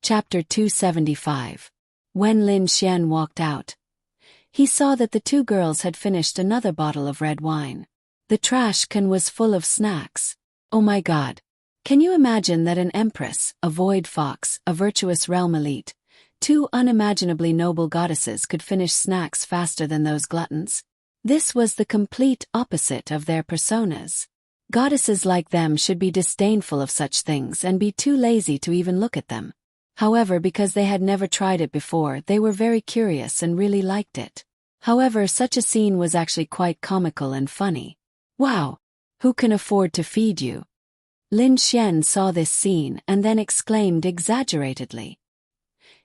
Chapter 275. When Lin Xian walked out, he saw that the two girls had finished another bottle of red wine. The trash can was full of snacks. Oh my god. Can you imagine that an empress, a void fox, a virtuous realm elite, two unimaginably noble goddesses could finish snacks faster than those gluttons? This was the complete opposite of their personas. Goddesses like them should be disdainful of such things and be too lazy to even look at them. However, because they had never tried it before, they were very curious and really liked it. However, such a scene was actually quite comical and funny. Wow! Who can afford to feed you? Lin Xian saw this scene and then exclaimed exaggeratedly.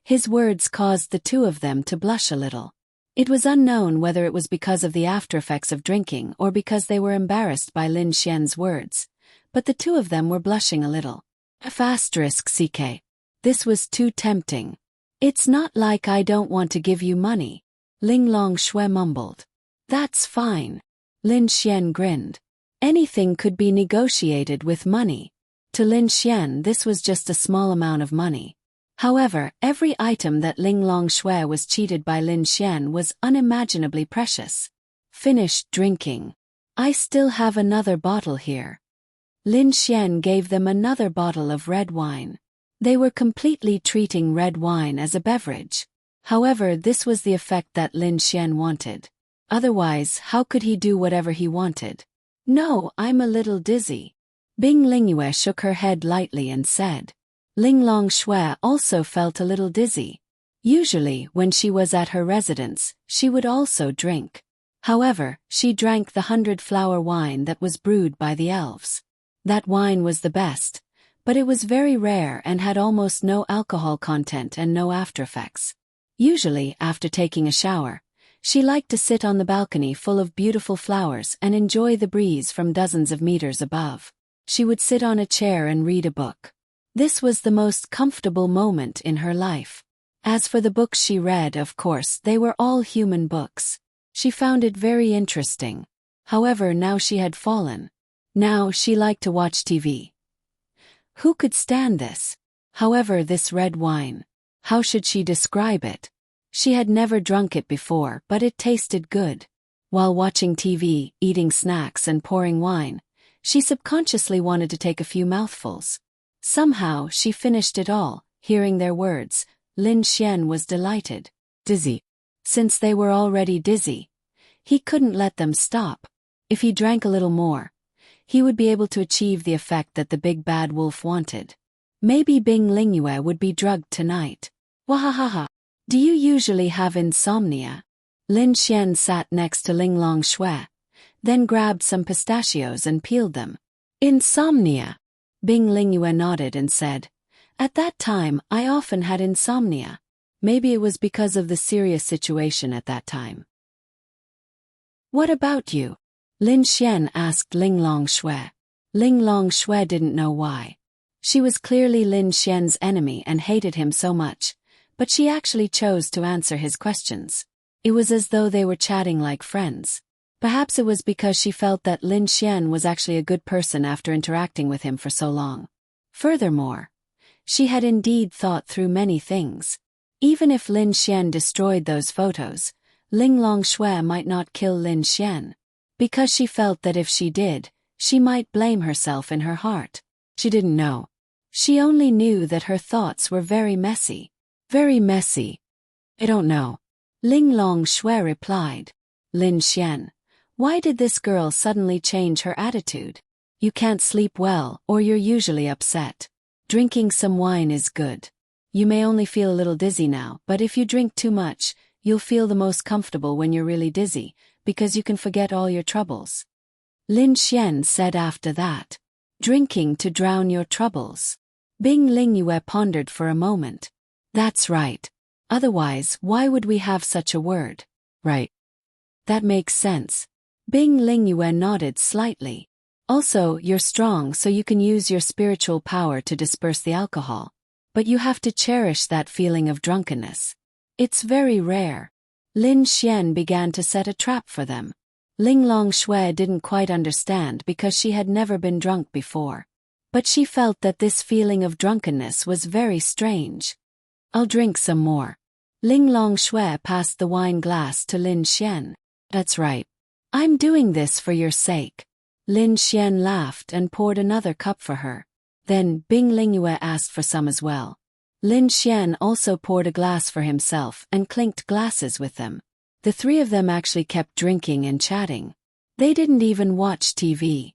His words caused the two of them to blush a little. It was unknown whether it was because of the aftereffects of drinking or because they were embarrassed by Lin Xian's words, but the two of them were blushing a little. *CK. This was too tempting. It's not like I don't want to give you money, Ling Long Shui mumbled. That's fine. Lin Xian grinned. Anything could be negotiated with money. To Lin Xian this was just a small amount of money. However, every item that Ling Long Shui was cheated by Lin Xian was unimaginably precious. Finished drinking. I still have another bottle here. Lin Xian gave them another bottle of red wine. They were completely treating red wine as a beverage. However, this was the effect that Lin Xian wanted. Otherwise, how could he do whatever he wanted? No, I'm a little dizzy. Bing Lingyue shook her head lightly and said. Ling Long Shui also felt a little dizzy. Usually, when she was at her residence, she would also drink. However, she drank the 100-flower wine that was brewed by the elves. That wine was the best, but it was very rare and had almost no alcohol content and no aftereffects. Usually, after taking a shower, she liked to sit on the balcony full of beautiful flowers and enjoy the breeze from dozens of meters above. She would sit on a chair and read a book. This was the most comfortable moment in her life. As for the books she read, of course, they were all human books. She found it very interesting. However, now she had fallen. Now she liked to watch TV. Who could stand this? However, this red wine. How should she describe it? She had never drunk it before, but it tasted good. While watching TV, eating snacks and pouring wine, she subconsciously wanted to take a few mouthfuls. Somehow, she finished it all. Hearing their words, Lin Xian was delighted. Dizzy. Since they were already dizzy, he couldn't let them stop. If he drank a little more, he would be able to achieve the effect that the big bad wolf wanted. Maybe Bing Lingyue would be drugged tonight. Wahahaha. Do you usually have insomnia? Lin Xian sat next to Ling Long Shui, then grabbed some pistachios and peeled them. Insomnia? Bing Lingyue nodded and said, at that time I often had insomnia. Maybe it was because of the serious situation at that time. What about you? Lin Xian asked Ling Long Shui. Ling Long Shui didn't know why. She was clearly Lin Xian's enemy and hated him so much, but she actually chose to answer his questions. It was as though they were chatting like friends. Perhaps it was because she felt that Lin Xian was actually a good person after interacting with him for so long. Furthermore, she had indeed thought through many things. Even if Lin Xian destroyed those photos, Ling Long Shui might not kill Lin Xian. Because she felt that if she did, she might blame herself in her heart. She didn't know. She only knew that her thoughts were very messy. Very messy. I don't know. Ling Long Shui replied. Lin Xian, why did this girl suddenly change her attitude? You can't sleep well, or you're usually upset. Drinking some wine is good. You may only feel a little dizzy now, but if you drink too much, you'll feel the most comfortable when you're really dizzy, because you can forget all your troubles. Lin Xian said after that. Drinking to drown your troubles. Bing Lingyue pondered for a moment. That's right. Otherwise, why would we have such a word? Right. That makes sense. Bing Lingyue nodded slightly. Also, you're strong so you can use your spiritual power to disperse the alcohol. But you have to cherish that feeling of drunkenness. It's very rare. Lin Xian began to set a trap for them. Ling Long Shui didn't quite understand because she had never been drunk before. But she felt that this feeling of drunkenness was very strange. I'll drink some more. Ling Long Shui passed the wine glass to Lin Xian. That's right. I'm doing this for your sake. Lin Xian laughed and poured another cup for her. Then Bing Lingyue asked for some as well. Lin Xian also poured a glass for himself and clinked glasses with them. The three of them actually kept drinking and chatting. They didn't even watch TV.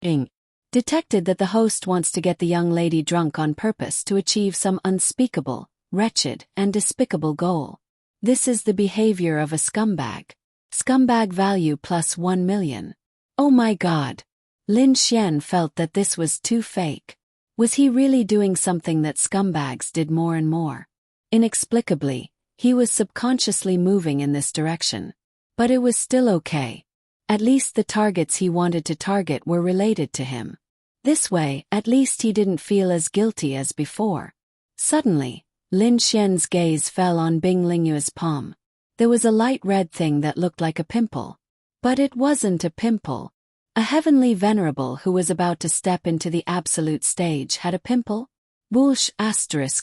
Bing detected that the host wants to get the young lady drunk on purpose to achieve some unspeakable, wretched, and despicable goal. This is the behavior of a scumbag. Scumbag value plus 1 million. Oh my god. Lin Xian felt that this was too fake. Was he really doing something that scumbags did more and more? Inexplicably, he was subconsciously moving in this direction. But it was still okay. At least the targets he wanted to target were related to him. This way, at least he didn't feel as guilty as before. Suddenly, Lin Xian's gaze fell on Bing Lingyue's palm. There was a light red thing that looked like a pimple. But it wasn't a pimple. A heavenly venerable who was about to step into the absolute stage had a pimple? Bullsh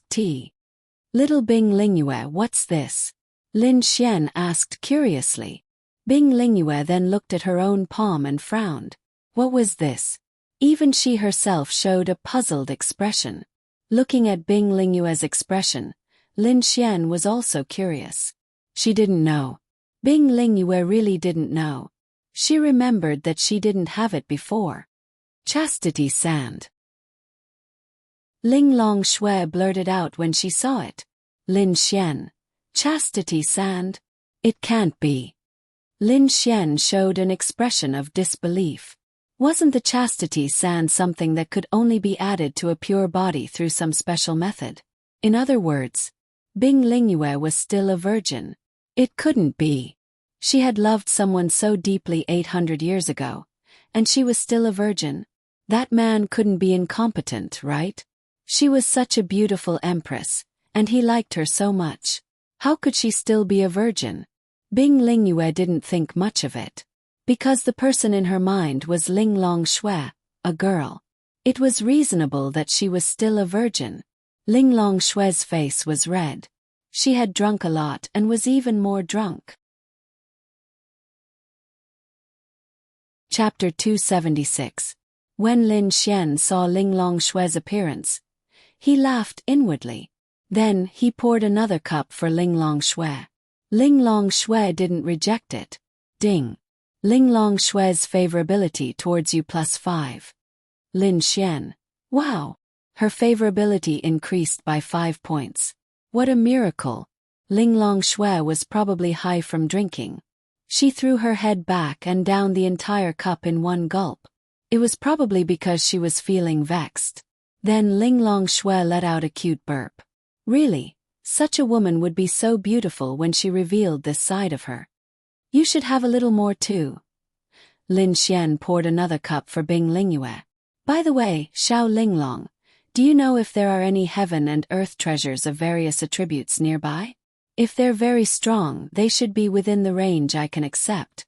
*T. Little Bing Lingyue, what's this? Lin Xian asked curiously. Bing Lingyue then looked at her own palm and frowned. What was this? Even she herself showed a puzzled expression. Looking at Bing Lingyue's expression, Lin Xian was also curious. She didn't know. Bing Lingyue really didn't know. She remembered that she didn't have it before. Chastity sand. Ling Long Shui blurted out when she saw it. Lin Xian. Chastity sand? It can't be. Lin Xian showed an expression of disbelief. Wasn't the chastity sand something that could only be added to a pure body through some special method? In other words, Bing Lingyue was still a virgin. It couldn't be. She had loved someone so deeply 800 years ago, and she was still a virgin. That man couldn't be incompetent, right? She was such a beautiful empress, and he liked her so much. How could she still be a virgin? Bing Lingyue didn't think much of it. Because the person in her mind was Ling Long Shui, a girl. It was reasonable that she was still a virgin. Ling Long Shui's face was red. She had drunk a lot and was even more drunk. Chapter 276. When Lin Xian saw Ling Long Shui's appearance, he laughed inwardly. Then he poured another cup for Ling Long Shui. Ling Long Shui didn't reject it. Ding. Ling Long Shui's favorability towards you +5. Lin Xian. Wow. Her favorability increased by 5 points. What a miracle. Ling Long Shui was probably high from drinking. She threw her head back and downed the entire cup in one gulp. It was probably because she was feeling vexed. Then Ling Long Shui let out a cute burp. Really, such a woman would be so beautiful when she revealed this side of her. You should have a little more too. Lin Xian poured another cup for Bing Lingyue. By the way, Xiao Linglong, do you know if there are any heaven and earth treasures of various attributes nearby? If they're very strong, they should be within the range I can accept.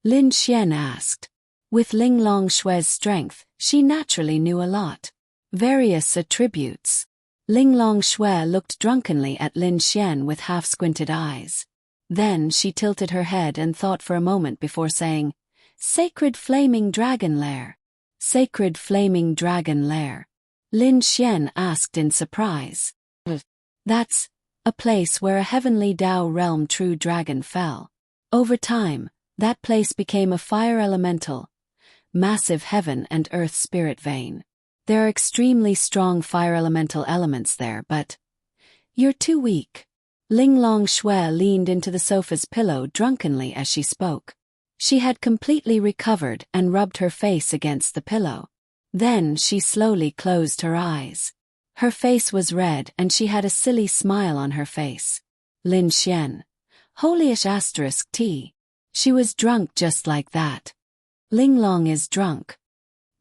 Lin Xian asked. With Ling Long Shui's strength, she naturally knew a lot. Various attributes. Ling Long Shui looked drunkenly at Lin Xian with half-squinted eyes. Then she tilted her head and thought for a moment before saying, Sacred Flaming Dragon Lair. Sacred Flaming Dragon Lair. Lin Xian asked in surprise. That's a place where a heavenly Dao realm true dragon fell. Over time, that place became a fire elemental, massive heaven and earth spirit vein. There are extremely strong fire elemental elements there, but you're too weak. Ling Long Shui leaned into the sofa's pillow drunkenly as she spoke. She had completely recovered and rubbed her face against the pillow. Then she slowly closed her eyes. Her face was red and she had a silly smile on her face. Lin Xian. Holyish *T. She was drunk just like that. Ling Long is drunk.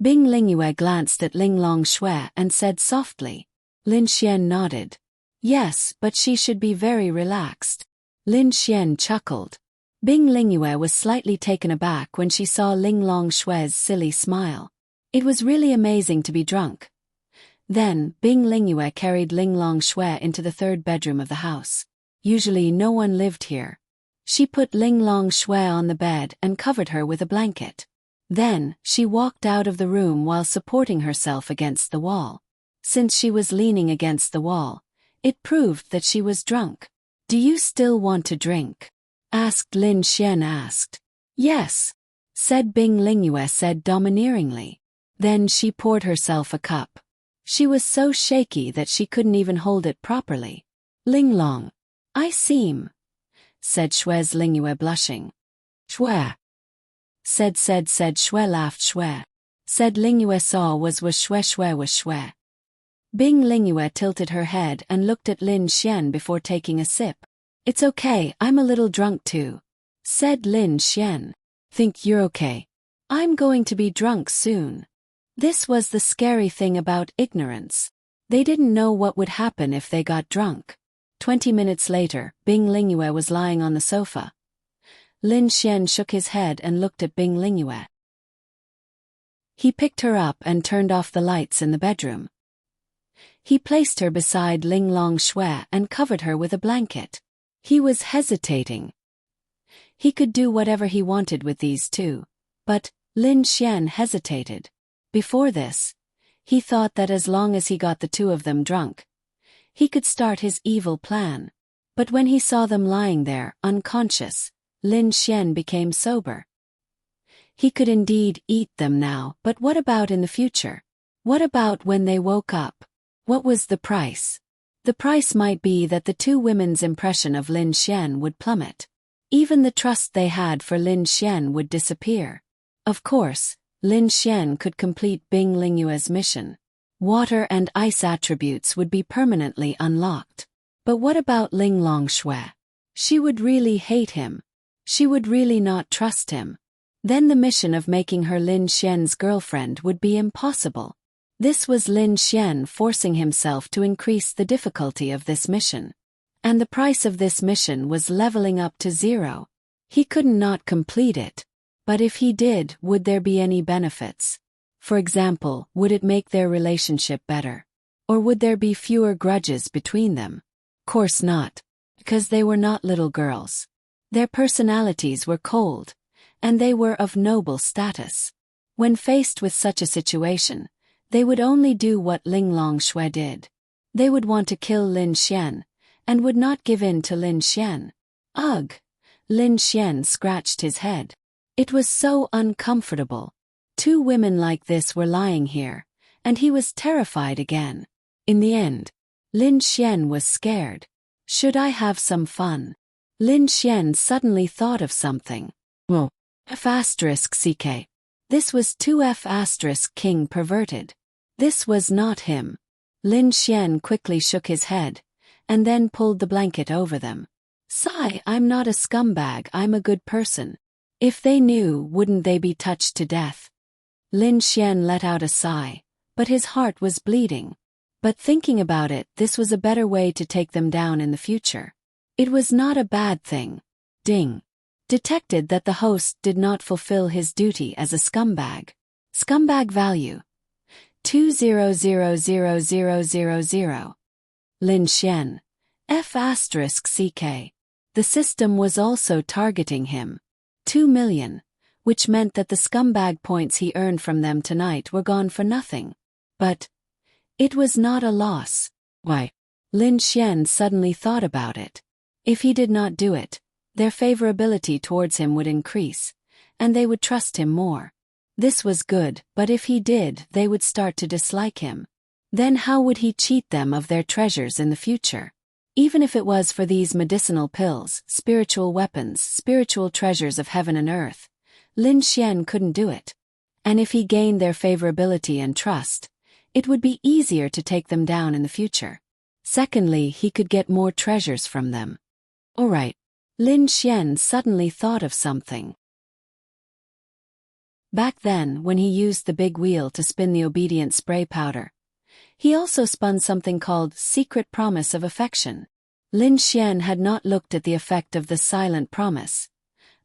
Bing Lingyue glanced at Ling Long Shui and said softly. Lin Xian nodded. Yes, but she should be very relaxed. Lin Xian chuckled. Bing Lingyue was slightly taken aback when she saw Ling Long Shui's silly smile. It was really amazing to be drunk. Then, Bing Lingyue carried Ling Longshui into the third bedroom of the house. Usually no one lived here. She put Ling Longshui on the bed and covered her with a blanket. Then, she walked out of the room while supporting herself against the wall. Since she was leaning against the wall, it proved that she was drunk. "Do you still want to drink?" asked Lin Xian asked. "Yes," said Bing Lingyue said domineeringly. Then she poured herself a cup. She was so shaky that she couldn't even hold it properly. "Ling Long, I seem," said Shui's Lingyue blushing. "Shui," said Shui laughed Shui. Said Lingyue saw was Shui. Bing Lingyue tilted her head and looked at Lin Xian before taking a sip. "It's okay, I'm a little drunk too," said Lin Xian. "Think you're okay? I'm going to be drunk soon." This was the scary thing about ignorance. They didn't know what would happen if they got drunk. 20 minutes later, Bing Lingyue was lying on the sofa. Lin Xian shook his head and looked at Bing Lingyue. He picked her up and turned off the lights in the bedroom. He placed her beside Ling Longshui and covered her with a blanket. He was hesitating. He could do whatever he wanted with these two, but Lin Xian hesitated. Before this, he thought that as long as he got the two of them drunk, he could start his evil plan. But when he saw them lying there, unconscious, Lin Xian became sober. He could indeed eat them now, but what about in the future? What about when they woke up? What was the price? The price might be that the two women's impression of Lin Xian would plummet. Even the trust they had for Lin Xian would disappear. Of course, Lin Xian could complete Bing Lingyue's mission. Water and ice attributes would be permanently unlocked. But what about Ling Longshui? She would really hate him. She would really not trust him. Then the mission of making her Lin Xian's girlfriend would be impossible. This was Lin Xian forcing himself to increase the difficulty of this mission. And the price of this mission was leveling up to 0. He could not complete it. But if he did, would there be any benefits? For example, would it make their relationship better? Or would there be fewer grudges between them? Course not. Because they were not little girls. Their personalities were cold, and they were of noble status. When faced with such a situation, they would only do what Ling Longshui did. They would want to kill Lin Xian, and would not give in to Lin Xian. Ugh! Lin Xian scratched his head. It was so uncomfortable. Two women like this were lying here, and he was terrified again. In the end, Lin Xian was scared. Should I have some fun? Lin Xian suddenly thought of something. Well, F***ck. This was 2F** king perverted. This was not him. Lin Xian quickly shook his head, and then pulled the blanket over them. Sigh, I'm not a scumbag, I'm a good person. If they knew, wouldn't they be touched to death? Lin Xian let out a sigh, but his heart was bleeding. But thinking about it, this was a better way to take them down in the future. It was not a bad thing. Ding. Detected that the host did not fulfill his duty as a scumbag. Scumbag value 2000000. Lin Xian. F***ck. The system was also targeting him. 2 million, which meant that the scumbag points he earned from them tonight were gone for nothing. But it was not a loss. Why? Lin Xian suddenly thought about it. If he did not do it, their favorability towards him would increase, and they would trust him more. This was good, but if he did, they would start to dislike him. Then how would he cheat them of their treasures in the future? Even if it was for these medicinal pills, spiritual weapons, spiritual treasures of heaven and earth, Lin Xian couldn't do it. And if he gained their favorability and trust, it would be easier to take them down in the future. Secondly, he could get more treasures from them. Alright. Lin Xian suddenly thought of something. Back then, when he used the big wheel to spin the obedient spray powder, he also spun something called Secret Promise of Affection. Lin Xian had not looked at the effect of the silent promise.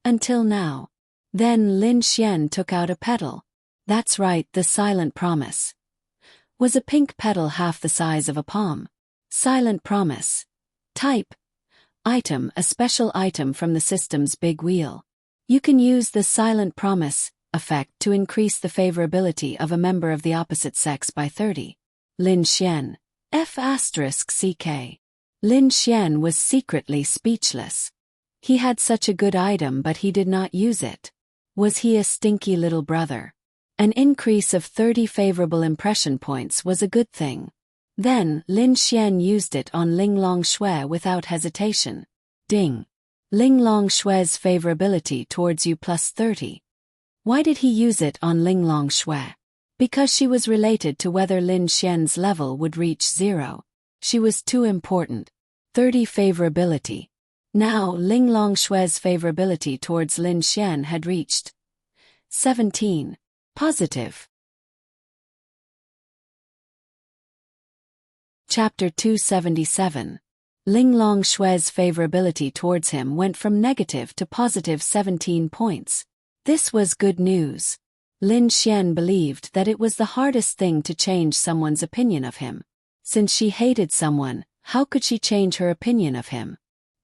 Until now. Then Lin Xian took out a petal. That's right, the silent promise. was a pink petal half the size of a palm. Silent promise. Type. Item, a special item from the system's big wheel. You can use the silent promise effect to increase the favorability of a member of the opposite sex by 30. Lin Xian. F***ck. Lin Xian was secretly speechless. He had such a good item but he did not use it. Was he a stinky little brother? An increase of 30 favorable impression points was a good thing. Then, Lin Xian used it on Ling Longshui without hesitation. Ding. Ling Longshui's favorability towards you plus 30. Why did he use it on Ling Longshui? Because she was related to whether Lin Xian's level would reach 0. She was too important. 30 favorability. Now Ling Longshui's favorability towards Lin Xian had reached 17. Positive. Chapter 277. Ling Longshui's favorability towards him went from negative to positive 17 points. This was good news. Lin Xian believed that it was the hardest thing to change someone's opinion of him. Since she hated someone, how could she change her opinion of him?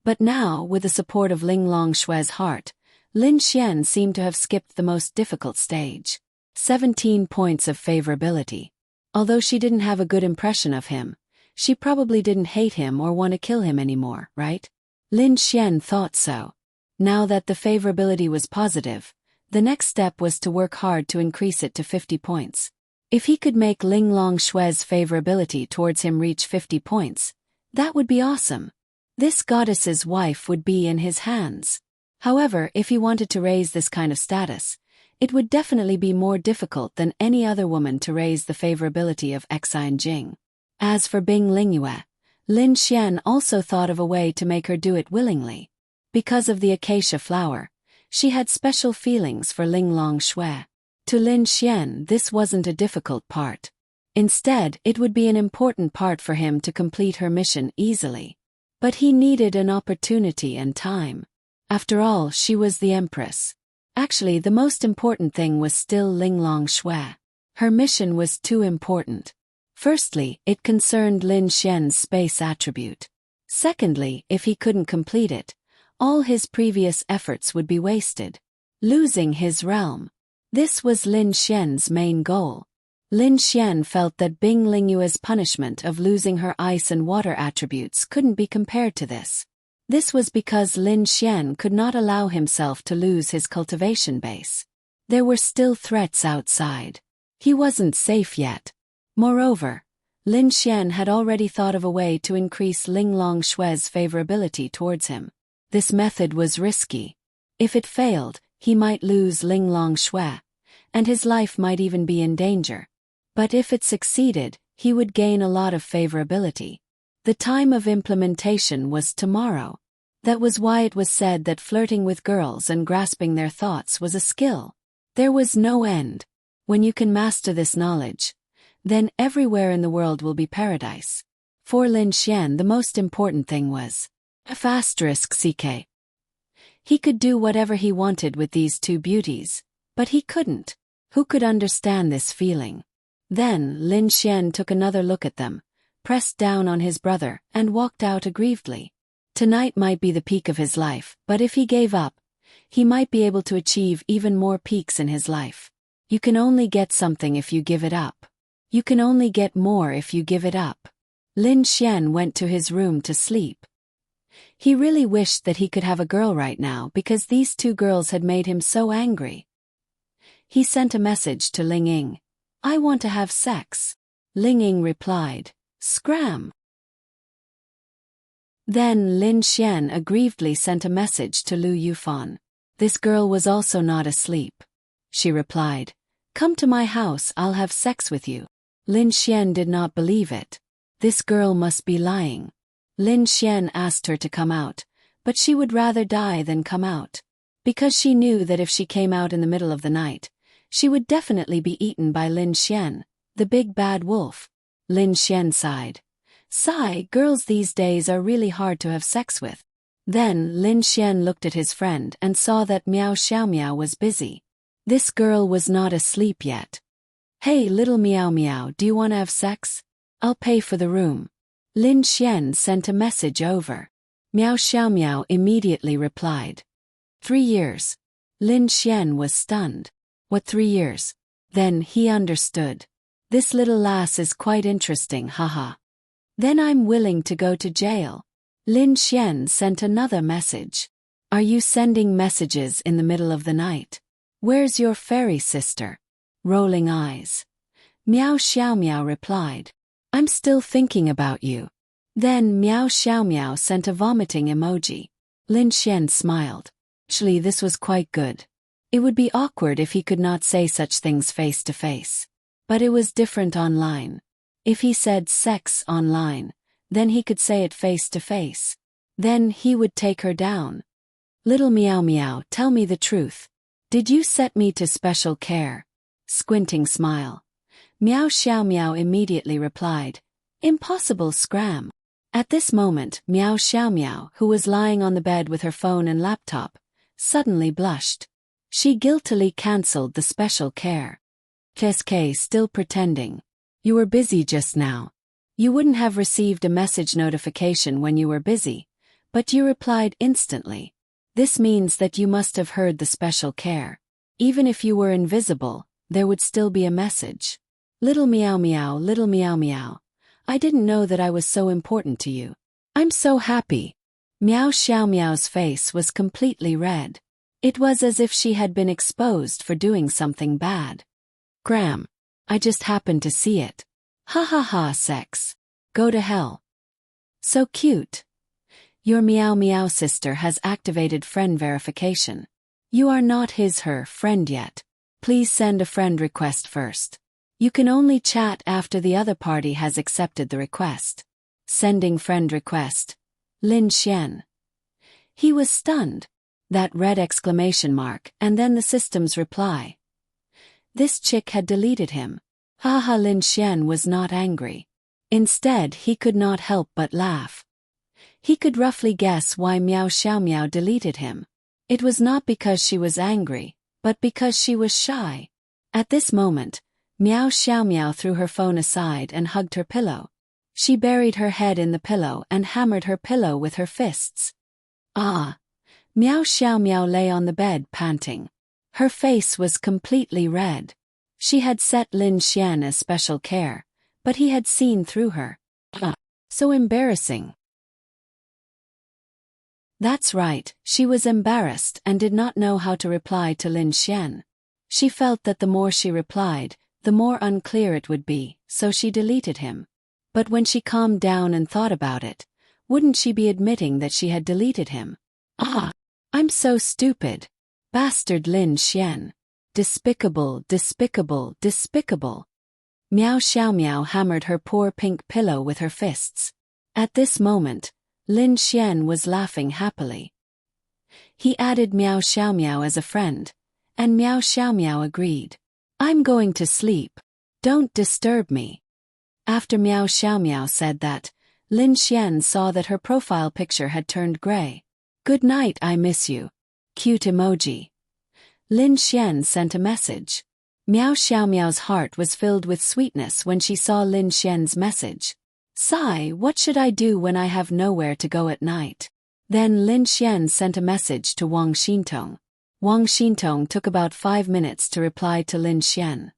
But now, with the support of Ling Longshui's heart, Lin Xian seemed to have skipped the most difficult stage. 17 points of favorability. Although she didn't have a good impression of him, she probably didn't hate him or want to kill him anymore, right? Lin Xian thought so. Now that the favorability was positive, the next step was to work hard to increase it to 50 points. If he could make Ling Longshui's favorability towards him reach 50 points, that would be awesome. This goddess's wife would be in his hands. However, if he wanted to raise this kind of status, it would definitely be more difficult than any other woman to raise the favorability of Xian Jing. As for Bing Lingyue, Lin Xian also thought of a way to make her do it willingly. Because of the acacia flower, she had special feelings for Ling Longshui. To Lin Xian, this wasn't a difficult part. Instead, it would be an important part for him to complete her mission easily. But he needed an opportunity and time. After all, she was the empress. Actually, the most important thing was still Ling Longshui. Her mission was too important. Firstly, it concerned Lin Xian's space attribute. Secondly, if he couldn't complete it, all his previous efforts would be wasted. Losing his realm. This was Lin Xian's main goal. Lin Xian felt that Bing Lingyue's punishment of losing her ice and water attributes couldn't be compared to this. This was because Lin Xian could not allow himself to lose his cultivation base. There were still threats outside. He wasn't safe yet. Moreover, Lin Xian had already thought of a way to increase Ling Longshui's favorability towards him. This method was risky. If it failed, he might lose Ling Longshui, and his life might even be in danger. But if it succeeded, he would gain a lot of favorability. The time of implementation was tomorrow. That was why it was said that flirting with girls and grasping their thoughts was a skill. There was no end. When you can master this knowledge, then everywhere in the world will be paradise. For Lin Xian, the most important thing was **ck. He could do whatever he wanted with these two beauties, but he couldn't. Who could understand this feeling? Then Lin Xian took another look at them, pressed down on his brother, and walked out aggrievedly. Tonight might be the peak of his life, but if he gave up, he might be able to achieve even more peaks in his life. You can only get something if you give it up. You can only get more if you give it up. Lin Xian went to his room to sleep. He really wished that he could have a girl right now because these two girls had made him so angry. He sent a message to Ling Ying. "I want to have sex." Ling Ying replied, "Scram." Then Lin Xian aggrievedly sent a message to Lu Yufan. This girl was also not asleep. She replied, "Come to my house, I'll have sex with you." Lin Xian did not believe it. This girl must be lying. Lin Xian asked her to come out, but she would rather die than come out. Because she knew that if she came out in the middle of the night, she would definitely be eaten by Lin Xian, the big bad wolf. Lin Xian sighed. Sigh, girls these days are really hard to have sex with. Then Lin Xian looked at his friend and saw that Miao Xiaomiao was busy. This girl was not asleep yet. Hey little meow meow, do you wanna have sex? I'll pay for the room. Lin Xian sent a message over. Meow Xiao Meow immediately replied. 3 years. Lin Xian was stunned. What 3 years? Then he understood. This little lass is quite interesting, haha. Then I'm willing to go to jail. Lin Xian sent another message. Are you sending messages in the middle of the night? Where's your fairy sister? Rolling eyes. Meow Xiao Meow replied. I'm still thinking about you. Then Meow Xiao Meow sent a vomiting emoji. Lin Xian smiled. Actually, this was quite good. It would be awkward if he could not say such things face to face. But it was different online. If he said sex online, then he could say it face to face. Then he would take her down. Little meow meow, tell me the truth. Did you set me to special care? Squinting smile. Meow Xiao Meow immediately replied. Impossible scram. At this moment, Meow Xiao Meow, who was lying on the bed with her phone and laptop, suddenly blushed. She guiltily cancelled the special care. KSK still pretending. You were busy just now. You wouldn't have received a message notification when you were busy, but you replied instantly. This means that you must have heard the special care. Even if you were invisible, there would still be a message. Little meow meow, little meow meow. I didn't know that I was so important to you. I'm so happy. Meow Xiao Meow's face was completely red. It was as if she had been exposed for doing something bad. Gram. I just happened to see it. Ha ha ha, sex. Go to hell. So cute. Your meow meow sister has activated friend verification. You are not her friend yet. Please send a friend request first. You can only chat after the other party has accepted the request. Sending friend request. Lin Xian. He was stunned. That red exclamation mark and then the system's reply. This chick had deleted him. Haha, Lin Xian was not angry. Instead, he could not help but laugh. He could roughly guess why Meow Xiao Meow deleted him. It was not because she was angry, but because she was shy. At this moment, Meow Xiao Meow threw her phone aside and hugged her pillow. She buried her head in the pillow and hammered her pillow with her fists. Ah! Meow Xiao Meow lay on the bed panting. Her face was completely red. She had set Lin Xian as special care, but he had seen through her. So embarrassing. That's right, she was embarrassed and did not know how to reply to Lin Xian. She felt that the more she replied, the more unclear it would be, so she deleted him. But when she calmed down and thought about it, wouldn't she be admitting that she had deleted him? I'm so stupid. Bastard Lin Xian. Despicable, despicable, despicable. Meow Xiao Meow hammered her poor pink pillow with her fists. At this moment, Lin Xian was laughing happily. He added Meow Xiao Meow as a friend, and Meow Xiao Meow agreed. I'm going to sleep. Don't disturb me. After Meow Xiao Meow said that, Lin Xian saw that her profile picture had turned gray. Good night, I miss you. Cute emoji. Lin Xian sent a message. Meow Xiao Meow's heart was filled with sweetness when she saw Lin Xian's message. Sigh, what should I do when I have nowhere to go at night? Then Lin Xian sent a message to Wang Xintong. Wang Xintong took about 5 minutes to reply to Lin Xian.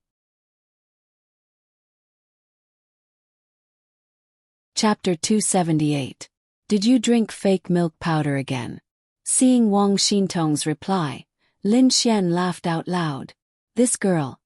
Chapter 278. Did you drink fake milk powder again? Seeing Wang Xintong's reply, Lin Xian laughed out loud. This girl.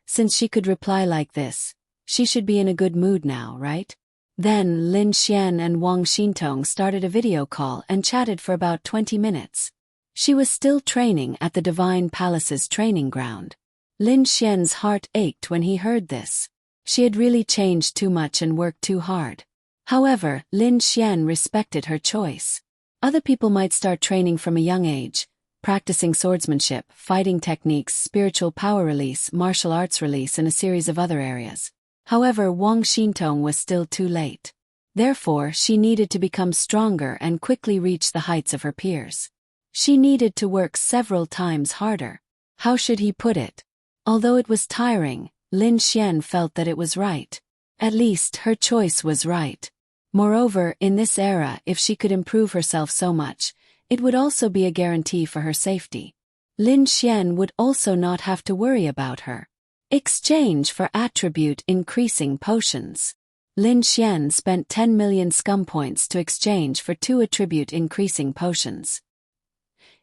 Since she could reply like this, she should be in a good mood now, right? Then Lin Xian and Wang Xintong started a video call and chatted for about 20 minutes. She was still training at the Divine Palace's training ground. Lin Xian's heart ached when he heard this. She had really changed too much and worked too hard. However, Lin Xian respected her choice. Other people might start training from a young age, practicing swordsmanship, fighting techniques, spiritual power release, martial arts release and a series of other areas. However, Wang Xintong was still too late. Therefore, she needed to become stronger and quickly reach the heights of her peers. She needed to work several times harder. How should he put it? Although it was tiring, Lin Xian felt that it was right. At least her choice was right. Moreover, in this era, if she could improve herself so much, it would also be a guarantee for her safety. Lin Xian would also not have to worry about her. Exchange for attribute increasing potions. Lin Xian spent 10 million scum points to exchange for 2 attribute increasing potions.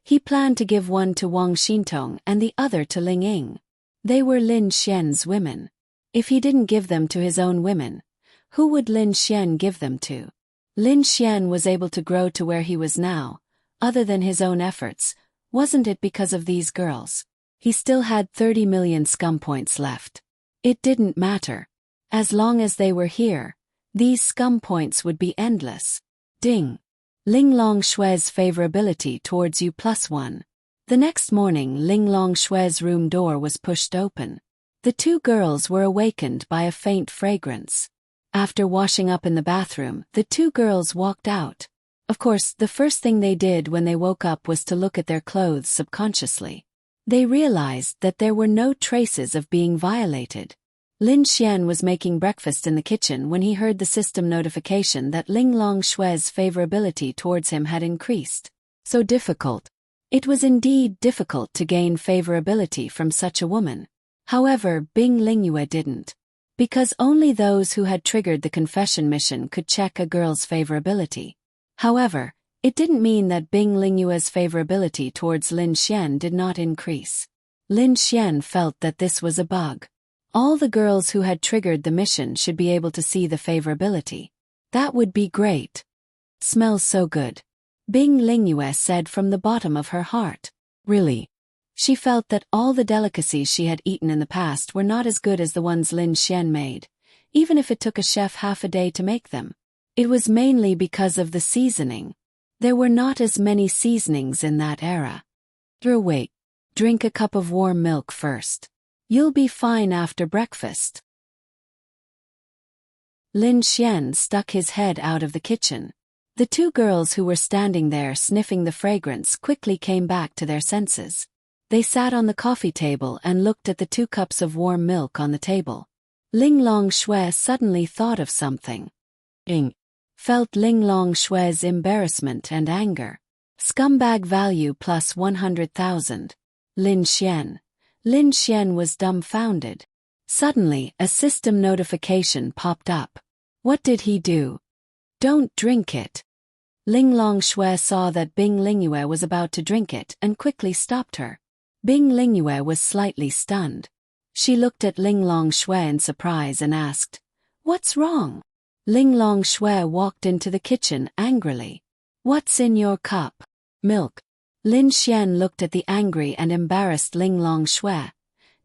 He planned to give one to Wang Xintong and the other to Ling Ying. They were Lin Xian's women. If he didn't give them to his own women, who would Lin Xian give them to? Lin Xian was able to grow to where he was now, other than his own efforts, wasn't it because of these girls? He still had 30 million scum points left. It didn't matter. As long as they were here, these scum points would be endless. Ding. Ling Longshue's favorability towards you +1. The next morning, Ling Longshue's room door was pushed open. The 2 girls were awakened by a faint fragrance. After washing up in the bathroom, the 2 girls walked out. Of course, the first thing they did when they woke up was to look at their clothes subconsciously. They realized that there were no traces of being violated. Lin Xian was making breakfast in the kitchen when he heard the system notification that Ling Longshue's favorability towards him had increased. So difficult. It was indeed difficult to gain favorability from such a woman. However, Bing Lingyue didn't. Because only those who had triggered the confession mission could check a girl's favorability. However, it didn't mean that Bing Lingyue's favorability towards Lin Xian did not increase. Lin Xian felt that this was a bug. All the girls who had triggered the mission should be able to see the favorability. That would be great. Smells so good. Bing Lingyue said from the bottom of her heart. Really? She felt that all the delicacies she had eaten in the past were not as good as the ones Lin Xian made, even if it took a chef half a day to make them. It was mainly because of the seasoning. There were not as many seasonings in that era. Wait. Drink a cup of warm milk first. You'll be fine after breakfast. Lin Xian stuck his head out of the kitchen. The 2 girls who were standing there sniffing the fragrance quickly came back to their senses. They sat on the coffee table and looked at the 2 cups of warm milk on the table. Ling Longshue suddenly thought of something. Felt Ling Longshue's embarrassment and anger. Scumbag value plus 100,000. Lin Xian. Lin Xian was dumbfounded. Suddenly, a system notification popped up. What did he do? Don't drink it. Ling Longshue saw that Bing Lingyue was about to drink it and quickly stopped her. Bing Lingyue was slightly stunned. She looked at Ling Longshue in surprise and asked, "What's wrong?" Ling Longshue walked into the kitchen angrily. "What's in your cup?" "Milk." Lin Xian looked at the angry and embarrassed Ling Longshue,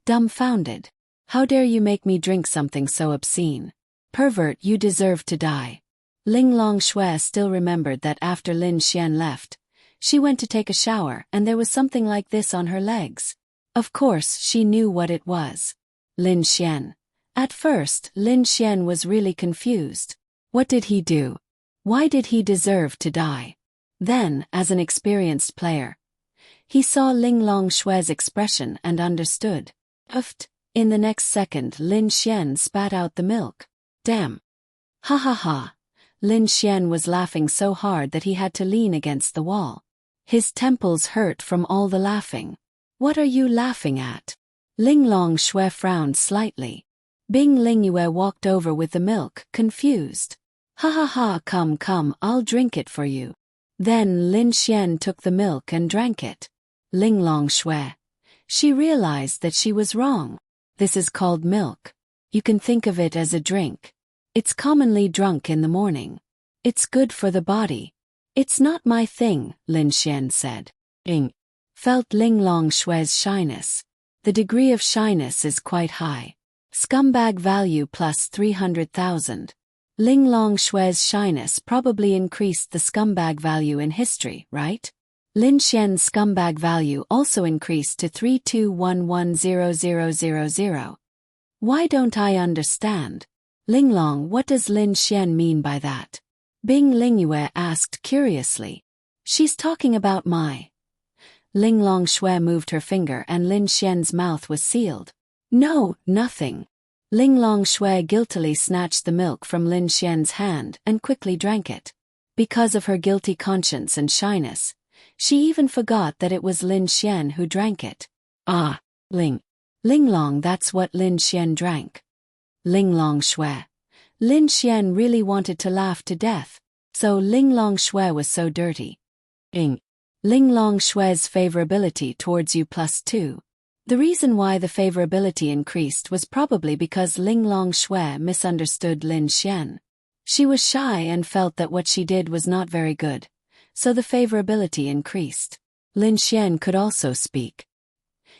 dumbfounded. "How dare you make me drink something so obscene? Pervert, you deserve to die." Ling Longshue still remembered that after Lin Xian left, she went to take a shower and there was something like this on her legs. Of course, she knew what it was. Lin Xian. At first, Lin Xian was really confused. What did he do? Why did he deserve to die? Then, as an experienced player, he saw Ling Longshue's expression and understood. In the next second, Lin Xian spat out the milk. Damn. Ha ha ha. Lin Xian was laughing so hard that he had to lean against the wall. His temples hurt from all the laughing. What are you laughing at? Ling Longshue frowned slightly. Bing Lingyue walked over with the milk, confused. Ha ha ha, come, I'll drink it for you. Then Lin Xian took the milk and drank it. Ling Longshue. She realized that she was wrong. This is called milk. You can think of it as a drink. It's commonly drunk in the morning. It's good for the body. It's not my thing, Lin Xian said. Felt Ling Longshue's shyness. The degree of shyness is quite high. Scumbag value plus 300,000. Ling Longshue's shyness probably increased the scumbag value in history, right? Lin Xian's scumbag value also increased to 3211000. Why don't I understand? Ling Long, what does Lin Xian mean by that? Bing Lingyue asked curiously. She's talking about my. Ling Longshue moved her finger and Lin Xian's mouth was sealed. No, nothing. Ling Longshui guiltily snatched the milk from Lin Xian's hand and quickly drank it. Because of her guilty conscience and shyness, she even forgot that it was Lin Xian who drank it. Ah, Ling Long, that's what Lin Xian drank. Ling Longshui. Lin Xian really wanted to laugh to death, so Ling Longshui was so dirty. Ling Longshui's favorability towards you +2. The reason why the favorability increased was probably because Ling Longshui misunderstood Lin Xian. She was shy and felt that what she did was not very good, so the favorability increased. Lin Xian could also speak.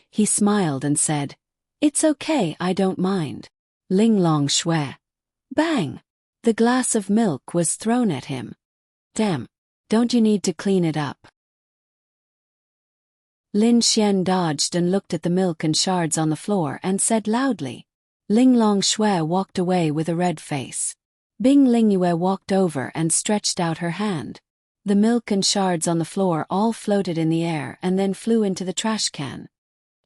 He smiled and said, "It's okay, I don't mind." Ling Longshui. Bang! The glass of milk was thrown at him. Damn! Don't you need to clean it up? Lin Xian dodged and looked at the milk and shards on the floor and said loudly. Ling Longshui walked away with a red face. Bing Lingyue walked over and stretched out her hand. The milk and shards on the floor all floated in the air and then flew into the trash can.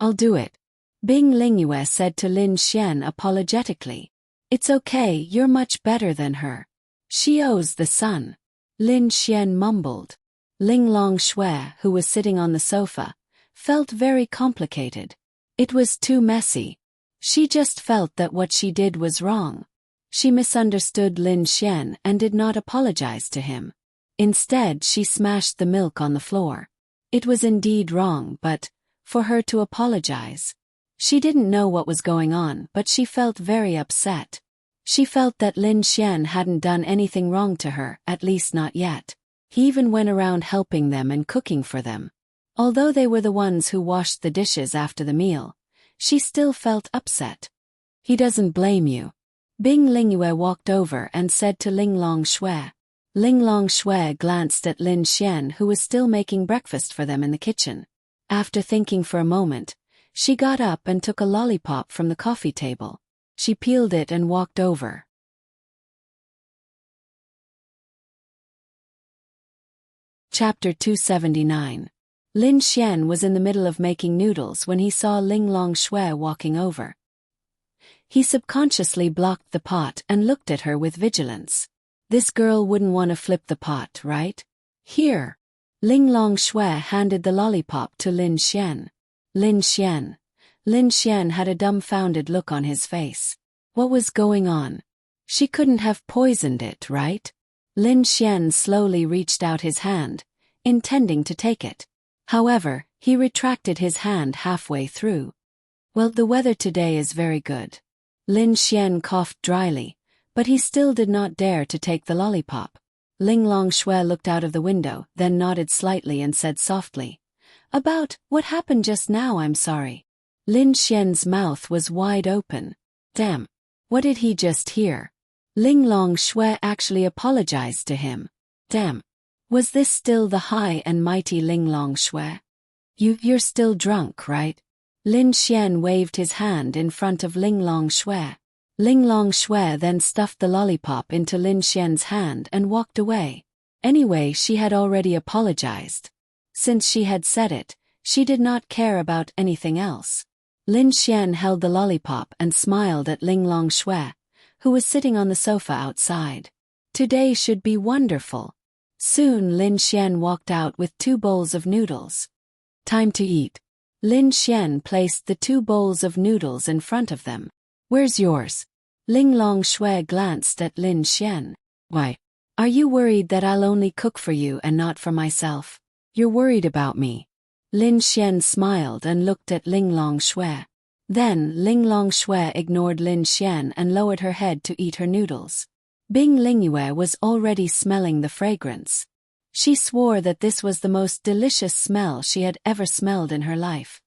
"I'll do it," Bing Lingyue said to Lin Xian apologetically. "It's okay, you're much better than her. She owes the sun." Lin Xian mumbled. Ling Longshui, who was sitting on the sofa, felt very complicated. It was too messy. She just felt that what she did was wrong. She misunderstood Lin Xian and did not apologize to him. Instead, she smashed the milk on the floor. It was indeed wrong, but for her to apologize. She didn't know what was going on, but she felt very upset. She felt that Lin Xian hadn't done anything wrong to her, at least not yet. He even went around helping them and cooking for them. Although they were the ones who washed the dishes after the meal, she still felt upset. "He doesn't blame you." Bing Lingyue walked over and said to Ling Longshui. Ling Longshui glanced at Lin Xian, who was still making breakfast for them in the kitchen. After thinking for a moment, she got up and took a lollipop from the coffee table. She peeled it and walked over. Chapter 279. Lin Xian was in the middle of making noodles when he saw Ling Longshui walking over. He subconsciously blocked the pot and looked at her with vigilance. This girl wouldn't want to flip the pot, right? "Here." Ling Longshui handed the lollipop to Lin Xian. Lin Xian had a dumbfounded look on his face. What was going on? She couldn't have poisoned it, right? Lin Xian slowly reached out his hand, intending to take it. However, he retracted his hand halfway through. "Well, the weather today is very good." Lin Xian coughed dryly, but he still did not dare to take the lollipop. Ling Longshui looked out of the window, then nodded slightly and said softly, "About what happened just now, I'm sorry." Lin Xian's mouth was wide open. Damn, what did he just hear? Ling Longshui actually apologized to him. Damn, was this still the high and mighty Ling Longshui? You're still drunk, right? Lin Xian waved his hand in front of Ling Longshui. Ling Longshui then stuffed the lollipop into Lin Xian's hand and walked away. Anyway, she had already apologized. Since she had said it, she did not care about anything else. Lin Xian held the lollipop and smiled at Ling Longshui, who was sitting on the sofa outside. Today should be wonderful. Soon Lin Xian walked out with 2 bowls of noodles. Time to eat. Lin Xian placed the 2 bowls of noodles in front of them. "Where's yours?" Ling Longshui glanced at Lin Xian. "Why? Are you worried that I'll only cook for you and not for myself? You're worried about me." Lin Xian smiled and looked at Ling Longshui. Then Ling Longshui ignored Lin Xian and lowered her head to eat her noodles. Bing Lingyue was already smelling the fragrance. She swore that this was the most delicious smell she had ever smelled in her life.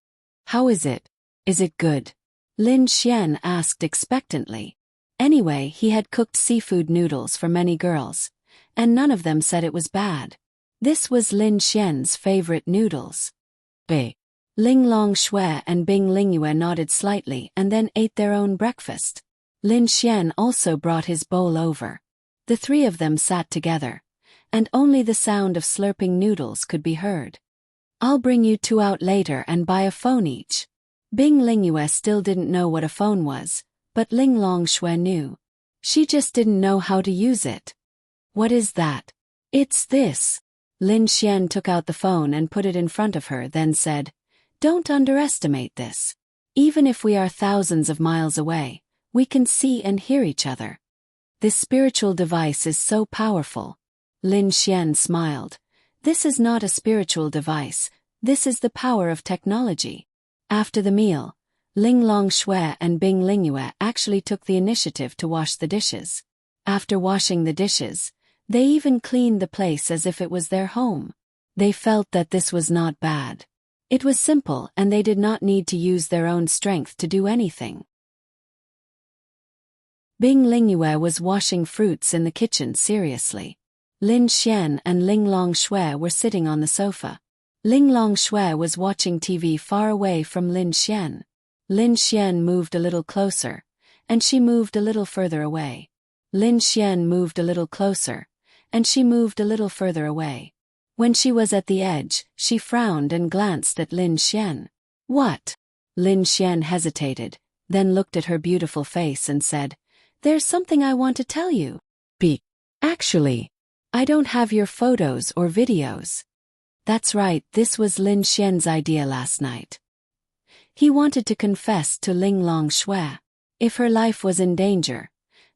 "How is it? Is it good?" Lin Xian asked expectantly. Anyway, he had cooked seafood noodles for many girls, and none of them said it was bad. This was Lin Xian's favorite noodles. Bei. Ling Longshui and Bing Lingyue nodded slightly and then ate their own breakfast. Lin Xian also brought his bowl over. The 3 of them sat together, and only the sound of slurping noodles could be heard. "I'll bring you 2 out later and buy a phone each." Bing Lingyue still didn't know what a phone was, But Ling Longshui knew. She just didn't know how to use it. What is that? It's this. Lin Xian took out the phone and put it in front of her, then said, "Don't underestimate this. Even if we are thousands of miles away, we can see and hear each other. This spiritual device is so powerful." Lin Xian smiled. "This is not a spiritual device, this is the power of technology." After the meal, Ling Longshui and Bing Lingyue actually took the initiative to wash the dishes. After washing the dishes, they even cleaned the place as if it was their home. They felt that this was not bad. It was simple and they did not need to use their own strength to do anything. Bing Lingyue was washing fruits in the kitchen seriously. Lin Xian and Ling Longshui were sitting on the sofa. Ling Longshui was watching TV far away from Lin Xian. Lin Xian moved a little closer, and she moved a little further away. Lin Xian moved a little closer, and she moved a little further away. When she was at the edge, she frowned and glanced at Lin Xian. "What?" Lin Xian hesitated, then looked at her beautiful face and said, "There's something I want to tell you. Actually, I don't have your photos or videos." That's right, this was Lin Xian's idea last night. He wanted to confess to Ling Longshui. If her life was in danger,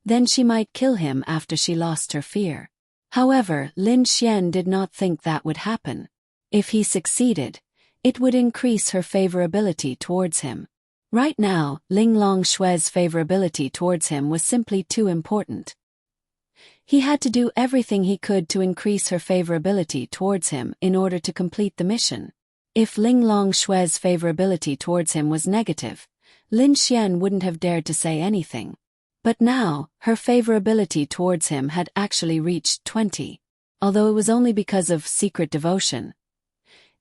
then she might kill him after she lost her fear. However, Lin Xian did not think that would happen. If he succeeded, it would increase her favorability towards him. Right now, Ling Longshui's favorability towards him was simply too important. He had to do everything he could to increase her favorability towards him in order to complete the mission. If Ling Longshui's favorability towards him was negative, Lin Xian wouldn't have dared to say anything. But now, her favorability towards him had actually reached 20. Although it was only because of secret devotion,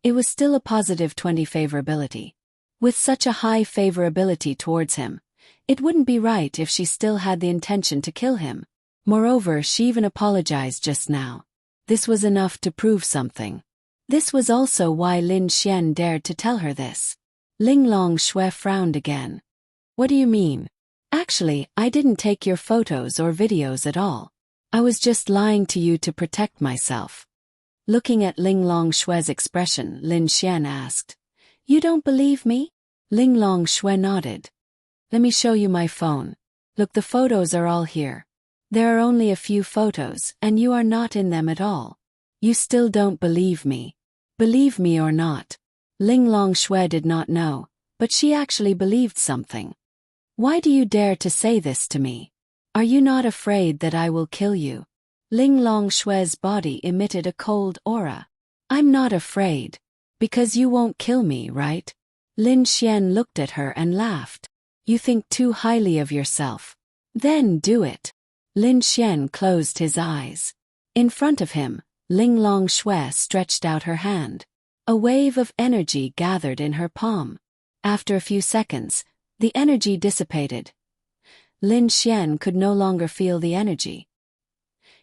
it was still a positive 20 favorability. With such a high favorability towards him, it wouldn't be right if she still had the intention to kill him. Moreover, she even apologized just now. This was enough to prove something. This was also why Lin Xian dared to tell her this. Ling Longshui frowned again. "What do you mean?" "Actually, I didn't take your photos or videos at all. I was just lying to you to protect myself." Looking at Ling Longshui's expression, Lin Xian asked, "You don't believe me?" Ling Longshui nodded. "Let me show you my phone. Look, the photos are all here. There are only a few photos, and you are not in them at all. You still don't believe me. Believe me or not." Ling Longshui did not know, but she actually believed something. "Why do you dare to say this to me? Are you not afraid that I will kill you?" Ling Longshui's body emitted a cold aura. "I'm not afraid. Because you won't kill me, right?" Lin Xian looked at her and laughed. "You think too highly of yourself. Then do it." Lin Xian closed his eyes. In front of him, Ling Longshui stretched out her hand. A wave of energy gathered in her palm. After a few seconds, the energy dissipated. Lin Xian could no longer feel the energy.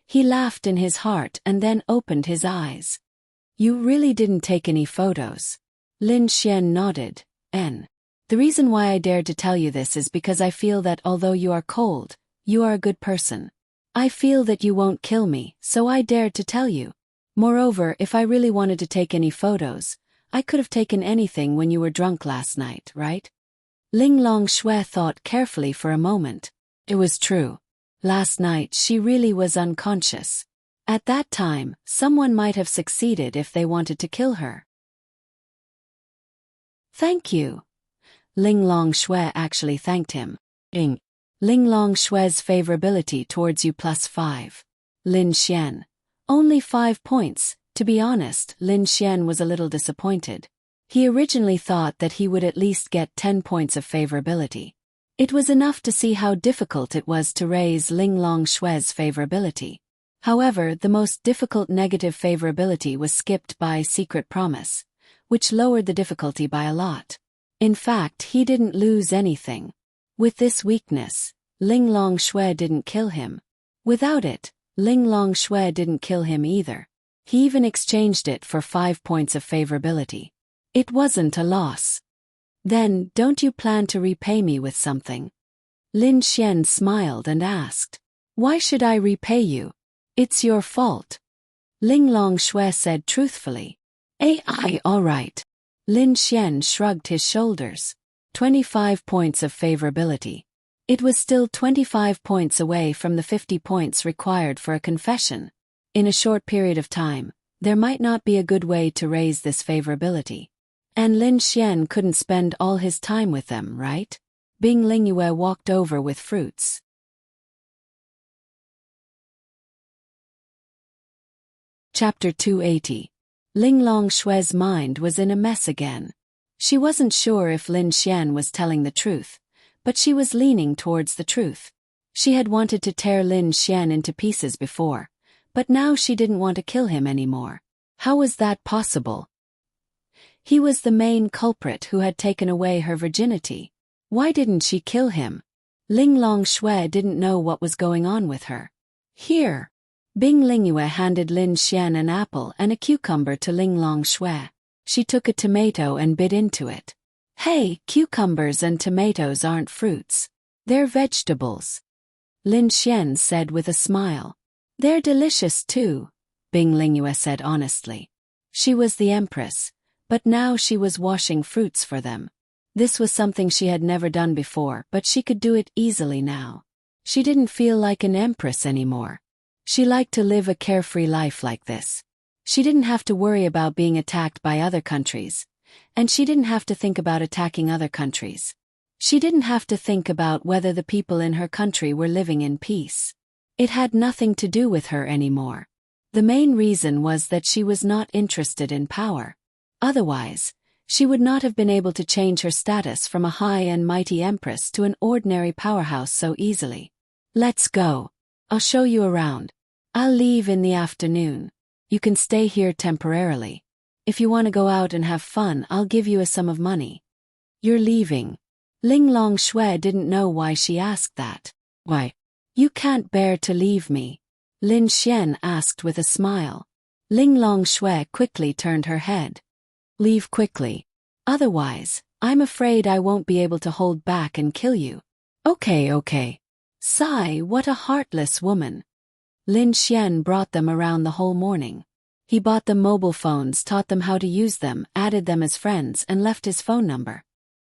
He laughed in his heart and then opened his eyes. "You really didn't take any photos?" Lin Xian nodded. The reason why I dared to tell you this is because I feel that although you are cold, you are a good person. I feel that you won't kill me, so I dared to tell you. Moreover, if I really wanted to take any photos, I could have taken anything when you were drunk last night, right?" Ling Longshui thought carefully for a moment. It was true. Last night she really was unconscious. At that time, someone might have succeeded if they wanted to kill her. "Thank you." Ling Longshui actually thanked him. Ling Longshui's favorability towards you +5. Lin Xian. Only 5 points. To be honest, Lin Xian was a little disappointed. He originally thought that he would at least get 10 points of favorability. It was enough to see how difficult it was to raise Ling Longshui's favorability. However, the most difficult negative favorability was skipped by Secret Promise, which lowered the difficulty by a lot. In fact, he didn't lose anything. With this weakness, Ling Longshui didn't kill him. Without it, Ling Longshui didn't kill him either. He even exchanged it for 5 points of favorability. It wasn't a loss. "Then, don't you plan to repay me with something?" Lin Xian smiled and asked, "Why should I repay you? It's your fault." Ling Longshui said truthfully, "AI, all right." Lin Xian shrugged his shoulders. 25 points of favorability. It was still 25 points away from the 50 points required for a confession. In a short period of time, there might not be a good way to raise this favorability. And Lin Xian couldn't spend all his time with them, right? Bing Lingyue walked over with fruits. Chapter 280. Ling Longshui's mind was in a mess again. She wasn't sure if Lin Xian was telling the truth, but she was leaning towards the truth. She had wanted to tear Lin Xian into pieces before, but now she didn't want to kill him anymore. How was that possible? He was the main culprit who had taken away her virginity. Why didn't she kill him? Ling Longshui didn't know what was going on with her. Here. Bing Lingyue handed Lin Xian an apple and a cucumber to Ling Longshui. She took a tomato and bit into it. Hey, cucumbers and tomatoes aren't fruits. They're vegetables. Lin Xian said with a smile. They're delicious too, Bing Lingyue said honestly. She was the empress, but now she was washing fruits for them. This was something she had never done before, but she could do it easily now. She didn't feel like an empress anymore. She liked to live a carefree life like this. She didn't have to worry about being attacked by other countries, and she didn't have to think about attacking other countries. She didn't have to think about whether the people in her country were living in peace. It had nothing to do with her anymore. The main reason was that she was not interested in power. Otherwise, she would not have been able to change her status from a high and mighty empress to an ordinary powerhouse so easily. Let's go. I'll show you around. I'll leave in the afternoon. You can stay here temporarily. If you want to go out and have fun, I'll give you a sum of money. You're leaving. Ling Longshui didn't know why she asked that. Why? You can't bear to leave me? Lin Xian asked with a smile. Ling Longshui quickly turned her head. Leave quickly. Otherwise, I'm afraid I won't be able to hold back and kill you. Okay. Sigh, what a heartless woman. Lin Xian brought them around the whole morning. He bought them mobile phones, taught them how to use them, added them as friends, and left his phone number.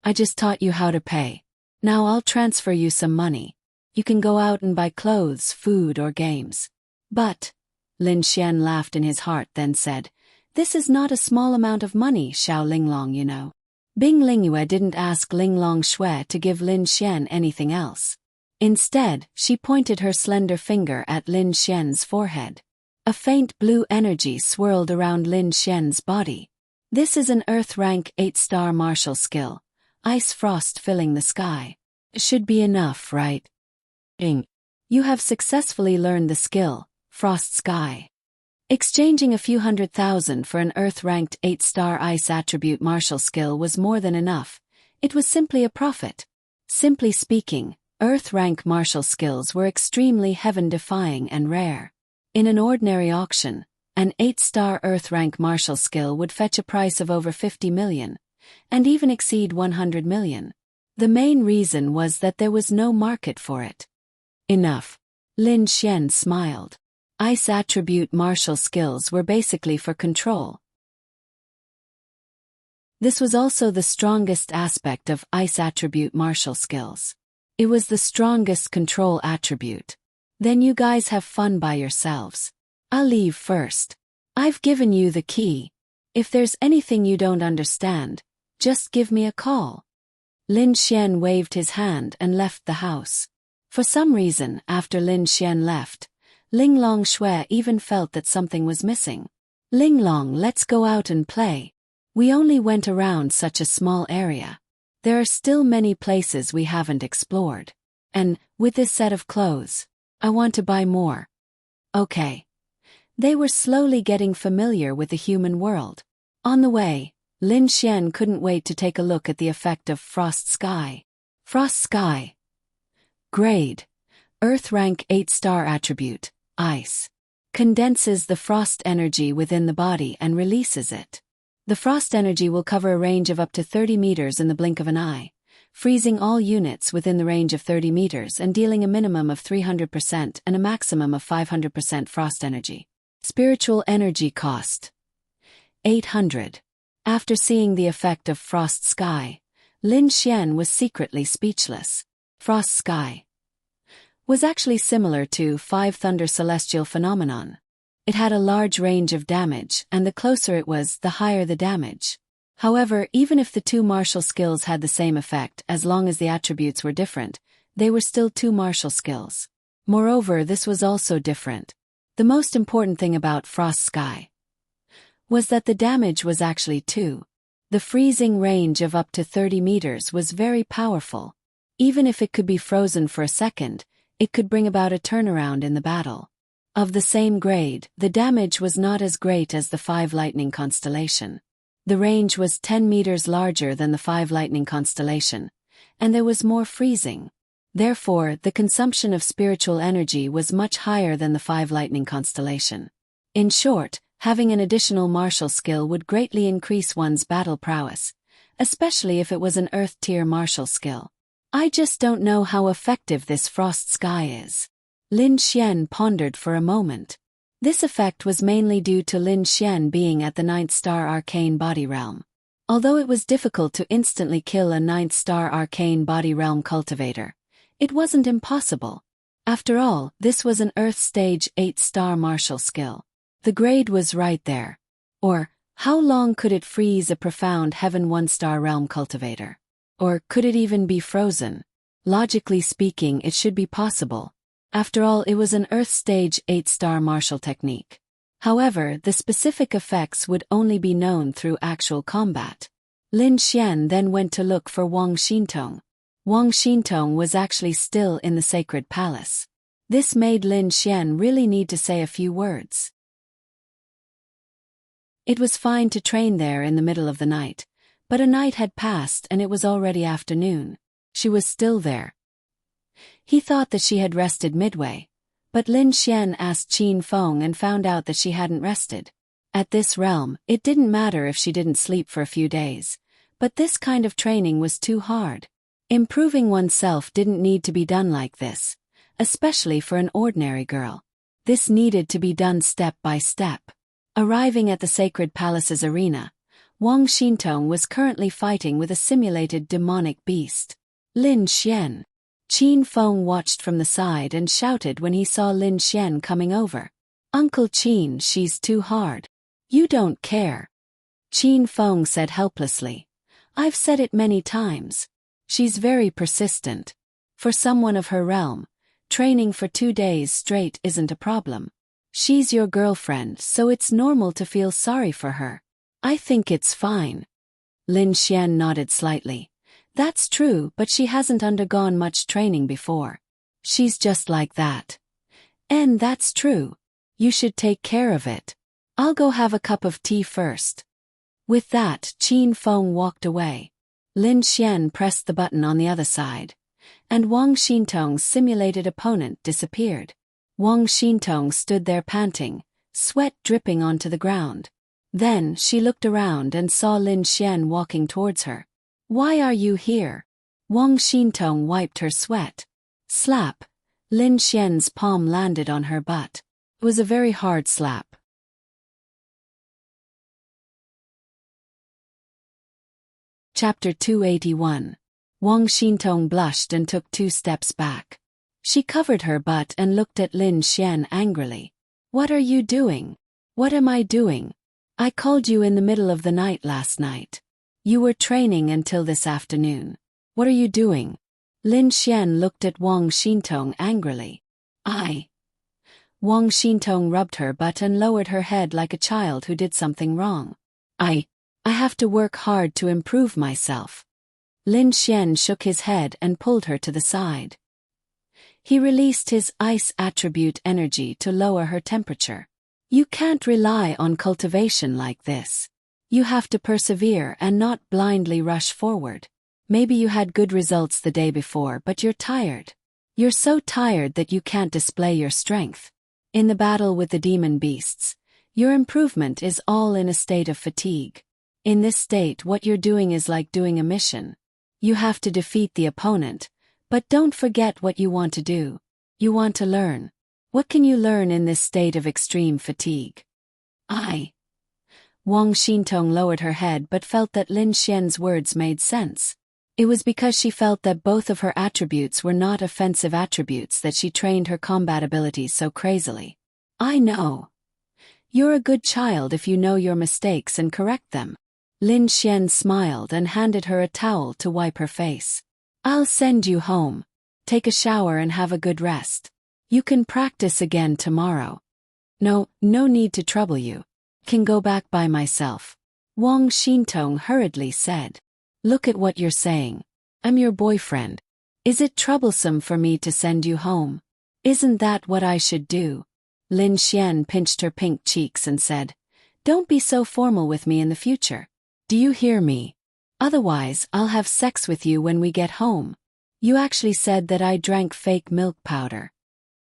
I just taught you how to pay. Now I'll transfer you some money. You can go out and buy clothes, food, or games. But, Lin Xian laughed in his heart, then said, this is not a small amount of money, Xiao Linglong, you know. Bing Lingyue didn't ask Ling Longshui to give Lin Xian anything else. Instead, she pointed her slender finger at Lin Xian's forehead. A faint blue energy swirled around Lin Xian's body. This is an Earth Rank 8-star martial skill. Ice frost filling the sky. Should be enough, right? You have successfully learned the skill, Frost Sky. Exchanging a few 100,000 for an Earth-ranked 8-star ice attribute martial skill was more than enough. It was simply a profit. Simply speaking, Earth-rank martial skills were extremely heaven-defying and rare. In an ordinary auction, an 8-star Earth-rank martial skill would fetch a price of over 50 million, and even exceed 100 million. The main reason was that there was no market for it. Enough. Lin Xian smiled. Ice attribute martial skills were basically for control. This was also the strongest aspect of ice attribute martial skills. It was the strongest control attribute. Then you guys have fun by yourselves. I'll leave first. I've given you the key. If there's anything you don't understand, just give me a call. Lin Xian waved his hand and left the house. For some reason, after Lin Xian left, Ling Longshui even felt that something was missing. Ling Long, let's go out and play. We only went around such a small area. There are still many places we haven't explored. And, with this set of clothes, I want to buy more. Okay. They were slowly getting familiar with the human world. On the way, Lin Xian couldn't wait to take a look at the effect of Frost Sky. Frost Sky. Grade. Earth Rank 8-star attribute, Ice. Condenses the frost energy within the body and releases it. The frost energy will cover a range of up to 30 meters in the blink of an eye, freezing all units within the range of 30 meters and dealing a minimum of 300% and a maximum of 500% frost energy. Spiritual energy cost 800. After seeing the effect of Frost Sky, Lin Xian was secretly speechless. Frost Sky was actually similar to 5 Thunder Celestial Phenomenon. It had a large range of damage, and the closer it was, the higher the damage. However, even if the two martial skills had the same effect, as long as the attributes were different, they were still two martial skills. Moreover, this was also different. The most important thing about Frost Sky was that the damage was actually 2. The freezing range of up to 30 meters was very powerful. Even if it could be frozen for a second, it could bring about a turnaround in the battle. Of the same grade, the damage was not as great as the 5 Lightning Constellation. The range was 10 meters larger than the 5 Lightning Constellation, and there was more freezing. Therefore, the consumption of spiritual energy was much higher than the 5 Lightning Constellation. In short, having an additional martial skill would greatly increase one's battle prowess, especially if it was an Earth-tier martial skill. I just don't know how effective this Frost Sky is. Lin Xian pondered for a moment. This effect was mainly due to Lin Xian being at the 9th star arcane body realm. Although it was difficult to instantly kill a 9th star arcane body realm cultivator, it wasn't impossible. After all, this was an Earth stage 8-star martial skill. The grade was right there. Or, how long could it freeze a profound heaven 1-star realm cultivator? Or could it even be frozen? Logically speaking, it should be possible. After all, it was an Earth stage 8-star martial technique. However, the specific effects would only be known through actual combat. Lin Xian then went to look for Wang Xintong. Wang Xintong was actually still in the sacred palace. This made Lin Xian really need to say a few words. It was fine to train there in the middle of the night, but a night had passed and it was already afternoon. She was still there. He thought that she had rested midway, but Lin Xian asked Qin Feng and found out that she hadn't rested. At this realm, it didn't matter if she didn't sleep for a few days, but this kind of training was too hard. Improving oneself didn't need to be done like this, especially for an ordinary girl. This needed to be done step by step. Arriving at the Sacred Palace's arena, Wang Xintong was currently fighting with a simulated demonic beast. Lin Xian. Qin Feng watched from the side and shouted when he saw Lin Xian coming over. "Uncle Qin, she's too hard. You don't care." Qin Feng said helplessly. "I've said it many times. She's very persistent. For someone of her realm, training for 2 days straight isn't a problem. She's your girlfriend, so it's normal to feel sorry for her. I think it's fine." Lin Xian nodded slightly. "That's true, but she hasn't undergone much training before. She's just like that." "And that's true. You should take care of it. I'll go have a cup of tea first." With that, Qin Feng walked away. Lin Xian pressed the button on the other side, and Wang Xintong's simulated opponent disappeared. Wang Xintong stood there panting, sweat dripping onto the ground. Then she looked around and saw Lin Xian walking towards her. "Why are you here?" Wang Xintong wiped her sweat. Slap! Lin Xian's palm landed on her butt. It was a very hard slap. Chapter 281. Wang Xintong blushed and took 2 steps back. She covered her butt and looked at Lin Xian angrily. "What are you doing?" "What am I doing? I called you in the middle of the night last night. You were training until this afternoon. What are you doing?" Lin Xian looked at Wang Xintong angrily. Wang Xintong rubbed her butt and lowered her head like a child who did something wrong. I have to work hard to improve myself." Lin Xian shook his head and pulled her to the side. He released his ice attribute energy to lower her temperature. "You can't rely on cultivation like this. You have to persevere and not blindly rush forward. Maybe you had good results the day before, but you're tired. You're so tired that you can't display your strength. In the battle with the demon beasts, your improvement is all in a state of fatigue. In this state, what you're doing is like doing a mission. You have to defeat the opponent, but don't forget what you want to do. You want to learn. What can you learn in this state of extreme fatigue? Wang Xintong lowered her head but felt that Lin Xian's words made sense. It was because she felt that both of her attributes were not offensive attributes that she trained her combat abilities so crazily. I know. You're a good child if you know your mistakes and correct them. Lin Xian smiled and handed her a towel to wipe her face. I'll send you home. Take a shower and have a good rest. You can practice again tomorrow. No need to trouble you. Can go back by myself. Wang Xintong hurriedly said. Look at what you're saying. I'm your boyfriend. Is it troublesome for me to send you home? Isn't that what I should do? Lin Xian pinched her pink cheeks and said, Don't be so formal with me in the future. Do you hear me? Otherwise, I'll have sex with you when we get home. You actually said that I drank fake milk powder.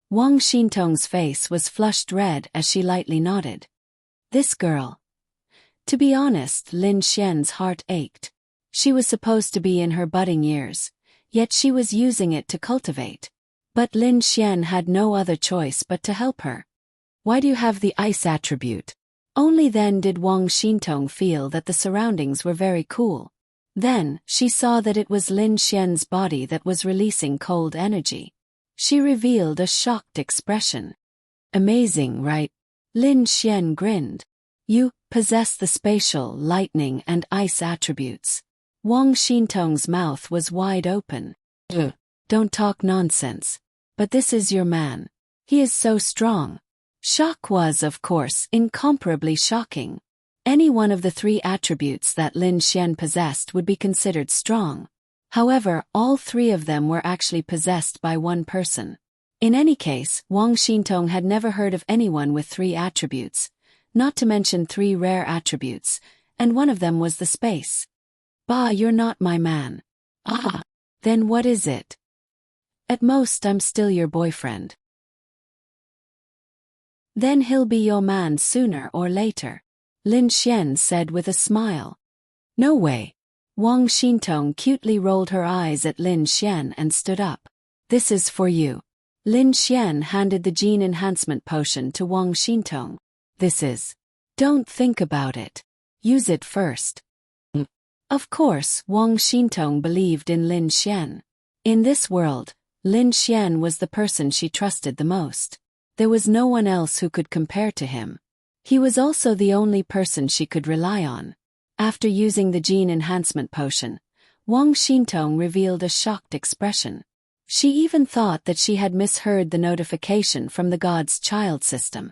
Wang Xintong's face was flushed red as she lightly nodded. This girl. To be honest, Lin Xian's heart ached. She was supposed to be in her budding years, yet she was using it to cultivate. But Lin Xian had no other choice but to help her. Why do you have the ice attribute? Only then did Wang Xintong feel that the surroundings were very cool. Then, she saw that it was Lin Xian's body that was releasing cold energy. She revealed a shocked expression. Amazing, right? Lin Xian grinned. You possess the spatial, lightning and ice attributes. Wang Xintong's mouth was wide open. Don't talk nonsense. But this is your man. He is so strong. Shock was, of course, incomparably shocking. Any one of the three attributes that Lin Xian possessed would be considered strong. However, all three of them were actually possessed by one person. In any case, Wang Xintong had never heard of anyone with three attributes, not to mention three rare attributes, and one of them was the space. Bah, you're not my man. Then what is it? At most I'm still your boyfriend. Then he'll be your man sooner or later, Lin Xian said with a smile. No way. Wang Xintong cutely rolled her eyes at Lin Xian and stood up. This is for you. Lin Xian handed the gene enhancement potion to Wang Xintong. This is. Don't think about it. Use it first. Of course, Wang Xintong believed in Lin Xian. In this world, Lin Xian was the person she trusted the most. There was no one else who could compare to him. He was also the only person she could rely on. After using the gene enhancement potion, Wang Xintong revealed a shocked expression. She even thought that she had misheard the notification from the God's Child system.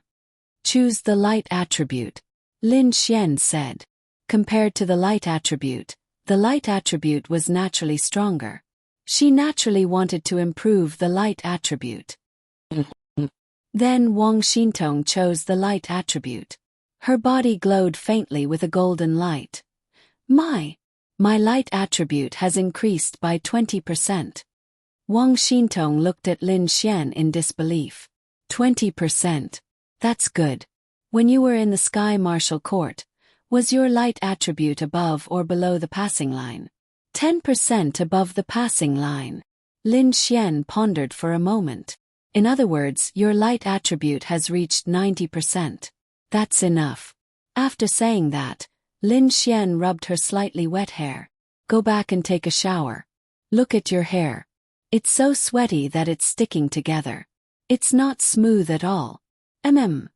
Choose the light attribute, Lin Xian said. Compared to the light attribute was naturally stronger. She naturally wanted to improve the light attribute. Then Wang Xintong chose the light attribute. Her body glowed faintly with a golden light. My light attribute has increased by 20%. Wang Xintong looked at Lin Xian in disbelief. 20%. That's good. When you were in the Sky Martial Court, was your light attribute above or below the passing line? 10% above the passing line. Lin Xian pondered for a moment. In other words, your light attribute has reached 90%. That's enough. After saying that, Lin Xian rubbed her slightly wet hair. Go back and take a shower. Look at your hair. It's so sweaty that it's sticking together. It's not smooth at all. Wang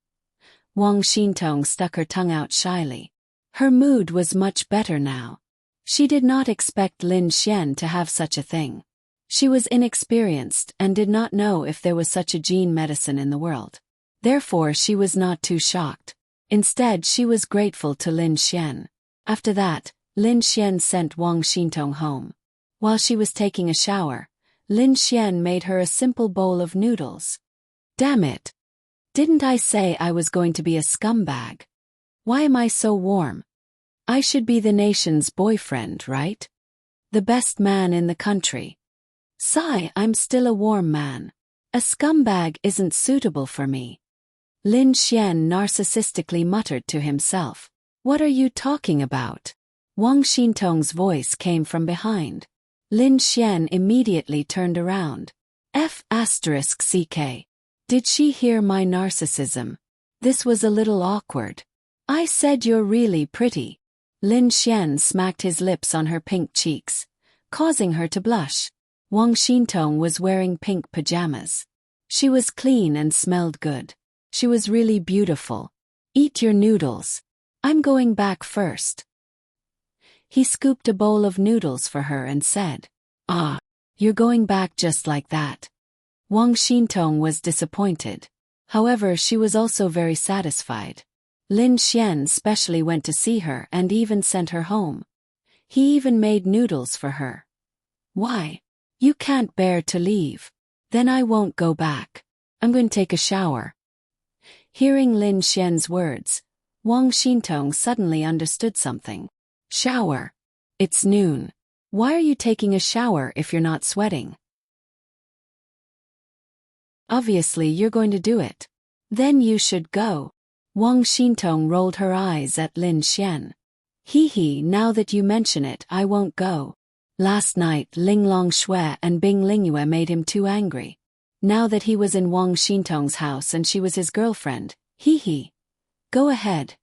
Xintong stuck her tongue out shyly. Her mood was much better now. She did not expect Lin Xian to have such a thing. She was inexperienced and did not know if there was such a gene medicine in the world. Therefore she was not too shocked. Instead she was grateful to Lin Xian. After that, Lin Xian sent Wang Xintong home. While she was taking a shower, Lin Xian made her a simple bowl of noodles. Damn it! Didn't I say I was going to be a scumbag? Why am I so warm? I should be the nation's boyfriend, right? The best man in the country. Sigh, I'm still a warm man. A scumbag isn't suitable for me. Lin Xian narcissistically muttered to himself. What are you talking about? Wang Xintong's voice came from behind. Lin Xian immediately turned around. F***ck. Did she hear my narcissism? This was a little awkward. I said you're really pretty. Lin Xian smacked his lips on her pink cheeks, causing her to blush. Wang Xintong was wearing pink pajamas. She was clean and smelled good. She was really beautiful. Eat your noodles. I'm going back first. He scooped a bowl of noodles for her and said, "Ah, you're going back just like that." Wang Xintong was disappointed. However, she was also very satisfied. Lin Xian specially went to see her and even sent her home. He even made noodles for her. Why? You can't bear to leave. Then I won't go back. I'm going to take a shower. Hearing Lin Xian's words, Wang Xintong suddenly understood something. Shower. It's noon. Why are you taking a shower if you're not sweating? Obviously you're going to do it. Then you should go. Wang Xintong rolled her eyes at Lin Xian. Hee, now that you mention it, I won't go. Last night Ling Longshui and Bing Lingyue made him too angry. Now that he was in Wang Xintong's house and she was his girlfriend, hee. Go ahead.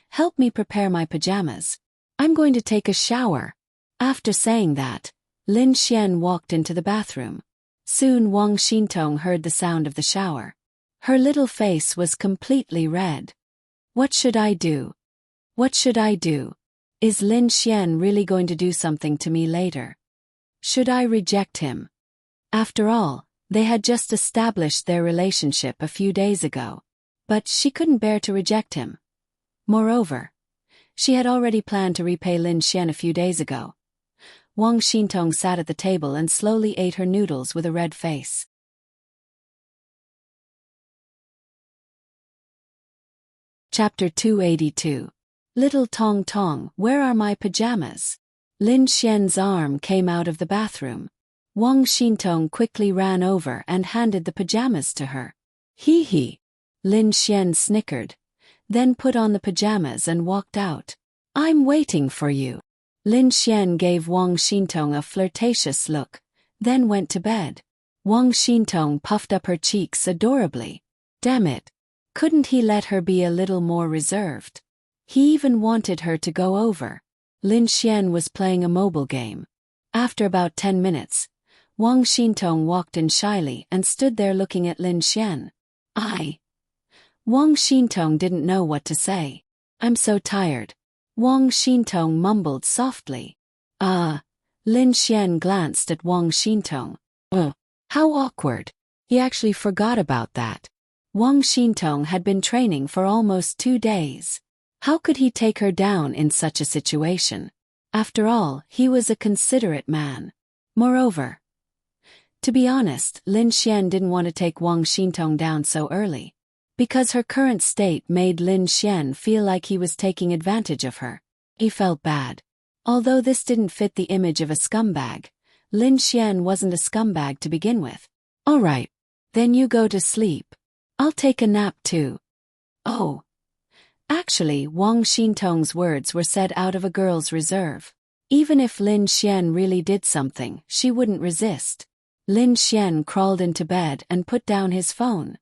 Help me prepare my pajamas. I'm going to take a shower. After saying that, Lin Xian walked into the bathroom. Soon Wang Xintong heard the sound of the shower. Her little face was completely red. What should I do? What should I do? Is Lin Xian really going to do something to me later? Should I reject him? After all, they had just established their relationship a few days ago. But she couldn't bear to reject him. Moreover, she had already planned to repay Lin Xian a few days ago. Wang Xintong sat at the table and slowly ate her noodles with a red face. Chapter 282. Little Tong Tong, where are my pajamas? Lin Xian's arm came out of the bathroom. Wang Xintong quickly ran over and handed the pajamas to her. Hee. Lin Xian snickered, then put on the pajamas and walked out. I'm waiting for you. Lin Xian gave Wang Xintong a flirtatious look, then went to bed. Wang Xintong puffed up her cheeks adorably. Damn it. Couldn't he let her be a little more reserved? He even wanted her to go over. Lin Xian was playing a mobile game. After about 10 minutes, Wang Xintong walked in shyly and stood there looking at Lin Xian. Wang Xintong didn't know what to say. I'm so tired. Wang Xintong mumbled softly. Lin Xian glanced at Wang Xintong. How awkward. He actually forgot about that. Wang Xintong had been training for almost 2 days. How could he take her down in such a situation? After all, he was a considerate man. Moreover, to be honest, Lin Xian didn't want to take Wang Xintong down so early, because her current state made Lin Xian feel like he was taking advantage of her. He felt bad. Although this didn't fit the image of a scumbag, Lin Xian wasn't a scumbag to begin with. Alright, then you go to sleep. I'll take a nap too. Oh. Actually, Wang Xintong's words were said out of a girl's reserve. Even if Lin Xian really did something, she wouldn't resist. Lin Xian crawled into bed and put down his phone.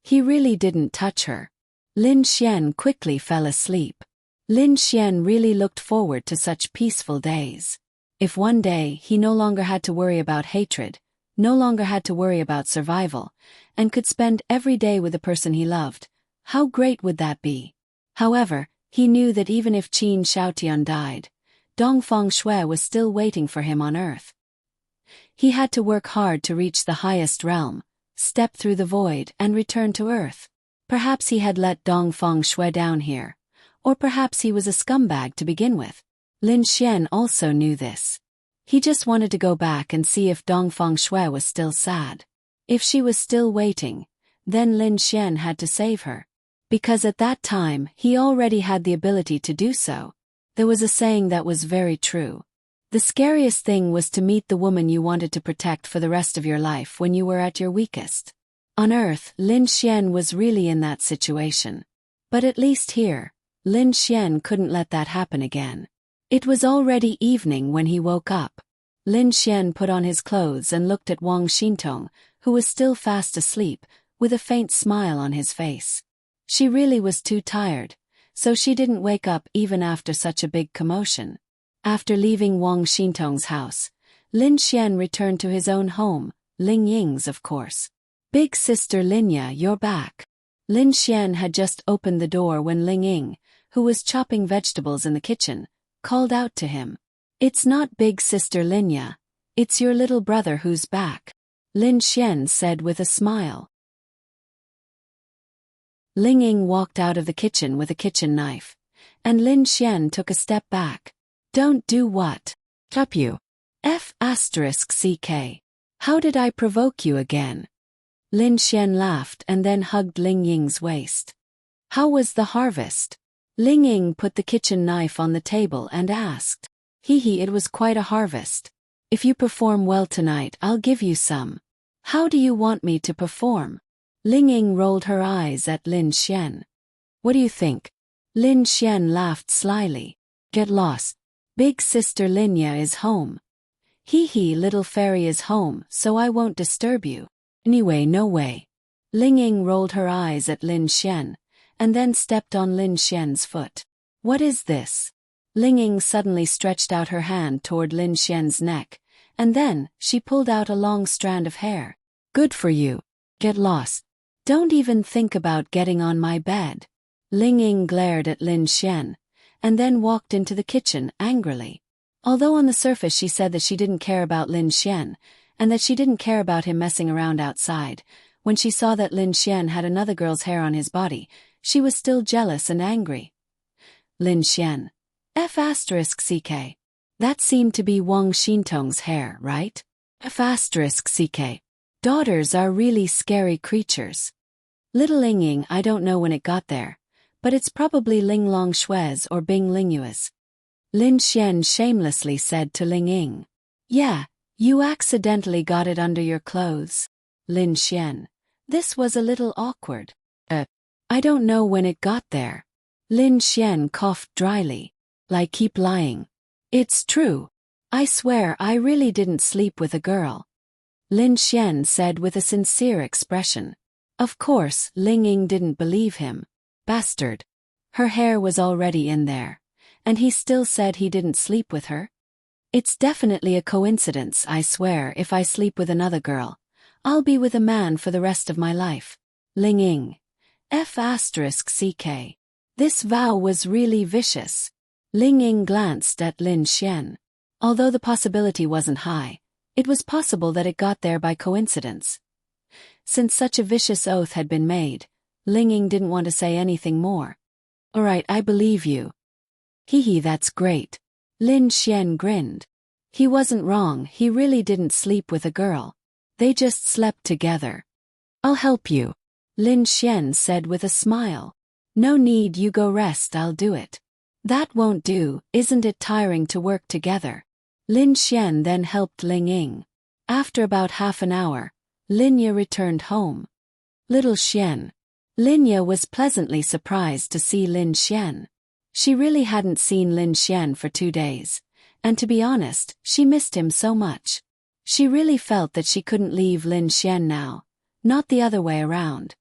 He really didn't touch her. Lin Xian quickly fell asleep. Lin Xian really looked forward to such peaceful days. If one day he no longer had to worry about hatred, no longer had to worry about survival, and could spend every day with the person he loved, how great would that be? However, he knew that even if Qin Shaotian died, Dongfang Shui was still waiting for him on Earth. He had to work hard to reach the highest realm, step through the void and return to Earth. Perhaps he had let Dongfang Shui down here, or perhaps he was a scumbag to begin with. Lin Xian also knew this. He just wanted to go back and see if Dongfang Shui was still sad. If she was still waiting, then Lin Xian had to save her. Because at that time, he already had the ability to do so. There was a saying that was very true. The scariest thing was to meet the woman you wanted to protect for the rest of your life when you were at your weakest. On Earth, Lin Xian was really in that situation. But at least here, Lin Xian couldn't let that happen again. It was already evening when he woke up. Lin Xian put on his clothes and looked at Wang Xintong, who was still fast asleep, with a faint smile on his face. She really was too tired, so she didn't wake up even after such a big commotion. After leaving Wang Xintong's house, Lin Xian returned to his own home, Ling Ying's of course. "Big sister Linya, you're back." Lin Xian had just opened the door when Ling Ying, who was chopping vegetables in the kitchen, called out to him. "It's not big sister Linya, it's your little brother who's back," Lin Xian said with a smile. Ling Ying walked out of the kitchen with a kitchen knife, and Lin Xian took a step back. "Don't do what? Chop you. F***ck. How did I provoke you again?" Lin Xian laughed and then hugged Ling Ying's waist. "How was the harvest?" Ling Ying put the kitchen knife on the table and asked. "Hee, it was quite a harvest. If you perform well tonight, I'll give you some." "How do you want me to perform?" Ling Ying rolled her eyes at Lin Xian. "What do you think?" Lin Xian laughed slyly. "Get lost. Big sister Linya is home." Hee, little fairy is home, so I won't disturb you." "Anyway, no way." Ling Ying rolled her eyes at Lin Xian, and then stepped on Lin Xian's foot. "What is this?" Ling Ying suddenly stretched out her hand toward Lin Xian's neck, and then she pulled out a long strand of hair. "Good for you. Get lost. Don't even think about getting on my bed." Ling Ying glared at Lin Xian, and then walked into the kitchen angrily. Although on the surface she said that she didn't care about Lin Xian, and that she didn't care about him messing around outside, when she saw that Lin Xian had another girl's hair on his body, she was still jealous and angry. Lin Xian. F***ck. That seemed to be Wang Xintong's hair, right? F***ck. Daughters are really scary creatures. Little Ling Ying, I don't know when it got there, but it's probably Ling Long Shui's or Bing Lingyue's. Lin Xian shamelessly said to Ling Ying. "Yeah, you accidentally got it under your clothes." Lin Xian. This was a little awkward. I don't know when it got there." Lin Xian coughed dryly. "Like keep lying." "It's true. I swear I really didn't sleep with a girl." Lin Xian said with a sincere expression. Of course, Ling Ying didn't believe him. Bastard. Her hair was already in there. And he still said he didn't sleep with her? "It's definitely a coincidence, I swear. If I sleep with another girl, I'll be with a man for the rest of my life." Ling Ying. F***ck. This vow was really vicious. Ling Ying glanced at Lin Xian. Although the possibility wasn't high, it was possible that it got there by coincidence. Since such a vicious oath had been made, Ling Ying didn't want to say anything more. "Alright, I believe you." Hee, that's great. Lin Xian grinned. He wasn't wrong, he really didn't sleep with a girl. They just slept together. "I'll help you," Lin Xian said with a smile. "No need, you go rest, I'll do it." "That won't do, isn't it tiring to work together?" Lin Xian then helped Ling Ying. After about half an hour, Linya returned home. Little Xian. Linya was pleasantly surprised to see Lin Xian. She really hadn't seen Lin Xian for 2 days, and to be honest, she missed him so much. She really felt that she couldn't leave Lin Xian now, not the other way around.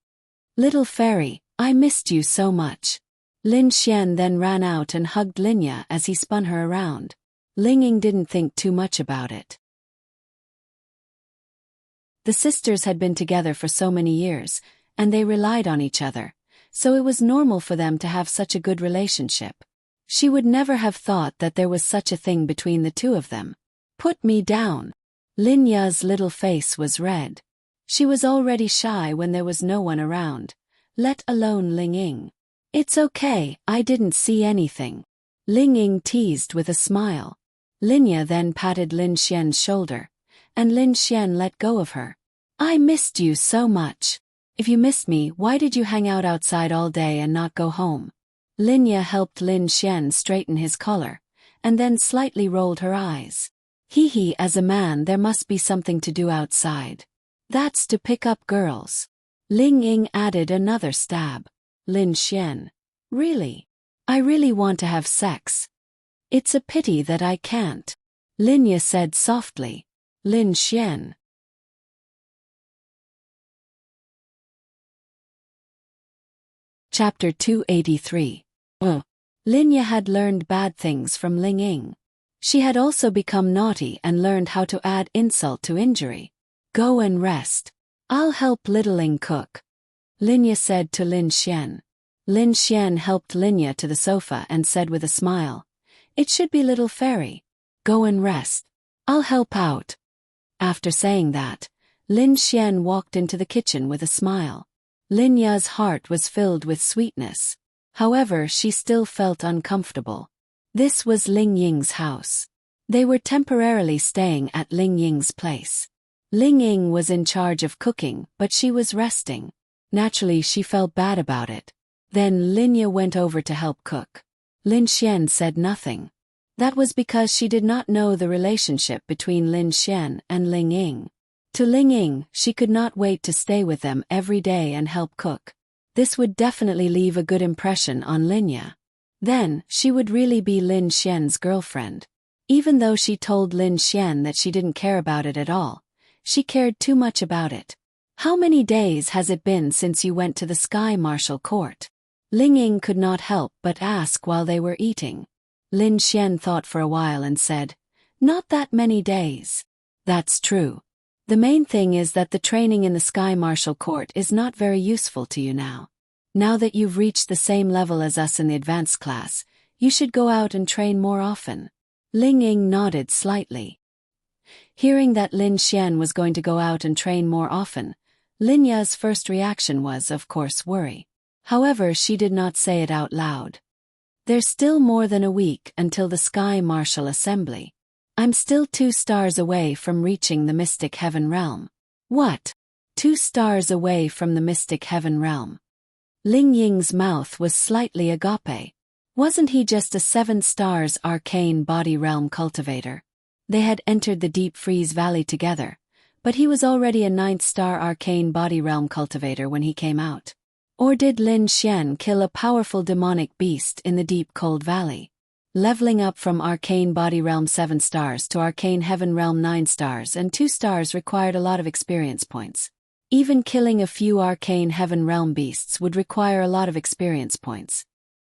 "Little fairy, I missed you so much." Lin Xian then ran out and hugged Linya as he spun her around. Ling Ying didn't think too much about it. The sisters had been together for so many years, and they relied on each other, so it was normal for them to have such a good relationship. She would never have thought that there was such a thing between the two of them. "Put me down." Linya's little face was red. She was already shy when there was no one around, let alone Ling Ying. "It's okay, I didn't see anything." Ling Ying teased with a smile. Linya then patted Lin Xian's shoulder, and Lin Xian let go of her. "I missed you so much. If you missed me, why did you hang out outside all day and not go home?" Linya helped Lin Xian straighten his collar, and then slightly rolled her eyes. Hee, as a man there must be something to do outside. That's to pick up girls." Ling Ying added another stab. Lin Xian. "Really? I really want to have sex. It's a pity that I can't." Linya said softly. Lin Xian. Chapter 283. Linya had learned bad things from Ling Ying. She had also become naughty and learned how to add insult to injury. Go and rest. I'll help little Ling cook, Linya said to Lin Xian. Lin Xian helped Linya to the sofa and said with a smile, It should be little fairy. Go and rest. I'll help out. After saying that, Lin Xian walked into the kitchen with a smile. Linya's heart was filled with sweetness. However, she still felt uncomfortable. This was Ling Ying's house. They were temporarily staying at Ling Ying's place. Ling Ying was in charge of cooking, but she was resting. Naturally, she felt bad about it. Then Linya went over to help cook. Lin Xian said nothing. That was because she did not know the relationship between Lin Xian and Ling Ying. To Ling Ying, she could not wait to stay with them every day and help cook. This would definitely leave a good impression on Linya. Then, she would really be Lin Xian's girlfriend. Even though she told Lin Xian that she didn't care about it at all, she cared too much about it. How many days has it been since you went to the Sky Marshal Court? Ling Ying could not help but ask while they were eating. Lin Xian thought for a while and said, Not that many days. That's true. The main thing is that the training in the Sky Marshal Court is not very useful to you now. Now that you've reached the same level as us in the advanced class, you should go out and train more often. Ling Ying nodded slightly. Hearing that Lin Xian was going to go out and train more often, Linya's first reaction was, of course, worry. However, she did not say it out loud. There's still more than a week until the Sky Marshal Assembly. I'm still 2 stars away from reaching the Mystic Heaven Realm. What? 2 stars away from the Mystic Heaven Realm? Ling Ying's mouth was slightly agape. Wasn't he just a 7 stars arcane body realm cultivator? They had entered the Deep Freeze Valley together, but he was already a 9th star arcane body realm cultivator when he came out. Or did Lin Xian kill a powerful demonic beast in the Deep Cold Valley? Leveling up from Arcane Body Realm 7 stars to Arcane Heaven Realm 9 stars and 2 stars required a lot of experience points. Even killing a few Arcane Heaven Realm beasts would require a lot of experience points.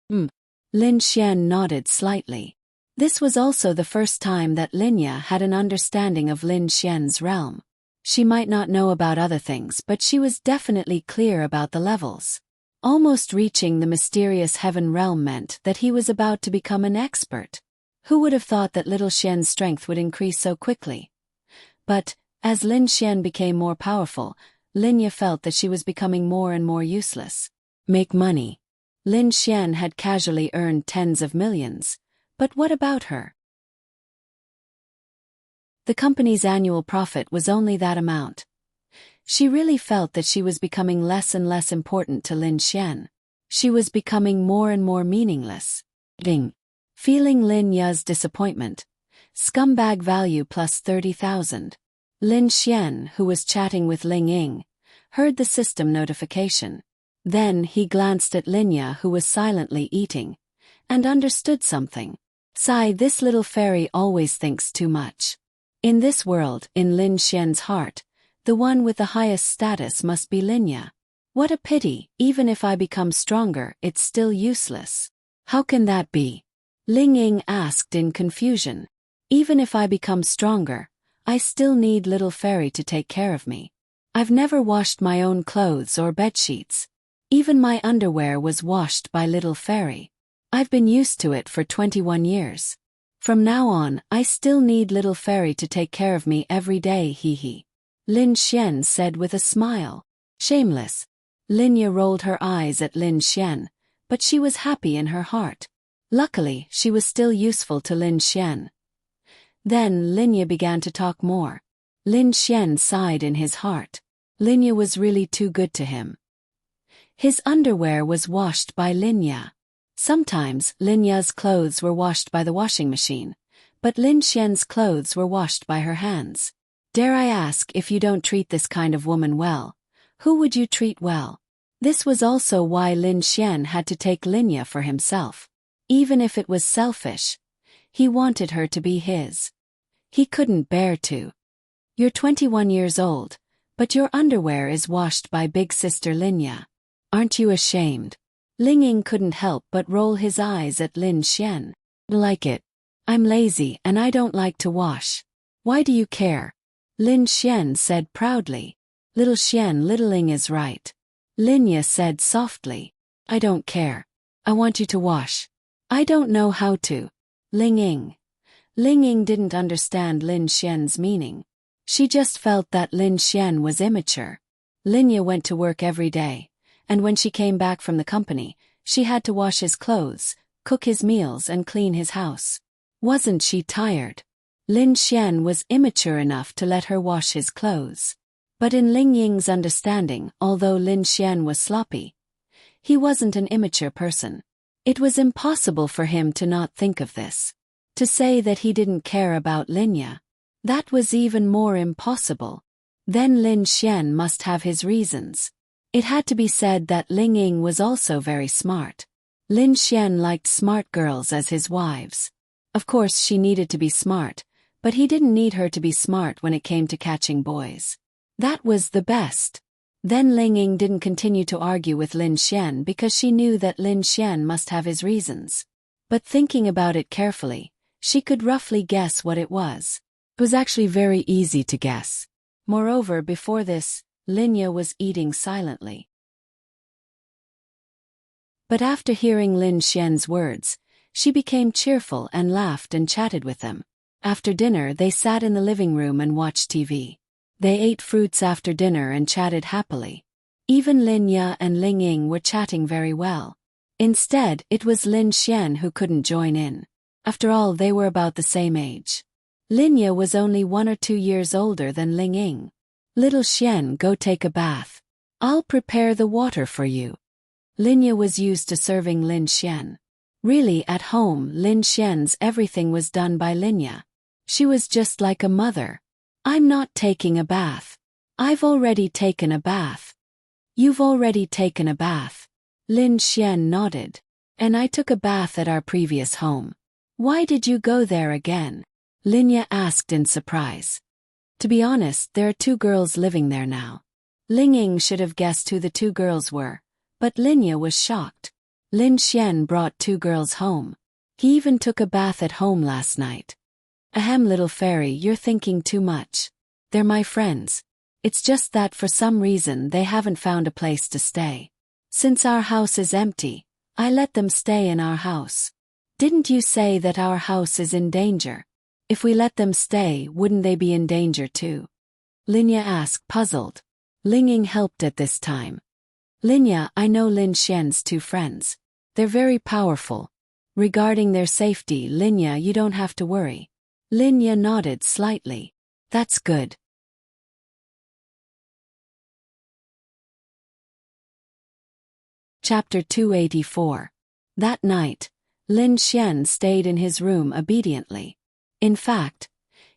Lin Xian nodded slightly. This was also the first time that Linya had an understanding of Lin Xian's realm. She might not know about other things, but she was definitely clear about the levels. Almost reaching the mysterious heaven realm meant that he was about to become an expert. Who would have thought that little Xian's strength would increase so quickly? But, as Lin Xian became more powerful, Linya felt that she was becoming more and more useless. Make money. Lin Xian had casually earned tens of millions. But what about her? The company's annual profit was only that amount. She really felt that she was becoming less and less important to Lin Xian. She was becoming more and more meaningless. Ding. Feeling Lin Ya's disappointment. Scumbag value plus 30,000. Lin Xian, who was chatting with Ling Ying, heard the system notification. Then he glanced at Linya, who was silently eating, and understood something. Sigh, this little fairy always thinks too much. In this world, in Lin Xian's heart, the one with the highest status must be Linya. What a pity, even if I become stronger, it's still useless. How can that be? Ling Ying asked in confusion. Even if I become stronger, I still need little fairy to take care of me. I've never washed my own clothes or bedsheets. Even my underwear was washed by little fairy. I've been used to it for 21 years. From now on, I still need little fairy to take care of me every day, hee. Lin Xian said with a smile. Shameless. Linya rolled her eyes at Lin Xian, but she was happy in her heart. Luckily, she was still useful to Lin Xian. Then Linya began to talk more. Lin Xian sighed in his heart. Linya was really too good to him. His underwear was washed by Linya. Sometimes Linya's clothes were washed by the washing machine, but Lin Xian's clothes were washed by her hands. Dare I ask, if you don't treat this kind of woman well, who would you treat well? This was also why Lin Xian had to take Linya for himself. Even if it was selfish, he wanted her to be his. He couldn't bear to. You're 21 years old, but your underwear is washed by big sister Linya. Aren't you ashamed? Ling Ying couldn't help but roll his eyes at Lin Xian. Like it. I'm lazy and I don't like to wash. Why do you care? Lin Xian said proudly. Little Xian, little Ling is right. Linya said softly. I don't care. I want you to wash. I don't know how to. Ling Ying. Ling Ying didn't understand Lin Xian's meaning. She just felt that Lin Xian was immature. Linya went to work every day, and when she came back from the company, she had to wash his clothes, cook his meals and clean his house. Wasn't she tired? Lin Xian was immature enough to let her wash his clothes. But in Ling Ying's understanding, although Lin Xian was sloppy, he wasn't an immature person. It was impossible for him to not think of this. To say that he didn't care about Linya, that was even more impossible. Then Lin Xian must have his reasons. It had to be said that Ling Ying was also very smart. Lin Xian liked smart girls as his wives. Of course she needed to be smart, but he didn't need her to be smart when it came to catching boys. That was the best. Then Ling Ying didn't continue to argue with Lin Xian because she knew that Lin Xian must have his reasons. But thinking about it carefully, she could roughly guess what it was. It was actually very easy to guess. Moreover, before this, Linya was eating silently. But after hearing Lin Xian's words, she became cheerful and laughed and chatted with them. After dinner they sat in the living room and watched TV. They ate fruits after dinner and chatted happily. Even Linya and Ling Ying were chatting very well. Instead, it was Lin Xian who couldn't join in. After all, they were about the same age. Linya was only 1 or 2 years older than Ling Ying. Little Xian, go take a bath. I'll prepare the water for you. Linya was used to serving Lin Xian. Really, at home, Lin Xian's everything was done by Linya. She was just like a mother. I'm not taking a bath. I've already taken a bath. You've already taken a bath. Lin Xian nodded. And I took a bath at our previous home. Why did you go there again? Linya asked in surprise. To be honest, there are 2 girls living there now. Ling Ying should have guessed who the 2 girls were, but Linya was shocked. Lin Xian brought 2 girls home. He even took a bath at home last night. Ahem, little fairy, you're thinking too much. They're my friends. It's just that for some reason they haven't found a place to stay. Since our house is empty, I let them stay in our house. Didn't you say that our house is in danger? If we let them stay, wouldn't they be in danger too? Linya asked, puzzled. Ling Ying helped at this time. Linya, I know Lin Xian's 2 friends. They're very powerful. Regarding their safety, Linya, you don't have to worry. Linya nodded slightly. That's good. Chapter 284. That night, Lin Xian stayed in his room obediently. In fact,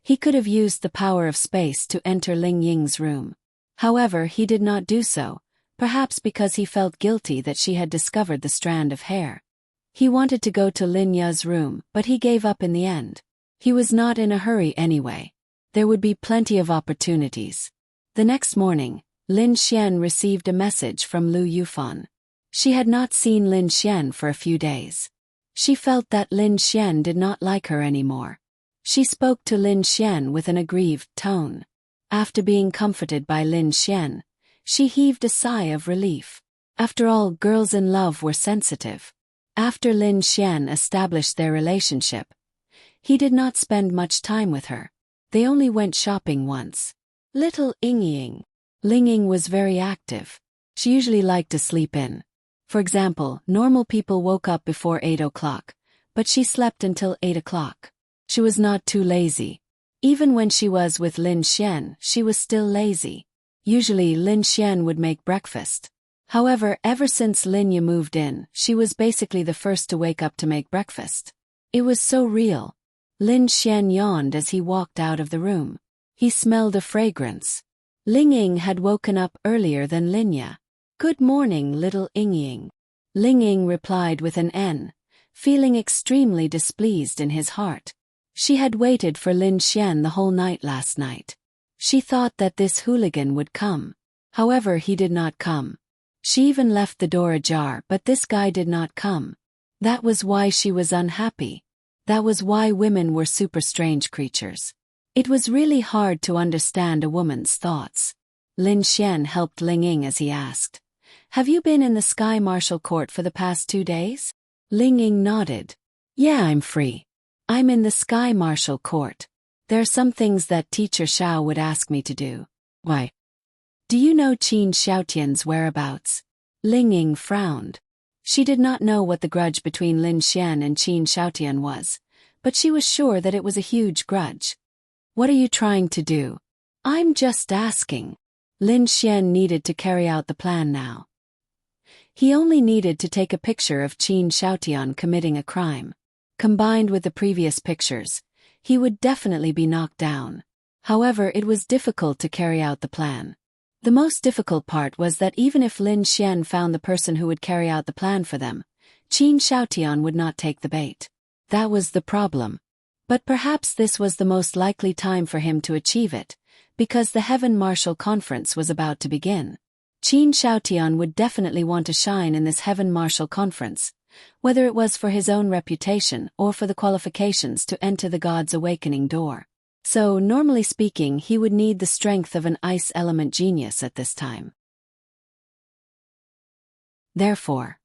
he could have used the power of space to enter Ling Ying's room. However, he did not do so, perhaps because he felt guilty that she had discovered the strand of hair. He wanted to go to Linya's room, but he gave up in the end. He was not in a hurry anyway. There would be plenty of opportunities. The next morning, Lin Xian received a message from Lu Yufan. She had not seen Lin Xian for a few days. She felt that Lin Xian did not like her anymore. She spoke to Lin Xian with an aggrieved tone. After being comforted by Lin Xian, she heaved a sigh of relief. After all, girls in love were sensitive. After Lin Xian established their relationship, he did not spend much time with her. They only went shopping once. Little Ying. Ling Ying was very active. She usually liked to sleep in. For example, normal people woke up before 8 o'clock, but she slept until 8 o'clock. She was not too lazy. Even when she was with Lin Xian, she was still lazy. Usually Lin Xian would make breakfast. However, ever since Linya moved in, she was basically the first to wake up to make breakfast. It was so real. Lin Xian yawned as he walked out of the room. He smelled a fragrance. Ling Ying had woken up earlier than Linya. Good morning, little Ying. Ling Ying replied with an N, feeling extremely displeased in his heart. She had waited for Lin Xian the whole night last night. She thought that this hooligan would come. However, he did not come. She even left the door ajar, but this guy did not come. That was why she was unhappy. That was why women were super strange creatures. It was really hard to understand a woman's thoughts. Lin Xian helped Ling Ying as he asked, "Have you been in the Sky Martial Court for the past 2 days?" Ling Ying nodded. "Yeah, I'm free. I'm in the Sky Martial Court. There are some things that Teacher Xiao would ask me to do." "Why? Do you know Qin Xiaotian's whereabouts?" Ling Ying frowned. She did not know what the grudge between Lin Xian and Qin Xiaotian was, but she was sure that it was a huge grudge. "What are you trying to do?" "I'm just asking." Lin Xian needed to carry out the plan now. He only needed to take a picture of Qin Xiaotian committing a crime. Combined with the previous pictures, he would definitely be knocked down. However, it was difficult to carry out the plan. The most difficult part was that even if Lin Xian found the person who would carry out the plan for them, Qin Xiaotian would not take the bait. That was the problem. But perhaps this was the most likely time for him to achieve it, because the Heaven Martial Conference was about to begin. Qin Xiaotian would definitely want to shine in this Heaven Martial Conference, whether it was for his own reputation or for the qualifications to enter the God's Awakening door. So, normally speaking, he would need the strength of an ice element genius at this time. Therefore.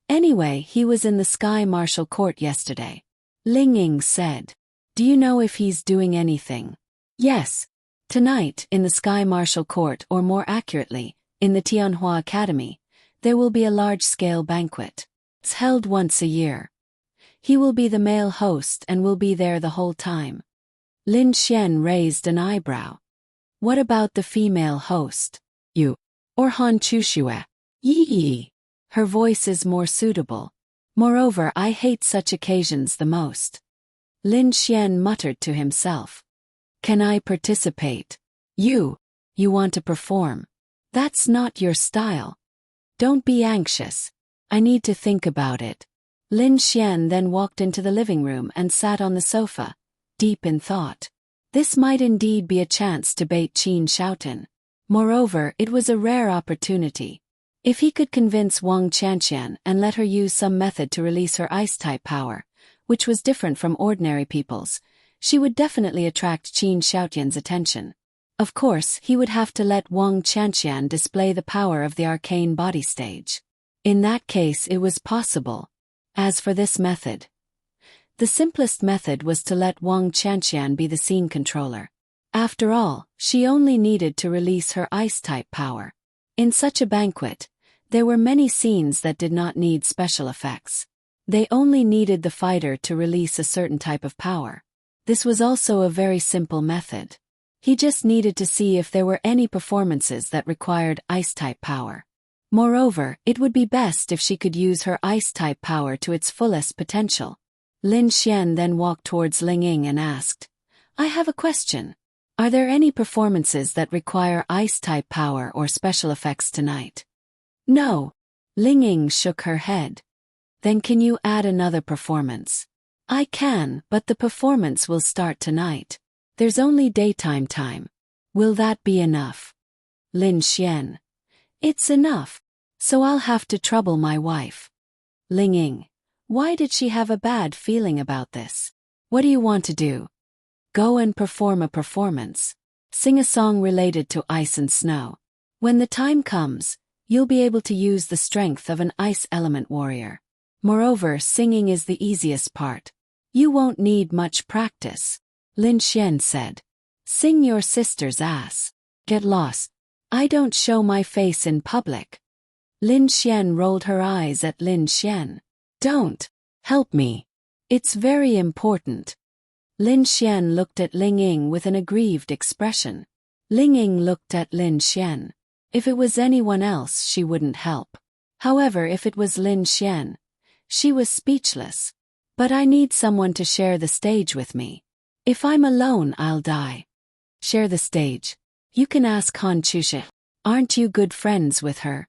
Anyway, he was in the Sky Martial Court yesterday. Ling Ying said, "Do you know if he's doing anything?" "Yes. Tonight, in the Sky Martial Court, or more accurately, in the Tianhua Academy, there will be a large-scale banquet. It's held once a year. He will be the male host and will be there the whole time." Lin Xian raised an eyebrow. "What about the female host? You? Or Han Chuxue?" "Yi." Her voice is more suitable. Moreover, I hate such occasions the most. Lin Xian muttered to himself. "Can I participate?" You want to perform. That's not your style. Don't be anxious. I need to think about it." Lin Xian then walked into the living room and sat on the sofa, deep in thought. This might indeed be a chance to bait Qin Xiaotian. Moreover, it was a rare opportunity. If he could convince Wang Qianqian and let her use some method to release her ice-type power, which was different from ordinary people's, she would definitely attract Qin Xiaotian's attention. Of course, he would have to let Wang Qianqian display the power of the arcane body stage. In that case, it was possible. As for this method, the simplest method was to let Wang Qianqian be the scene controller. After all, she only needed to release her ice-type power. In such a banquet, there were many scenes that did not need special effects. They only needed the fighter to release a certain type of power. This was also a very simple method. He just needed to see if there were any performances that required ice-type power. Moreover, it would be best if she could use her ice-type power to its fullest potential. Lin Xian then walked towards Ling Ying and asked, "I have a question. Are there any performances that require ice-type power or special effects tonight?" "No." Ling Ying shook her head. "Then can you add another performance?" "I can, but the performance will start tonight. There's only daytime time. Will that be enough?" Lin Xian. "It's enough. So I'll have to trouble my wife." Ling Ying. Why did she have a bad feeling about this? "What do you want to do?" "Go and perform a performance. Sing a song related to ice and snow. When the time comes, you'll be able to use the strength of an ice element warrior. Moreover, singing is the easiest part. You won't need much practice." Lin Xian said. "Sing your sister's ass. Get lost. I don't show my face in public." Lin Xian rolled her eyes at Lin Xian. "Don't. Help me. It's very important." Lin Xian looked at Ling Ying with an aggrieved expression. Ling Ying looked at Lin Xian. If it was anyone else, she wouldn't help. However, if it was Lin Xian, she was speechless. "But I need someone to share the stage with me. If I'm alone, I'll die." "Share the stage? You can ask Han Chuxue. Aren't you good friends with her?"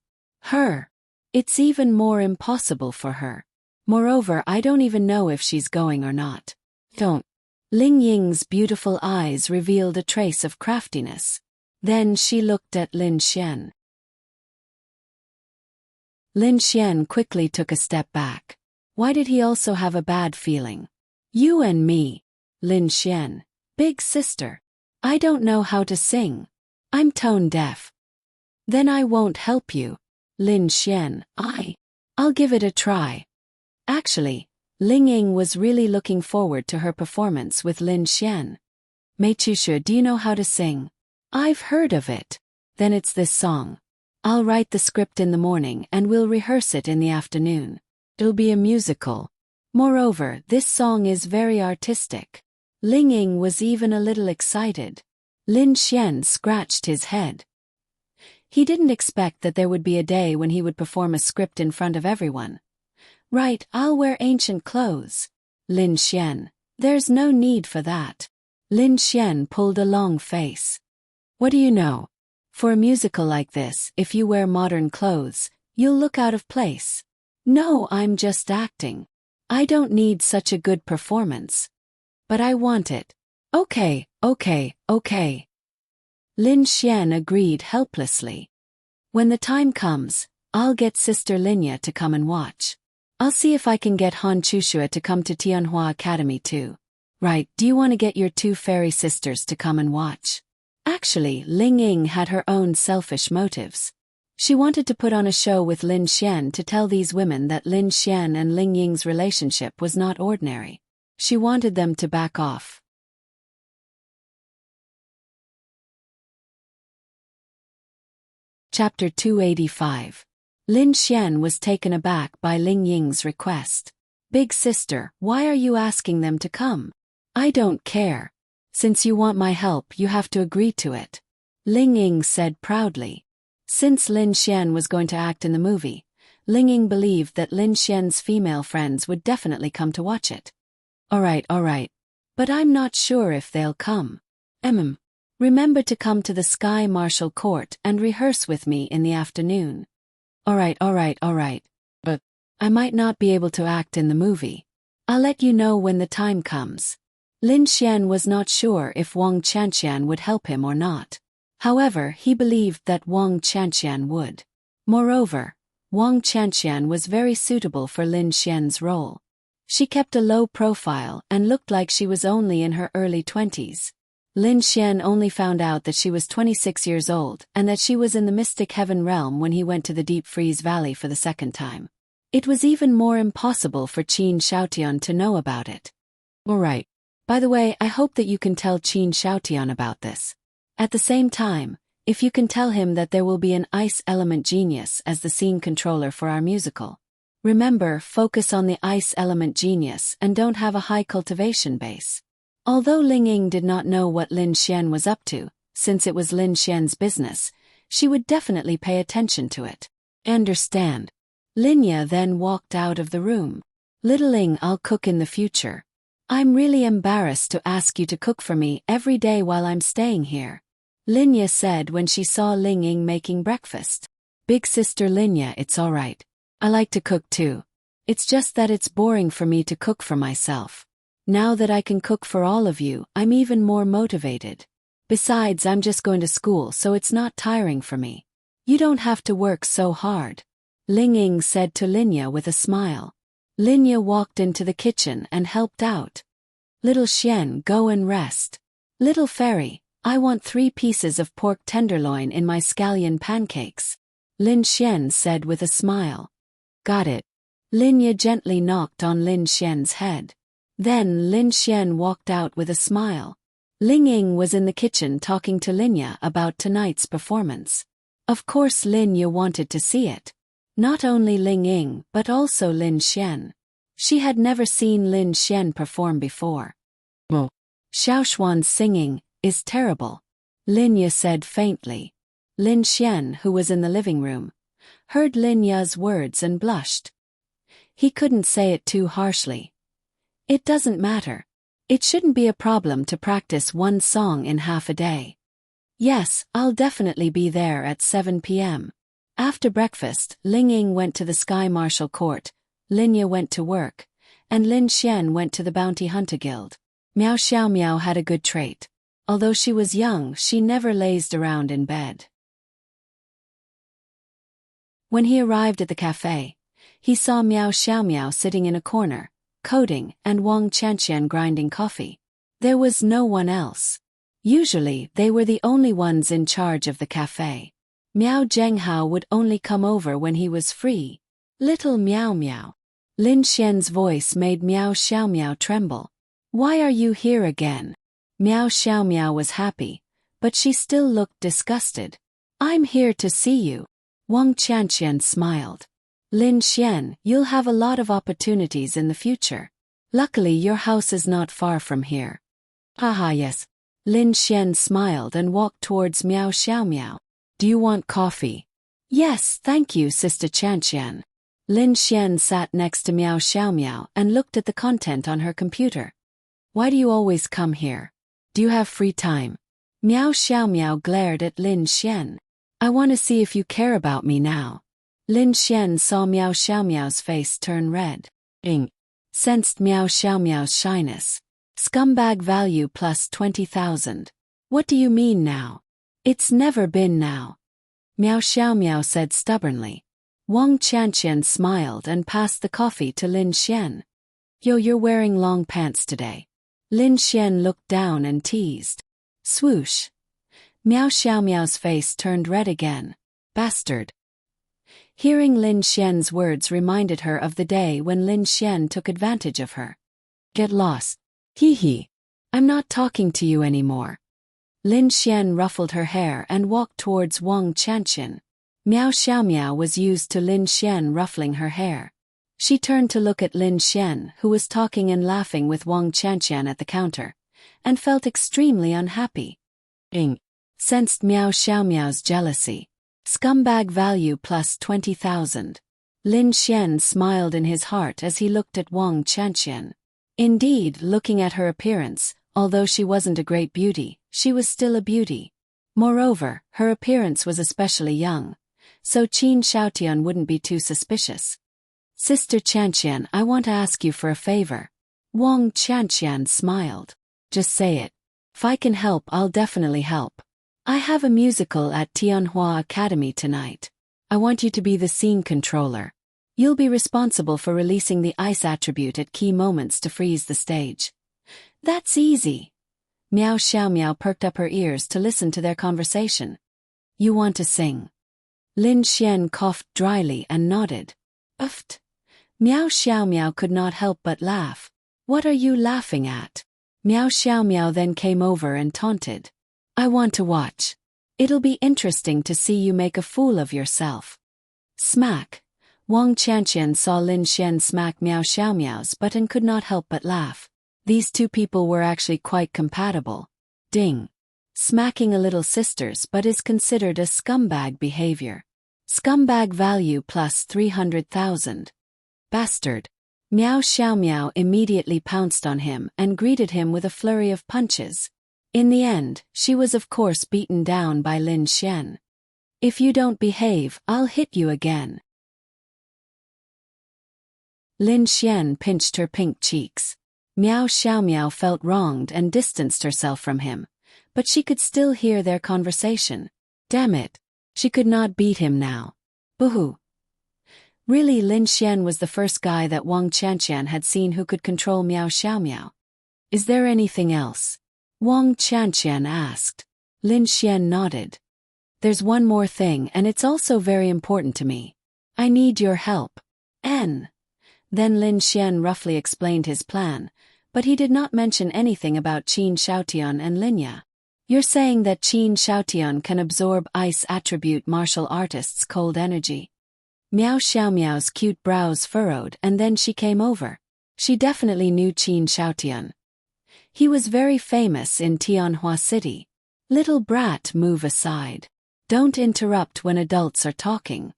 "Her? It's even more impossible for her. Moreover, I don't even know if she's going or not." "Don't. Ling Ying's beautiful eyes revealed a trace of craftiness. Then she looked at Lin Xian. Lin Xian quickly took a step back. Why did he also have a bad feeling? You and me. Lin Xian. Big sister. I don't know how to sing. I'm tone deaf. Then I won't help you. Lin Xian. I'll give it a try. Actually, Ling Ying was really looking forward to her performance with Lin Xian. Mei Chushu, do you know how to sing? I've heard of it. Then it's this song. I'll write the script in the morning and we'll rehearse it in the afternoon. It'll be a musical. Moreover, this song is very artistic. Ling Ying was even a little excited. Lin Xian scratched his head. He didn't expect that there would be a day when he would perform a script in front of everyone. Right, I'll wear ancient clothes. Lin Xian. There's no need for that. Lin Xian pulled a long face. What do you know? For a musical like this, if you wear modern clothes, you'll look out of place. No, I'm just acting. I don't need such a good performance. But I want it. Okay. Lin Xian agreed helplessly. When the time comes, I'll get Sister Linya to come and watch. I'll see if I can get Han Chushua to come to Tianhua Academy too. Right, do you want to get your two fairy sisters to come and watch? Actually, Ling Ying had her own selfish motives. She wanted to put on a show with Lin Xian to tell these women that Lin Xian and Ling Ying's relationship was not ordinary. She wanted them to back off. Chapter 285. Lin Xian was taken aback by Ling Ying's request. Big sister, why are you asking them to come? I don't care. Since you want my help, you have to agree to it. Ling Ying said proudly. Since Lin Xian was going to act in the movie, Ling Ying believed that Lin Xian's female friends would definitely come to watch it. Alright. But I'm not sure if they'll come. Remember to come to the Sky Martial Court and rehearse with me in the afternoon. Alright. But I might not be able to act in the movie. I'll let you know when the time comes. Lin Xian was not sure if Wang Chanxian would help him or not. However, he believed that Wang Chanxian would. Moreover, Wang Chanxian was very suitable for Lin Xian's role. She kept a low profile and looked like she was only in her early 20s. Lin Xian only found out that she was 26 years old and that she was in the Mystic Heaven realm when he went to the Deep Freeze Valley for the second time. It was even more impossible for Qin Shaotian to know about it. Alright. By the way, I hope that you can tell Qin Shaotian about this. At the same time, if you can tell him that there will be an ice element genius as the scene controller for our musical. Remember, focus on the ice element genius and don't have a high cultivation base. Although Ling Ying did not know what Lin Xian was up to, since it was Lin Xian's business, she would definitely pay attention to it. Understand. Linya then walked out of the room. Little Ling, I'll cook in the future. I'm really embarrassed to ask you to cook for me every day while I'm staying here. Linya said when she saw Ling Ying making breakfast. Big sister Linya, it's alright. I like to cook too. It's just that it's boring for me to cook for myself. Now that I can cook for all of you, I'm even more motivated. Besides, I'm just going to school, so it's not tiring for me. You don't have to work so hard. Ling Ying said to Linya with a smile. Linya walked into the kitchen and helped out. Little Xian, go and rest. Little fairy, I want 3 pieces of pork tenderloin in my scallion pancakes. Lin Xian said with a smile. Got it. Linya gently knocked on Lin Xian's head. Then Lin Xian walked out with a smile. Ling Ying was in the kitchen talking to Linya about tonight's performance. Of course Linya wanted to see it. Not only Ling Ying but also Lin Xian. She had never seen Lin Xian perform before. Xiaoshuan's singing is terrible, Linya said faintly. Lin Xian, who was in the living room, heard Linya's words and blushed. He couldn't say it too harshly. It doesn't matter. It shouldn't be a problem to practice one song in half a day. Yes, I'll definitely be there at 7 p.m. After breakfast, Ling Ying went to the Sky Martial Court, Linya went to work, and Lin Xian went to the Bounty Hunter Guild. Meow Xiao Meow had a good trait. Although she was young, she never lazed around in bed. When he arrived at the cafe, he saw Meow Xiao Meow sitting in a corner, coding, and Wang Chanqian grinding coffee. There was no one else. Usually, they were the only ones in charge of the cafe. Miao Zhenghao would only come over when he was free. Little Meow Meow. Lin Xian's voice made Meow Xiao Meow tremble. Why are you here again? Meow Xiao Meow was happy, but she still looked disgusted. I'm here to see you. Wang Chanqian smiled. Lin Xian, you'll have a lot of opportunities in the future. Luckily your house is not far from here. Haha yes. Lin Xian smiled and walked towards Meow Xiao Meow. Do you want coffee? Yes, thank you, Sister Chanqian. Lin Xian sat next to Meow Xiao Meow and looked at the content on her computer. Why do you always come here? Do you have free time? Meow Xiao Meow glared at Lin Xian. I want to see if you care about me now. Lin Xian saw Meow Xiao Meow's face turn red. Sensed Meow Xiao Meow's shyness. Scumbag value plus 20,000. What do you mean now? It's never been now. Meow Xiao Meow said stubbornly. Wang Chanqian smiled and passed the coffee to Lin Xian. Yo, you're wearing long pants today. Lin Xian looked down and teased. Swoosh. Meow Xiao Meow's face turned red again. Bastard. Hearing Lin Xian's words reminded her of the day when Lin Xian took advantage of her. Get lost. Hee hee. I'm not talking to you anymore. Lin Xian ruffled her hair and walked towards Wang Chanqian. Meow Xiao Meow was used to Lin Xian ruffling her hair. She turned to look at Lin Xian, who was talking and laughing with Wang Chanqian at the counter, and felt extremely unhappy. Sensed Meow Xiao Meow's jealousy. Scumbag value plus 20,000. Lin Xian smiled in his heart as he looked at Wang Chanqian. Indeed, looking at her appearance, although she wasn't a great beauty, she was still a beauty. Moreover, her appearance was especially young, so Qin Shaotian wouldn't be too suspicious. Sister Chanqian, I want to ask you for a favor. Wang Chanqian smiled. Just say it. If I can help, I'll definitely help. I have a musical at Tianhua Academy tonight. I want you to be the scene controller. You'll be responsible for releasing the ice attribute at key moments to freeze the stage. That's easy. Meow Xiao Meow perked up her ears to listen to their conversation. You want to sing? Lin Xian coughed dryly and nodded. Uft. Meow Xiao Meow could not help but laugh. What are you laughing at? Meow Xiao Meow then came over and taunted. I want to watch. It'll be interesting to see you make a fool of yourself. Smack. Wang Chanqian saw Lin Xian smack Meow Xiao Meow's butt and could not help but laugh. These two people were actually quite compatible. Ding. Smacking a little sister's butt is considered a scumbag behavior. Scumbag value plus 300,000. Bastard. Meow Xiao Meow immediately pounced on him and greeted him with a flurry of punches. In the end, she was of course beaten down by Lin Xian. If you don't behave, I'll hit you again. Lin Xian pinched her pink cheeks. Meow Xiao Meow felt wronged and distanced herself from him, but she could still hear their conversation. Damn it. She could not beat him now. Boo-hoo. Really, Lin Xian was the first guy that Wang Chanqian had seen who could control Meow Xiao Meow. Is there anything else? Wang Chanqian asked. Lin Xian nodded. There's one more thing, and it's also very important to me. I need your help. Then Lin Xian roughly explained his plan, but he did not mention anything about Qin Shaotian and Linya. You're saying that Qin Shaotian can absorb ice attribute martial artist's cold energy? Meow Xiao Meow's cute brows furrowed and then she came over. She definitely knew Qin Shaotian. He was very famous in Tianhua City. Little brat, move aside. Don't interrupt when adults are talking.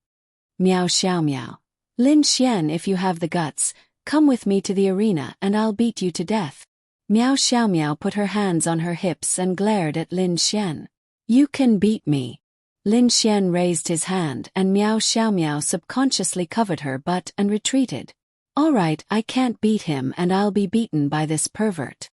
Meow Xiao Meow. Lin Xian, if you have the guts, come with me to the arena and I'll beat you to death. Meow Xiao Meow put her hands on her hips and glared at Lin Xian. You can beat me. Lin Xian raised his hand and Meow Xiao Meow subconsciously covered her butt and retreated. Alright, I can't beat him and I'll be beaten by this pervert.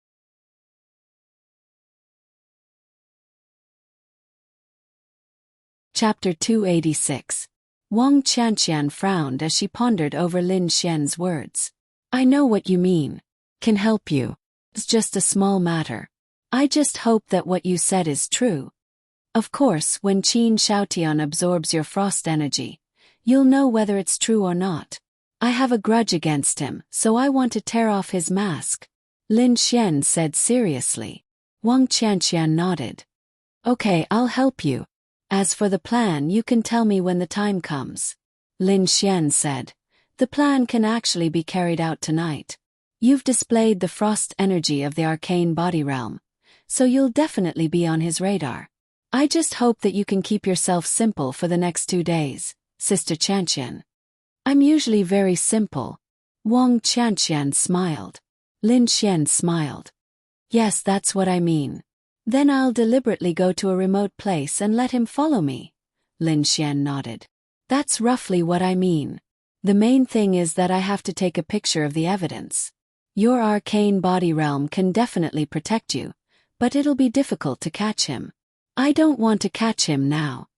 Chapter 286. Wang Qianqian frowned as she pondered over Lin Xian's words. I know what you mean. Can help you. It's just a small matter. I just hope that what you said is true. Of course, when Qin Shaotian absorbs your frost energy, you'll know whether it's true or not. I have a grudge against him, so I want to tear off his mask. Lin Xian said seriously. Wang Qianqian nodded. Okay, I'll help you. As for the plan, you can tell me when the time comes. Lin Xian said. The plan can actually be carried out tonight. You've displayed the frost energy of the arcane body realm, so you'll definitely be on his radar. I just hope that you can keep yourself simple for the next 2 days, Sister Qianqian. I'm usually very simple. Wang Qianqian smiled. Lin Xian smiled. Yes, that's what I mean. Then I'll deliberately go to a remote place and let him follow me. Lin Xian nodded. That's roughly what I mean. The main thing is that I have to take a picture of the evidence. Your arcane body realm can definitely protect you, but it'll be difficult to catch him. I don't want to catch him now.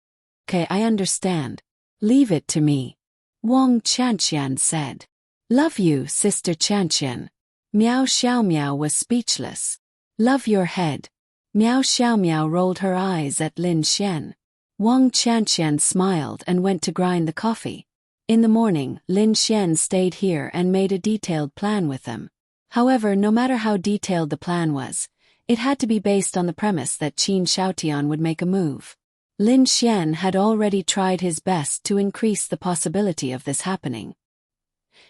Okay, I understand. Leave it to me. Wang Qianqian said. Love you, Sister Qianqian. Miao Xiaomiao was speechless. Love your head. Miao Xiaomiao rolled her eyes at Lin Xian. Wang Qianqian smiled and went to grind the coffee. In the morning, Lin Xian stayed here and made a detailed plan with them. However, no matter how detailed the plan was, it had to be based on the premise that Qin Shaotian would make a move. Lin Xian had already tried his best to increase the possibility of this happening.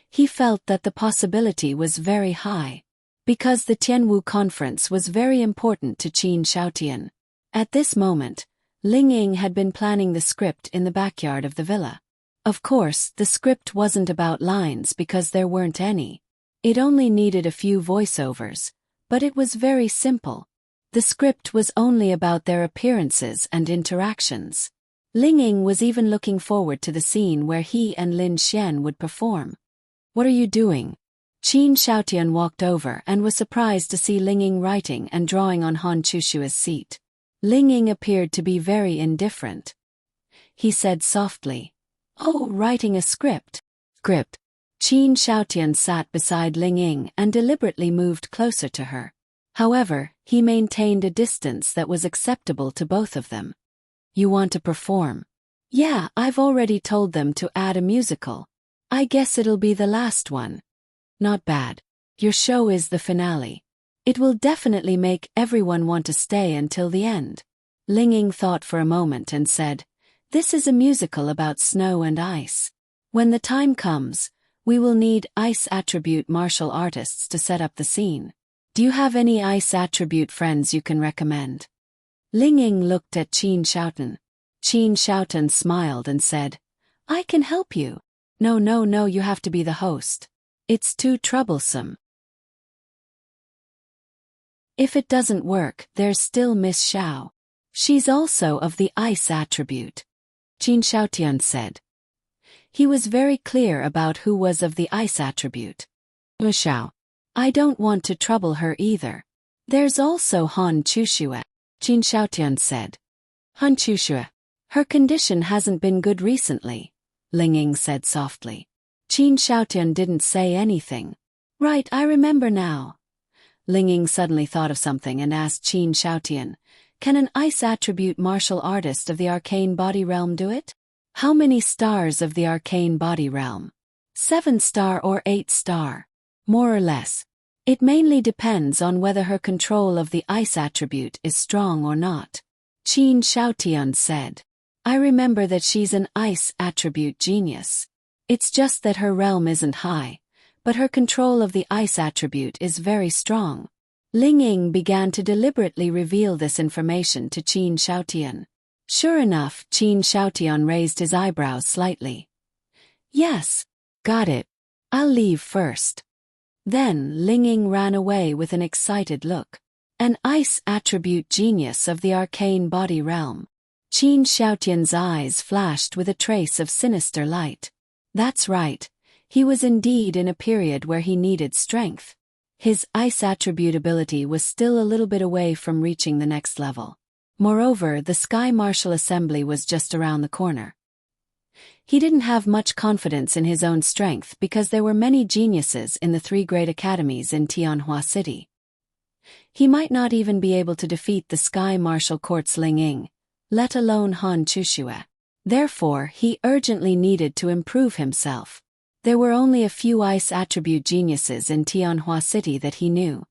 He felt that the possibility was very high, because the Tianwu conference was very important to Qin Shaotian. At this moment, Ling Ying had been planning the script in the backyard of the villa. Of course, the script wasn't about lines because there weren't any. It only needed a few voiceovers, but it was very simple. The script was only about their appearances and interactions. Ling Ying was even looking forward to the scene where he and Lin Xian would perform. What are you doing? Qin Shaotian walked over and was surprised to see Ling Ying writing and drawing on Han Chushua's seat. Ling Ying appeared to be very indifferent. He said softly, Oh, writing a script. Script. Qin Shaotian sat beside Ling Ying and deliberately moved closer to her. However, he maintained a distance that was acceptable to both of them. You want to perform? Yeah, I've already told them to add a musical. I guess it'll be the last one. Not bad. Your show is the finale. It will definitely make everyone want to stay until the end. Ling Ying thought for a moment and said, This is a musical about snow and ice. When the time comes, we will need ice attribute martial artists to set up the scene. Do you have any ice attribute friends you can recommend? Ling Ying looked at Qin Shaotian. Qin Shaotian smiled and said, I can help you. No, you have to be the host. It's too troublesome. If it doesn't work, there's still Miss Xiao. She's also of the ice attribute. Qin Shaotian said. He was very clear about who was of the ice attribute. Miss Xiao. I don't want to trouble her either. There's also Han Chushua. Qin Shaotian said. Han Chushua. Her condition hasn't been good recently, Ling Ying said softly. Qin Shaotian didn't say anything. Right, I remember now. Ling Ying suddenly thought of something and asked Qin Shaotian, Can an ice attribute martial artist of the arcane body realm do it? How many stars of the arcane body realm? 7 star or 8 star? More or less. It mainly depends on whether her control of the ice attribute is strong or not. Qin Shaotian said. I remember that she's an ice attribute genius. It's just that her realm isn't high, but her control of the ice attribute is very strong. Ling Ying began to deliberately reveal this information to Qin Shaotian. Sure enough, Qin Shaotian raised his eyebrows slightly. Yes. Got it. I'll leave first. Then Ling Ying ran away with an excited look. An ice attribute genius of the arcane body realm. Qin Shaotian's eyes flashed with a trace of sinister light. That's right. He was indeed in a period where he needed strength. His ice attribute ability was still a little bit away from reaching the next level. Moreover, the Sky Martial Assembly was just around the corner. He didn't have much confidence in his own strength because there were many geniuses in the 3 great academies in Tianhua City. He might not even be able to defeat the Sky Martial Court's Ling Ying, let alone Han Chuxue. Therefore, he urgently needed to improve himself. There were only a few ice attribute geniuses in Tianhua City that he knew,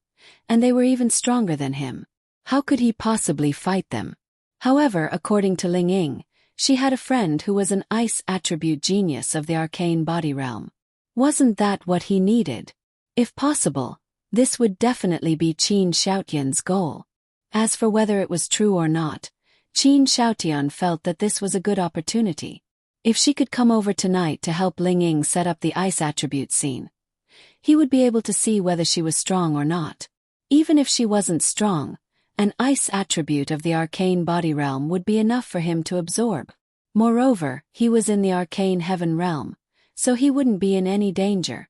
and they were even stronger than him. How could he possibly fight them? However, according to Ling Ying, she had a friend who was an ice attribute genius of the arcane body realm. Wasn't that what he needed? If possible, this would definitely be Qin Xiaotian's goal. As for whether it was true or not, Qin Xiaotian felt that this was a good opportunity. If she could come over tonight to help Ling Ying set up the ice attribute scene, he would be able to see whether she was strong or not. Even if she wasn't strong, an ice attribute of the arcane body realm would be enough for him to absorb. Moreover, he was in the arcane heaven realm, so he wouldn't be in any danger.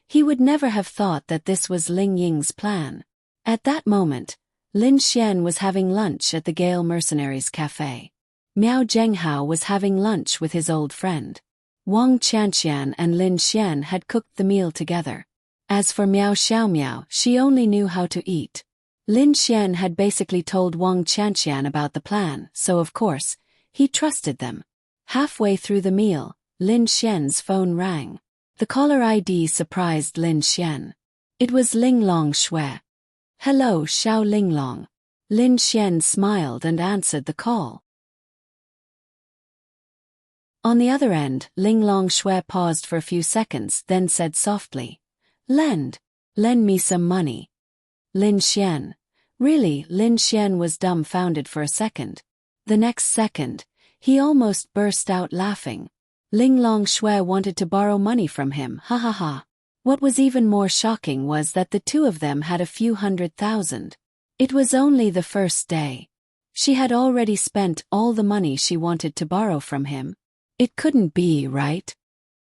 He would never have thought that this was Ling Ying's plan. At that moment, Lin Xian was having lunch at the Gale Mercenaries Cafe. Miao Zhenghao was having lunch with his old friend. Wang Qianqian and Lin Xian had cooked the meal together. As for Miao Xiaomiao, she only knew how to eat. Lin Xian had basically told Wang Qianqian about the plan, so of course, he trusted them. Halfway through the meal, Lin Xian's phone rang. The caller ID surprised Lin Xian. It was Linglong Shui. "Hello, Xiao Linglong." Lin Xian smiled and answered the call. On the other end, Linglong Shui paused for a few seconds, then said softly, Lend me some money." Lin Xian. Really? Lin Xian was dumbfounded for a second. The next second, he almost burst out laughing. Linglong Shui wanted to borrow money from him, ha ha ha. What was even more shocking was that the two of them had a few 100,000. It was only the first day. She had already spent all the money she wanted to borrow from him. It couldn't be, right?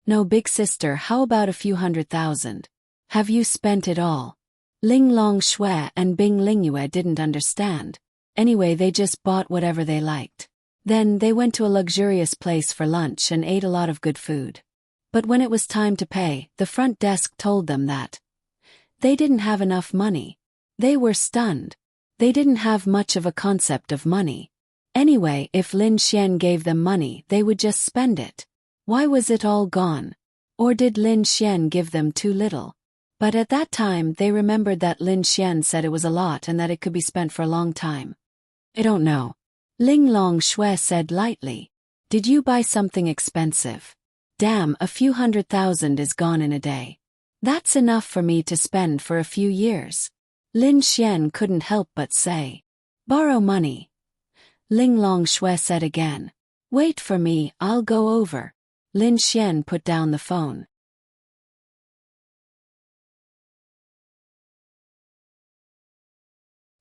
No, big sister, how about a few 100,000? Have you spent it all? Linglong Shui and Bing Lingyue didn't understand. Anyway, they just bought whatever they liked. Then they went to a luxurious place for lunch and ate a lot of good food. But when it was time to pay, the front desk told them that they didn't have enough money. They were stunned. They didn't have much of a concept of money. Anyway, if Lin Xian gave them money, they would just spend it. Why was it all gone? Or did Lin Xian give them too little? But at that time they remembered that Lin Xian said it was a lot and that it could be spent for a long time. I don't know. Linglong Shui said lightly. Did you buy something expensive? Damn, a few 100,000 is gone in a day. That's enough for me to spend for a few years. Lin Xian couldn't help but say. Borrow money. Linglong Shui said again. Wait for me, I'll go over. Lin Xian put down the phone.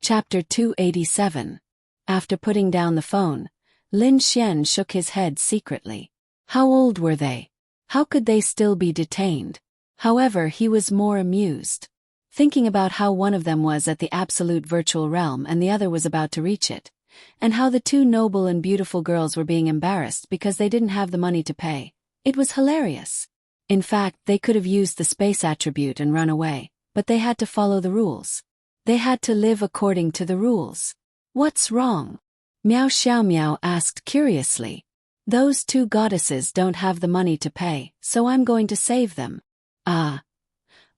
Chapter 287. After putting down the phone, Lin Xian shook his head secretly. How old were they? How could they still be detained? However, he was more amused, thinking about how one of them was at the absolute virtual realm and the other was about to reach it, and how the two noble and beautiful girls were being embarrassed because they didn't have the money to pay. It was hilarious. In fact, they could have used the space attribute and run away, but they had to follow the rules. They had to live according to the rules. What's wrong? Miao Xiaomiao asked curiously. Those two goddesses don't have the money to pay, so I'm going to save them. Ah.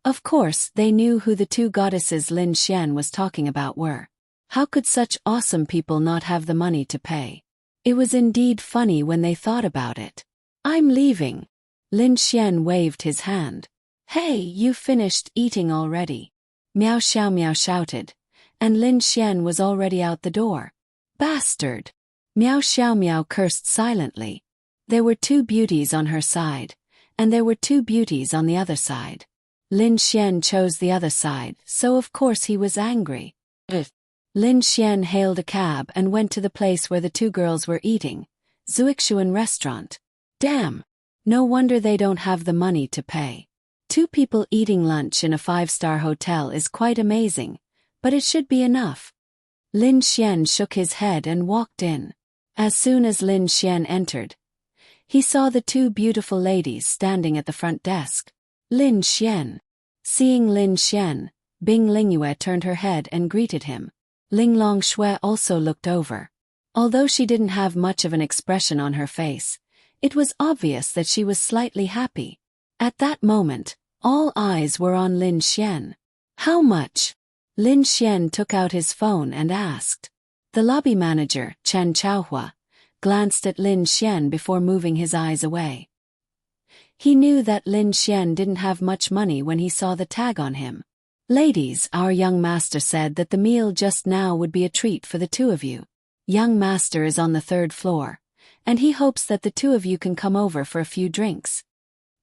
Of course, they knew who the two goddesses Lin Xian was talking about were. How could such awesome people not have the money to pay? It was indeed funny when they thought about it. I'm leaving. Lin Xian waved his hand. Hey, you finished eating already? Miao Xiaomiao shouted, and Lin Xian was already out the door. Bastard! Miao Xiaomiao cursed silently. There were two beauties on her side, and there were two beauties on the other side. Lin Xian chose the other side, so of course he was angry. Lin Xian hailed a cab and went to the place where the two girls were eating, Zuixuan restaurant. Damn! No wonder they don't have the money to pay. Two people eating lunch in a 5-star hotel is quite amazing, but it should be enough. Lin Xian shook his head and walked in. As soon as Lin Xian entered, he saw the two beautiful ladies standing at the front desk. Lin Xian. Seeing Lin Xian, Bing Lingyue turned her head and greeted him. Ling Longshui also looked over. Although she didn't have much of an expression on her face, it was obvious that she was slightly happy. At that moment, all eyes were on Lin Xian. How much? Lin Xian took out his phone and asked. The lobby manager, Chen Chaohua, glanced at Lin Xian before moving his eyes away. He knew that Lin Xian didn't have much money when he saw the tag on him. Ladies, our young master said that the meal just now would be a treat for the two of you. Young master is on the 3rd floor, and he hopes that the two of you can come over for a few drinks.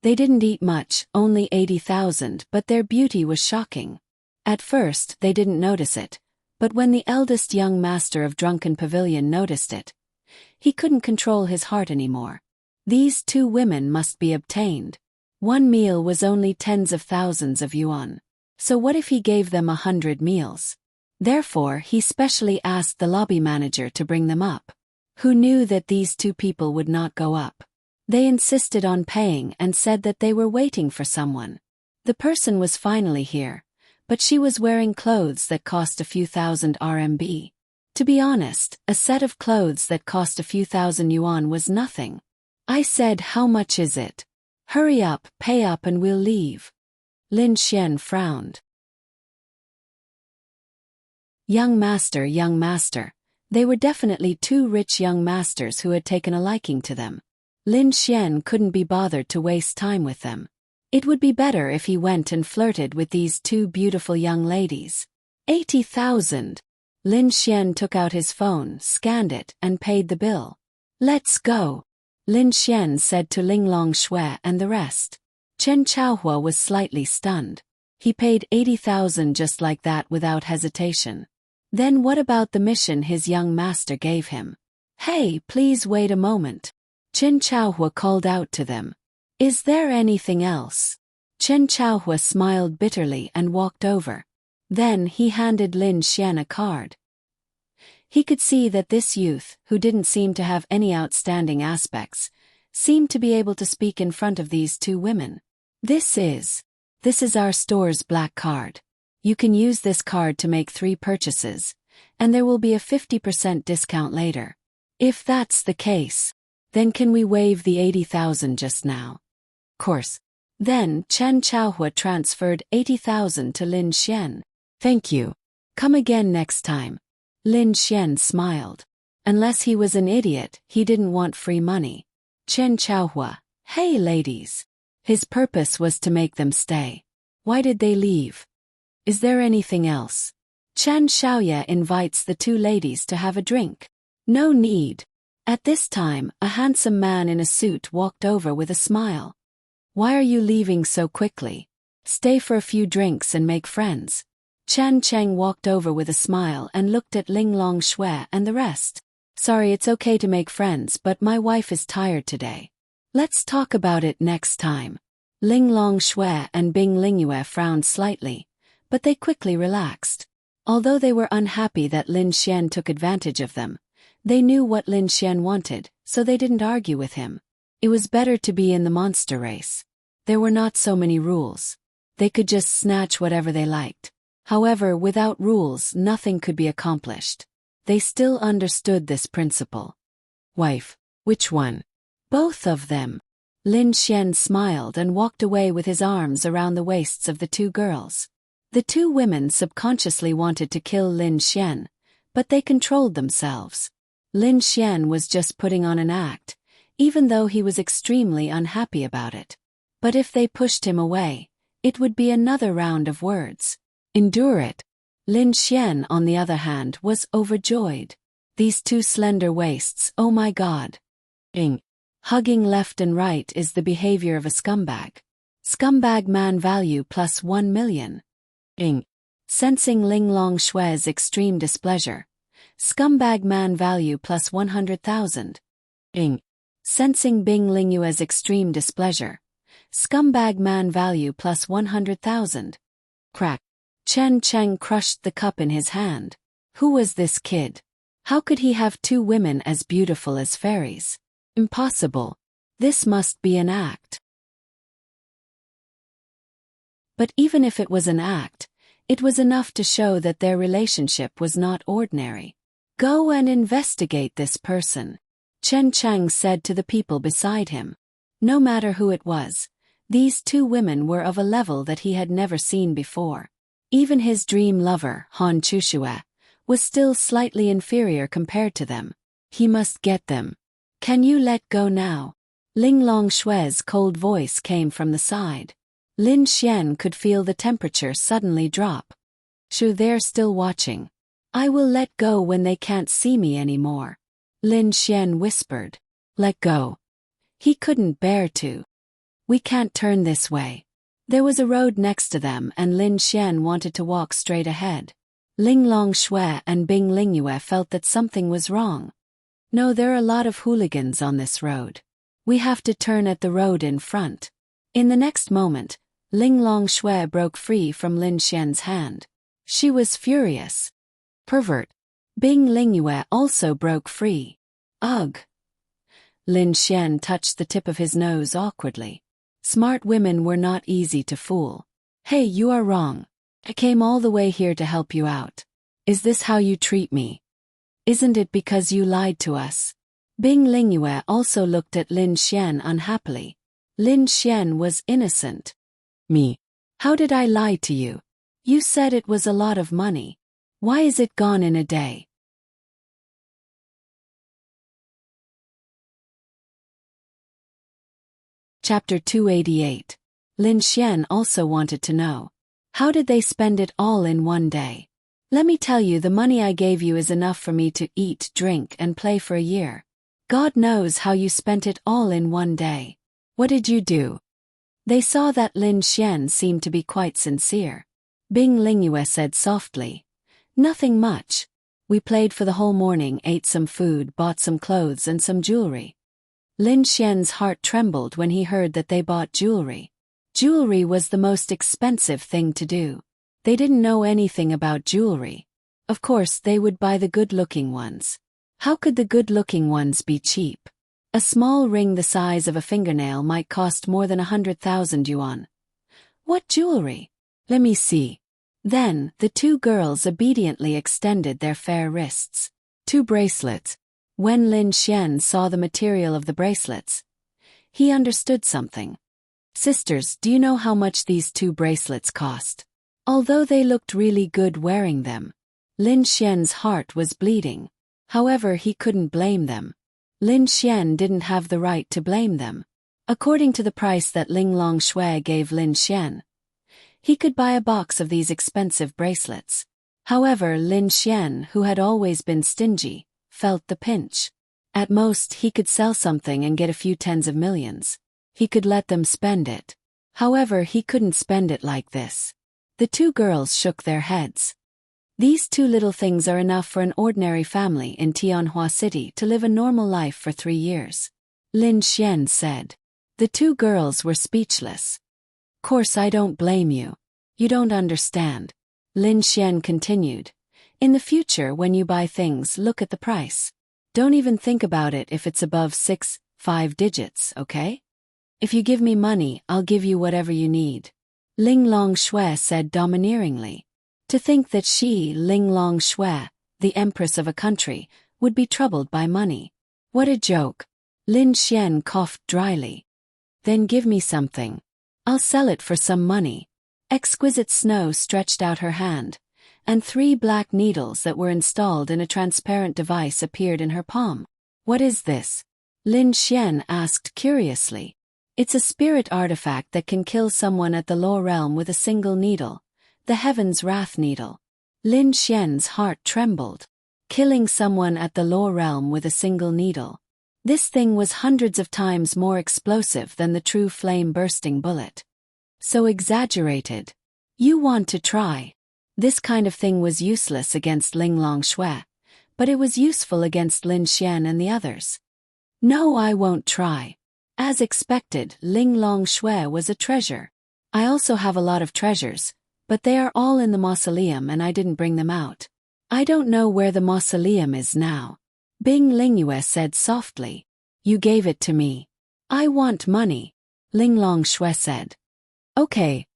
They didn't eat much, only 80,000, but their beauty was shocking. At first, they didn't notice it, but when the eldest young master of Drunken Pavilion noticed it, he couldn't control his heart anymore. These two women must be obtained. One meal was only tens of thousands of yuan. So what if he gave them 100 meals? Therefore, he specially asked the lobby manager to bring them up. Who knew that these two people would not go up? They insisted on paying and said that they were waiting for someone. The person was finally here, but she was wearing clothes that cost a few thousand RMB. To be honest, a set of clothes that cost a few thousand yuan was nothing. I said, how much is it? Hurry up, pay up and we'll leave. Lin Xian frowned. Young master, they were definitely two rich young masters who had taken a liking to them. Lin Xian couldn't be bothered to waste time with them. It would be better if he went and flirted with these two beautiful young ladies. 80,000. Lin Xian took out his phone, scanned it, and paid the bill. Let's go. Lin Xian said to Ling Longshui and the rest. Chen Chaohua was slightly stunned. He paid 80,000 just like that without hesitation. Then what about the mission his young master gave him? Hey, please wait a moment. Chen Chaohua called out to them. Is there anything else? Chen Chaohua smiled bitterly and walked over. Then he handed Lin Xian a card. He could see that this youth, who didn't seem to have any outstanding aspects, seemed to be able to speak in front of these two women. This is our store's black card. You can use this card to make 3 purchases, and there will be a 50% discount later. If that's the case, then can we waive the 80,000 just now? Course. Then Chen Chaohua transferred 80,000 to Lin Xian. Thank you. Come again next time. Lin Xian smiled. Unless he was an idiot, he didn't want free money. Chen Chaohua. Hey ladies. His purpose was to make them stay. Why did they leave? Is there anything else? Chen Xiaoye invites the two ladies to have a drink. No need. At this time, a handsome man in a suit walked over with a smile. Why are you leaving so quickly? Stay for a few drinks and make friends. Chan Cheng walked over with a smile and looked at Ling Longshui and the rest. Sorry, it's okay to make friends, but my wife is tired today. Let's talk about it next time. Ling Longshui and Bing Lingyue frowned slightly, but they quickly relaxed. Although they were unhappy that Lin Xian took advantage of them, they knew what Lin Xian wanted, so they didn't argue with him. It was better to be in the monster race. There were not so many rules. They could just snatch whatever they liked. However, without rules, nothing could be accomplished. They still understood this principle. Wife. Which one? Both of them. Lin Xian smiled and walked away with his arms around the waists of the two girls. The two women subconsciously wanted to kill Lin Xian, but they controlled themselves. Lin Xian was just putting on an act, even though he was extremely unhappy about it. But if they pushed him away, it would be another round of words. Endure it. Lin Xian, on the other hand, was overjoyed. These two slender waists, oh my god. Hugging left and right is the behavior of a scumbag. Scumbag man value plus 1 million. Sensing Ling Longshui's extreme displeasure. Scumbag man value plus 100,000. Sensing Bing Lingyue's extreme displeasure. Scumbag man value plus 100,000. Crack. Chen Cheng crushed the cup in his hand. Who was this kid? How could he have two women as beautiful as fairies? Impossible. This must be an act. But even if it was an act, it was enough to show that their relationship was not ordinary. Go and investigate this person, Chen Chang said to the people beside him. No matter who it was, these two women were of a level that he had never seen before. Even his dream lover, Han Chushue, was still slightly inferior compared to them. He must get them. Can you let go now? Ling Longshue's cold voice came from the side. Lin Xian could feel the temperature suddenly drop. Sure, they're still watching. I will let go when they can't see me anymore. Lin Xian whispered. Let go. He couldn't bear to. We can't turn this way. There was a road next to them and Lin Xian wanted to walk straight ahead. Ling Longshue and Bing Lingyue felt that something was wrong. No, there are a lot of hooligans on this road. We have to turn at the road in front. In the next moment, Ling Longshue broke free from Lin Xian's hand. She was furious. Pervert. Bing Lingyue also broke free. Ugh. Lin Xian touched the tip of his nose awkwardly. Smart women were not easy to fool. Hey, you are wrong. I came all the way here to help you out. Is this how you treat me? Isn't it because you lied to us? Bing Lingyue also looked at Lin Xian unhappily. Lin Xian was innocent. Me? How did I lie to you? You said it was a lot of money. Why is it gone in a day? Chapter 288. Lin Xian also wanted to know. How did they spend it all in one day? Let me tell you, the money I gave you is enough for me to eat, drink, and play for a year. God knows how you spent it all in one day. What did you do? They saw that Lin Xian seemed to be quite sincere. Bing Lingyue said softly. Nothing much. We played for the whole morning, ate some food, bought some clothes and some jewelry. Lin Xian's heart trembled when he heard that they bought jewelry. Jewelry was the most expensive thing to do. They didn't know anything about jewelry. Of course, they would buy the good-looking ones. How could the good-looking ones be cheap? A small ring the size of a fingernail might cost more than 100,000 yuan. What jewelry? Let me see. Then, the two girls obediently extended their fair wrists. 2 bracelets. When Lin Xian saw the material of the bracelets, he understood something. Sisters, do you know how much these 2 bracelets cost? Although they looked really good wearing them, Lin Xian's heart was bleeding. However, he couldn't blame them. Lin Xian didn't have the right to blame them. According to the price that Ling Longshui gave Lin Xian, he could buy a box of these expensive bracelets. However, Lin Xian, who had always been stingy, felt the pinch. At most, he could sell something and get a few tens of millions. He could let them spend it. However, he couldn't spend it like this. The two girls shook their heads. These 2 little things are enough for an ordinary family in Tianhua City to live a normal life for 3 years. Lin Xian said. The 2 girls were speechless. Course, I don't blame you. You don't understand. Lin Xian continued. In the future, when you buy things, look at the price. Don't even think about it if it's above 5 digits, okay? If you give me money, I'll give you whatever you need. Ling Longshui said domineeringly. To think that she, Ling Longshui, the empress of a country, would be troubled by money. What a joke. Lin Xian coughed dryly. Then give me something. I'll sell it for some money. Exquisite Snow stretched out her hand, and 3 black needles that were installed in a transparent device appeared in her palm. What is this? Lin Xian asked curiously. It's a spirit artifact that can kill someone at the low realm with a single needle, the Heaven's Wrath Needle. Lin Xian's heart trembled. Killing someone at the low realm with a single needle. This thing was hundreds of times more explosive than the true flame-bursting bullet. So exaggerated. You want to try. This kind of thing was useless against Ling Longshui, but it was useful against Lin Xian and the others. No, I won't try. As expected, Ling Longshui was a treasure. I also have a lot of treasures, but they are all in the mausoleum and I didn't bring them out. I don't know where the mausoleum is now. Bing Lingyue said softly. You gave it to me. I want money. Ling Longshui said. Okay.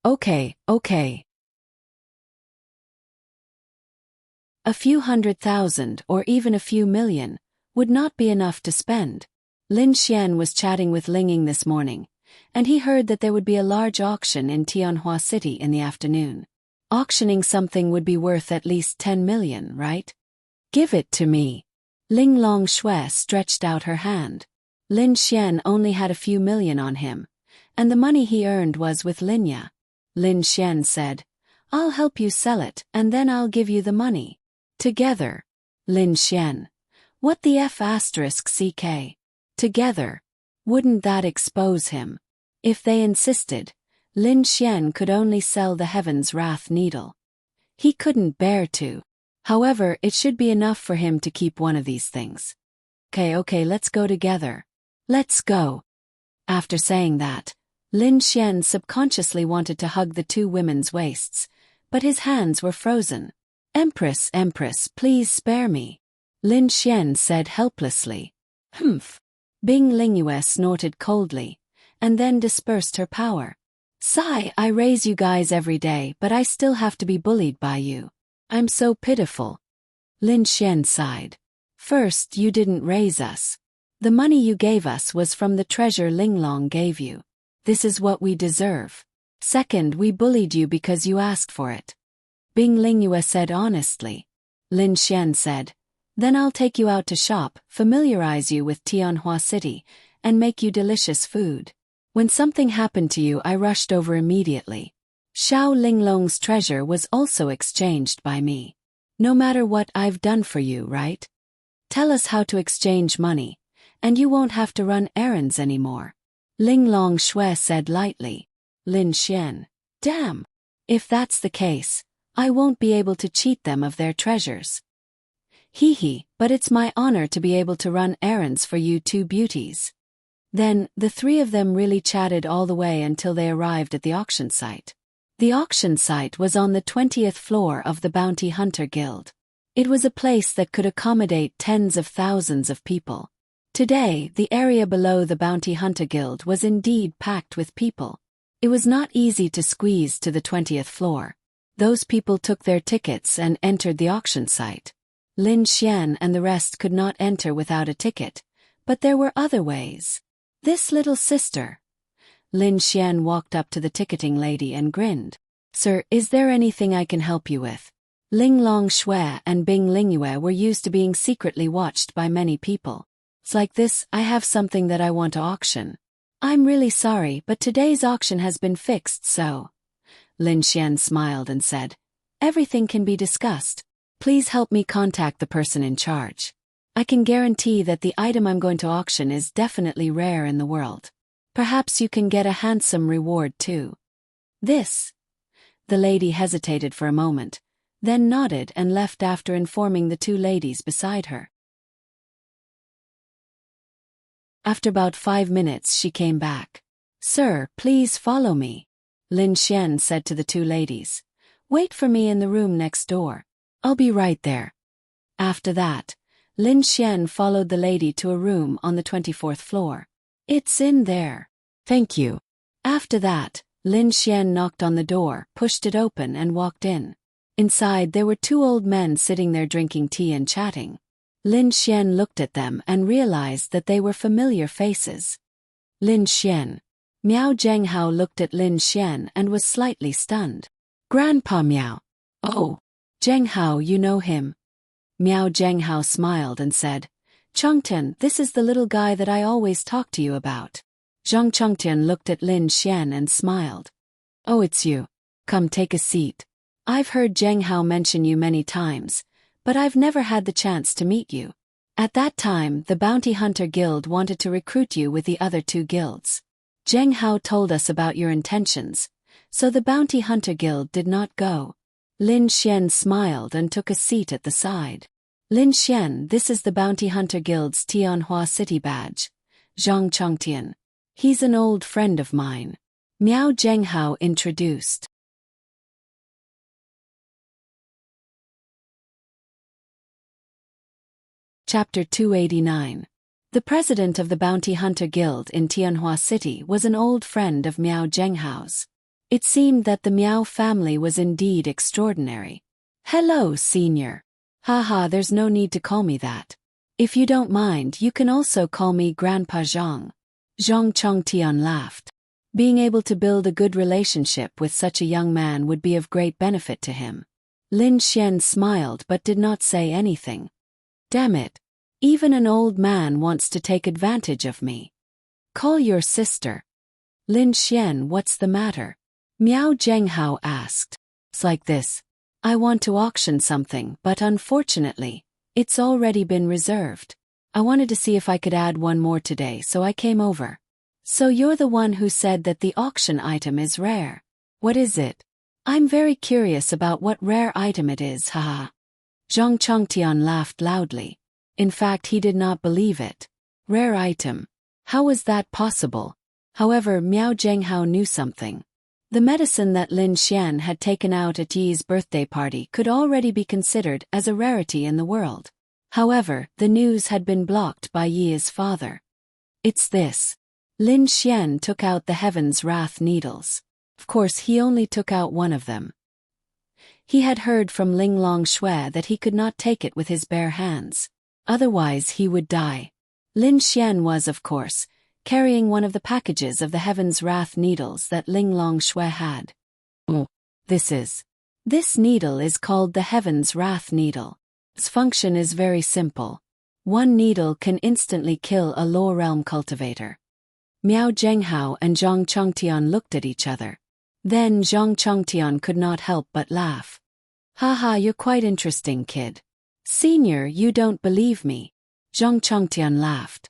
A few 100,000 or even a few million would not be enough to spend. Lin Xian was chatting with Ling Ying this morning, and he heard that there would be a large auction in Tianhua City in the afternoon. Auctioning something would be worth at least 10 million, right? Give it to me. Ling Longshui stretched out her hand. Lin Xian only had a few million on him, and the money he earned was with Linya. Lin Xian said, I'll help you sell it and then I'll give you the money. Together. Lin Xian. What the F***ck? Together. Wouldn't that expose him? If they insisted, Lin Xian could only sell the Heaven's Wrath Needle. He couldn't bear to. However, it should be enough for him to keep one of these things. Okay, let's go together. Let's go. After saying that, Lin Xian subconsciously wanted to hug the two women's waists, but his hands were frozen. Empress, please spare me. Lin Xian said helplessly. Humph. Bing Lingyue snorted coldly, and then dispersed her power. Sigh, I raise you guys every day, but I still have to be bullied by you. I'm so pitiful. Lin Xian sighed. First, you didn't raise us. The money you gave us was from the treasure Linglong gave you. This is what we deserve. Second, we bullied you because you asked for it. Bing Lingyue said honestly. Lin Xian said, then I'll take you out to shop, familiarize you with Tianhua City, and make you delicious food. When something happened to you, I rushed over immediately. Xiao Linglong's treasure was also exchanged by me. No matter what I've done for you, right? Tell us how to exchange money, and you won't have to run errands anymore. Ling Longshui said lightly. Lin Xian. Damn. If that's the case, I won't be able to cheat them of their treasures. Hee, but it's my honor to be able to run errands for you two beauties. Then, the three of them really chatted all the way until they arrived at the auction site. The auction site was on the 20th floor of the Bounty Hunter Guild. It was a place that could accommodate tens of thousands of people. Today, the area below the Bounty Hunter Guild was indeed packed with people. It was not easy to squeeze to the 20th floor. Those people took their tickets and entered the auction site. Lin Xian and the rest could not enter without a ticket, but there were other ways. This little sister. Lin Xian walked up to the ticketing lady and grinned. Sir, is there anything I can help you with? Ling Longshui and Bing Lingyue were used to being secretly watched by many people. It's like this, I have something that I want to auction. I'm really sorry, but today's auction has been fixed, so. Lin Xian smiled and said, everything can be discussed. Please help me contact the person in charge. I can guarantee that the item I'm going to auction is definitely rare in the world. Perhaps you can get a handsome reward too. This. The lady hesitated for a moment, then nodded and left after informing the two ladies beside her. After about 5 minutes she came back. Sir, please follow me. Lin Xian said to the two ladies. Wait for me in the room next door. I'll be right there. After that, Lin Xian followed the lady to a room on the 24th floor. It's in there. Thank you. After that, Lin Xian knocked on the door, pushed it open and walked in. Inside there were two old men sitting there drinking tea and chatting. Lin Xian looked at them and realized that they were familiar faces. Lin Xian. Miao Zhenghao looked at Lin Xian and was slightly stunned. Grandpa Miao. Oh. Zhenghao, you know him. Miao Zhenghao smiled and said, Chengtian, this is the little guy that I always talk to you about. Zhang Chengtian looked at Lin Xian and smiled. Oh, it's you. Come take a seat. I've heard Zhenghao mention you many times, but I've never had the chance to meet you. At that time, the Bounty Hunter Guild wanted to recruit you with the other two guilds. Zhenghao told us about your intentions, so the Bounty Hunter Guild did not go. Lin Xian smiled and took a seat at the side. Lin Xian, this is the Bounty Hunter Guild's Tianhua City badge. Zhang Chengtian. He's an old friend of mine. Miao Zhenghao introduced. Chapter 289. The president of the Bounty Hunter Guild in Tianhua City was an old friend of Miao Zhenghao's. It seemed that the Miao family was indeed extraordinary. "Hello, senior." "Haha, there's no need to call me that. If you don't mind, you can also call me Grandpa Zhang." Zhang Chongtian laughed. Being able to build a good relationship with such a young man would be of great benefit to him. Lin Xian smiled but did not say anything. "Damn it. Even an old man wants to take advantage of me." "Call your sister." "Lin Xian, what's the matter?" Miao Zhenghao asked. "It's like this. I want to auction something, but unfortunately, it's already been reserved. I wanted to see if I could add one more today, so I came over." "So you're the one who said that the auction item is rare. What is it?" "I'm very curious about what rare item it is, haha." Zhang Chongtian laughed loudly. In fact, he did not believe it. Rare item. How was that possible? However, Miao Zhenghao knew something. The medicine that Lin Xian had taken out at Yi's birthday party could already be considered as a rarity in the world. However, the news had been blocked by Yi's father. "It's this." Lin Xian took out the Heaven's Wrath needles. Of course, he only took out one of them. He had heard from Ling Longshui that he could not take it with his bare hands. Otherwise he would die. Lin Xian was, of course, carrying one of the packages of the Heaven's Wrath needles that Ling Longshui had. "Oh, This needle is called the Heaven's Wrath needle. Its function is very simple. One needle can instantly kill a low-realm cultivator." Miao Zhenghao and Zhang Chongtian looked at each other. Then Zhang Chongtian could not help but laugh. "Haha, you're quite interesting, kid." "Senior, you don't believe me." Zhang Chongtian laughed.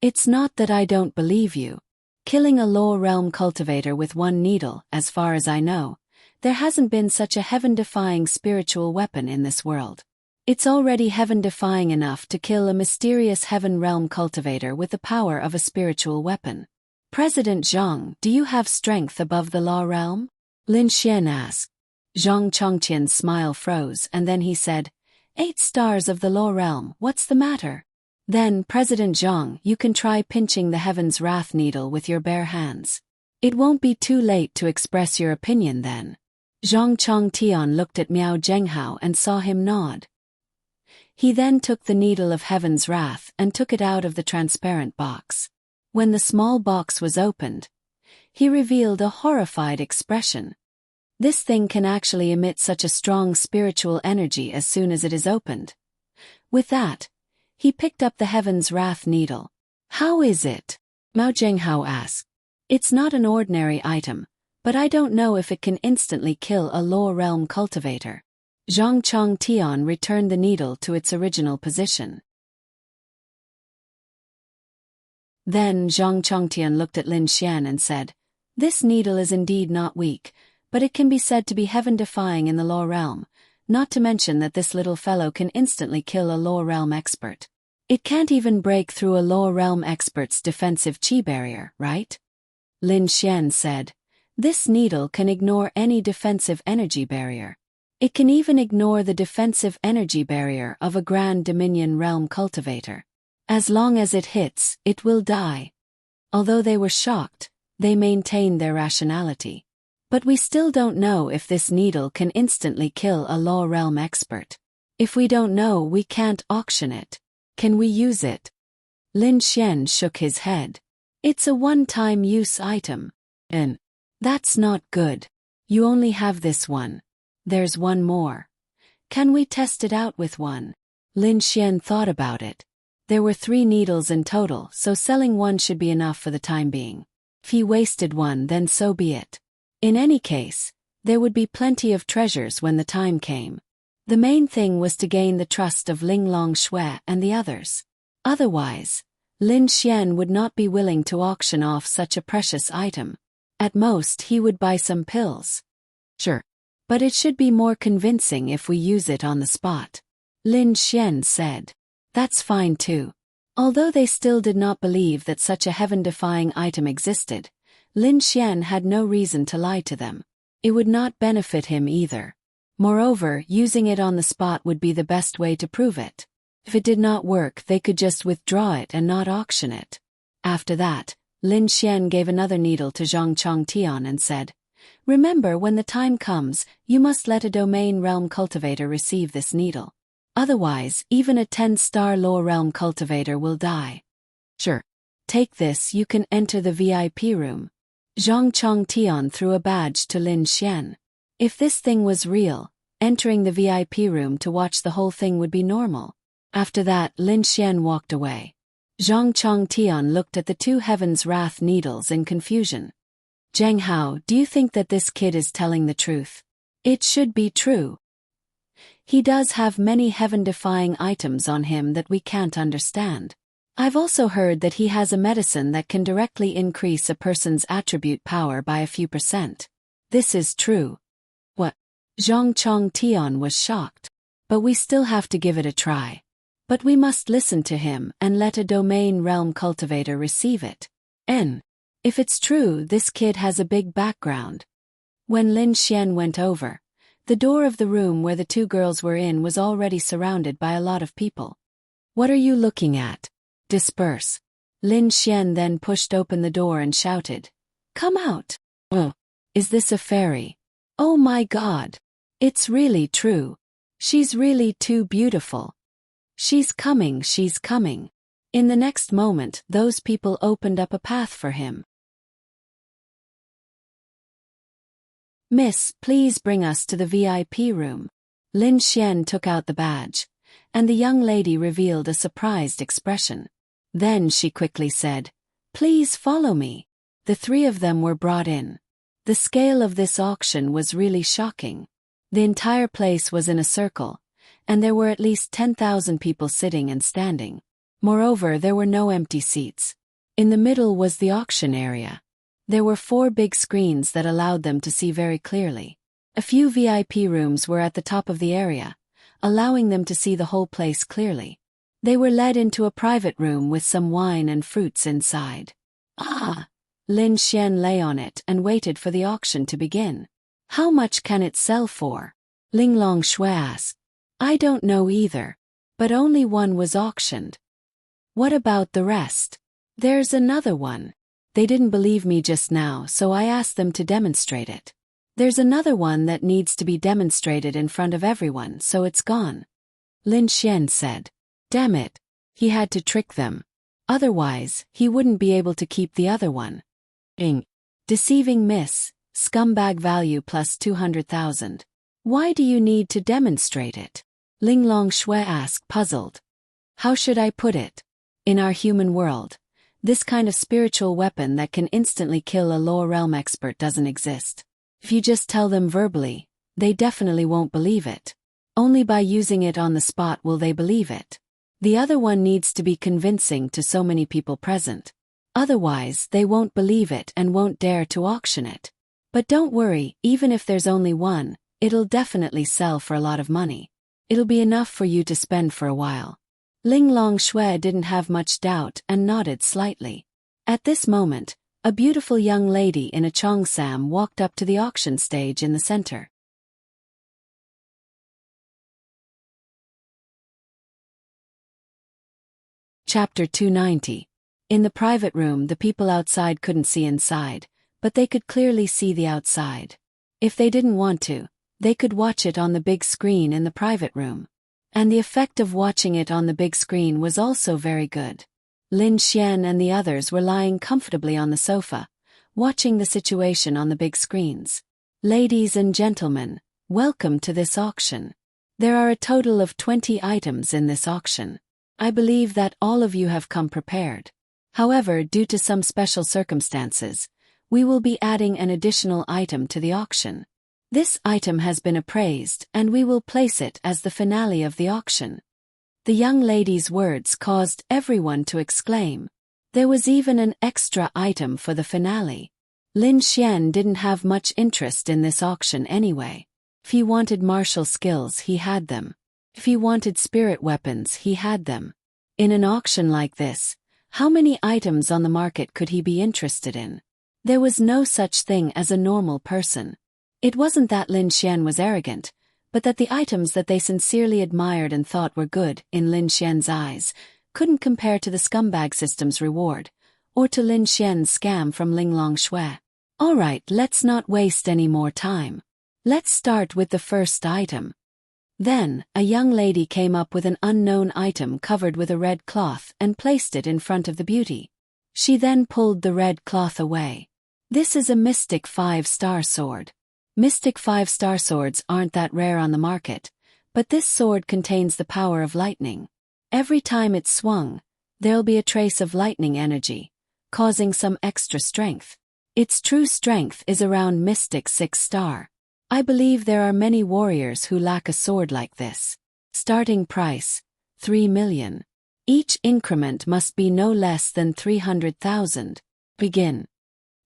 "It's not that I don't believe you. Killing a low-realm cultivator with one needle, as far as I know, there hasn't been such a heaven-defying spiritual weapon in this world. It's already heaven-defying enough to kill a mysterious heaven realm cultivator with the power of a spiritual weapon. President Zhang, do you have strength above the law realm?" Lin Xian asked. Zhang Chongqian's smile froze and then he said, 8 stars of the law realm, what's the matter?" "Then, President Zhang, you can try pinching the Heaven's Wrath needle with your bare hands. It won't be too late to express your opinion then." Zhang Chongtian looked at Miao Zhenghao and saw him nod. He then took the needle of Heaven's Wrath and took it out of the transparent box. When the small box was opened, he revealed a horrified expression. This thing can actually emit such a strong spiritual energy as soon as it is opened. With that, he picked up the Heaven's Wrath needle. "How is it?" Miao Zhenghao asked. "It's not an ordinary item, but I don't know if it can instantly kill a low realm cultivator." Zhang Chongtian returned the needle to its original position. Then Zhang Chongtian looked at Lin Xian and said, "This needle is indeed not weak, but it can be said to be heaven-defying in the law realm, not to mention that this little fellow can instantly kill a law realm expert. It can't even break through a law realm expert's defensive chi barrier, right?" Lin Xian said, "This needle can ignore any defensive energy barrier. It can even ignore the defensive energy barrier of a Grand Dominion realm cultivator. As long as it hits, it will die." Although they were shocked, they maintained their rationality. "But we still don't know if this needle can instantly kill a law realm expert. If we don't know, we can't auction it. Can we use it?" Lin Xian shook his head. "It's a one-time use item. And that's not good. You only have this one. There's one more. Can we test it out with one?" Lin Xian thought about it. There were 3 needles in total, so selling one should be enough for the time being. If he wasted one, then so be it. In any case, there would be plenty of treasures when the time came. The main thing was to gain the trust of Ling Longshui and the others. Otherwise, Lin Xian would not be willing to auction off such a precious item. At most, he would buy some pills. "Sure. But it should be more convincing if we use it on the spot," Lin Xian said. "That's fine too." Although they still did not believe that such a heaven-defying item existed, Lin Xian had no reason to lie to them. It would not benefit him either. Moreover, using it on the spot would be the best way to prove it. If it did not work, they could just withdraw it and not auction it. After that, Lin Xian gave another needle to Zhang Chongtian and said, "Remember, when the time comes, you must let a domain realm cultivator receive this needle. Otherwise, even a 10-star lower realm cultivator will die." "Sure. Take this, you can enter the VIP room." Zhang Chongtian threw a badge to Lin Xian. If this thing was real, entering the VIP room to watch the whole thing would be normal. After that, Lin Xian walked away. Zhang Chongtian looked at the two Heaven's Wrath needles in confusion. "Zheng Hao, do you think that this kid is telling the truth?" "It should be true. He does have many heaven-defying items on him that we can't understand. I've also heard that he has a medicine that can directly increase a person's attribute power by a few %. This is true." "What?" Zhang Chongtian was shocked. "But we still have to give it a try. But we must listen to him and let a domain realm cultivator receive it. If it's true, this kid has a big background." When Lin Xian went over, the door of the room where the two girls were in was already surrounded by a lot of people. "What are you looking at? Disperse." Lin Xian then pushed open the door and shouted, "Come out." "Oh, is this a fairy? Oh my God. It's really true. She's really too beautiful. She's coming, she's coming." In the next moment, those people opened up a path for him. "Miss, please bring us to the VIP room." Lin Xian took out the badge, and the young lady revealed a surprised expression. Then she quickly said, "Please follow me." The three of them were brought in. The scale of this auction was really shocking. The entire place was in a circle, and there were at least 10,000 people sitting and standing. Moreover, there were no empty seats. In the middle was the auction area. There were 4 big screens that allowed them to see very clearly. A few VIP rooms were at the top of the area, allowing them to see the whole place clearly. They were led into a private room with some wine and fruits inside. Lin Xian lay on it and waited for the auction to begin. "How much can it sell for?" Ling Long Shui asked. "I don't know either. But only one was auctioned." "What about the rest?" "There's another one. They didn't believe me just now, so I asked them to demonstrate it. There's another one that needs to be demonstrated in front of everyone, so it's gone." Lin Xian said. Damn it. He had to trick them. Otherwise, he wouldn't be able to keep the other one. Deceiving miss, scumbag value plus 200,000. Why do you need to demonstrate it? Ling Long Shui asked, puzzled. How should I put it? In our human world, this kind of spiritual weapon that can instantly kill a lower realm expert doesn't exist. If you just tell them verbally, they definitely won't believe it. Only by using it on the spot will they believe it. The other one needs to be convincing to so many people present. Otherwise, they won't believe it and won't dare to auction it. But don't worry, even if there's only one, it'll definitely sell for a lot of money. It'll be enough for you to spend for a while. Ling Long Shui didn't have much doubt and nodded slightly. At this moment, a beautiful young lady in a cheongsam walked up to the auction stage in the center. Chapter 290. In the private room, the people outside couldn't see inside, but they could clearly see the outside. If they didn't want to, they could watch it on the big screen in the private room. And the effect of watching it on the big screen was also very good. Lin Xian and the others were lying comfortably on the sofa, watching the situation on the big screens. Ladies and gentlemen, welcome to this auction. There are a total of 20 items in this auction. I believe that all of you have come prepared. However, due to some special circumstances, we will be adding an additional item to the auction. This item has been appraised and we will place it as the finale of the auction. The young lady's words caused everyone to exclaim. There was even an extra item for the finale. Lin Xian didn't have much interest in this auction anyway. If he wanted martial skills, he had them. If he wanted spirit weapons, he had them. In an auction like this, how many items on the market could he be interested in? There was no such thing as a normal person. It wasn't that Lin Xian was arrogant, but that the items that they sincerely admired and thought were good, in Lin Xian's eyes, couldn't compare to the scumbag system's reward, or to Lin Xian's scam from Linglong Shui. Alright, let's not waste any more time. Let's start with the first item. Then, a young lady came up with an unknown item covered with a red cloth and placed it in front of the beauty. She then pulled the red cloth away. This is a Mystic 5-star sword. Mystic 5-star swords aren't that rare on the market, but this sword contains the power of lightning. Every time it's swung, there'll be a trace of lightning energy, causing some extra strength. Its true strength is around Mystic 6-star. I believe there are many warriors who lack a sword like this. Starting price, 3 million. Each increment must be no less than 300,000. Begin.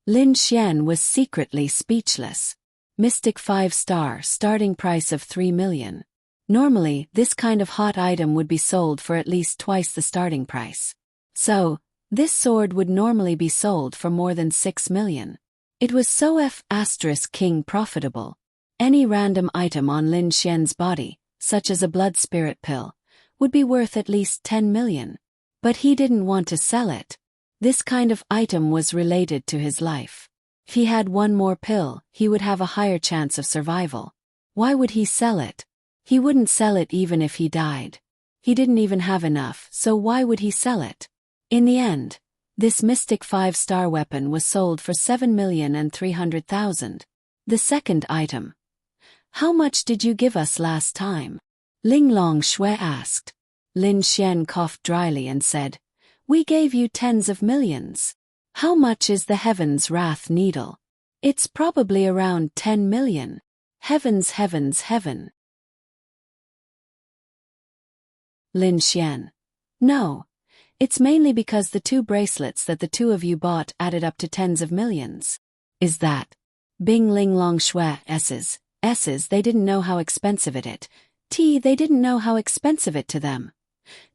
Lin Xian was secretly speechless. Mystic 5-star, starting price of 3 million. Normally, this kind of hot item would be sold for at least twice the starting price. So, this sword would normally be sold for more than 6 million. It was so F***king profitable. Any random item on Lin Xian's body, such as a blood spirit pill, would be worth at least 10 million. But he didn't want to sell it. This kind of item was related to his life. If he had one more pill, he would have a higher chance of survival. Why would he sell it? He wouldn't sell it even if he died. He didn't even have enough, so why would he sell it? In the end, this Mystic 5-star weapon was sold for 7,300,000. The second item. How much did you give us last time? Linglong Shui asked. Lin Xian coughed dryly and said, We gave you tens of millions. How much is the Heaven's Wrath Needle? It's probably around 10 million. Heavens, heavens, heaven. Lin Xian. No. It's mainly because the 2 bracelets that the 2 of you bought added up to tens of millions. Is that? Bing Linglong Shui S's. They didn't know how expensive it. They didn't know how expensive it to them.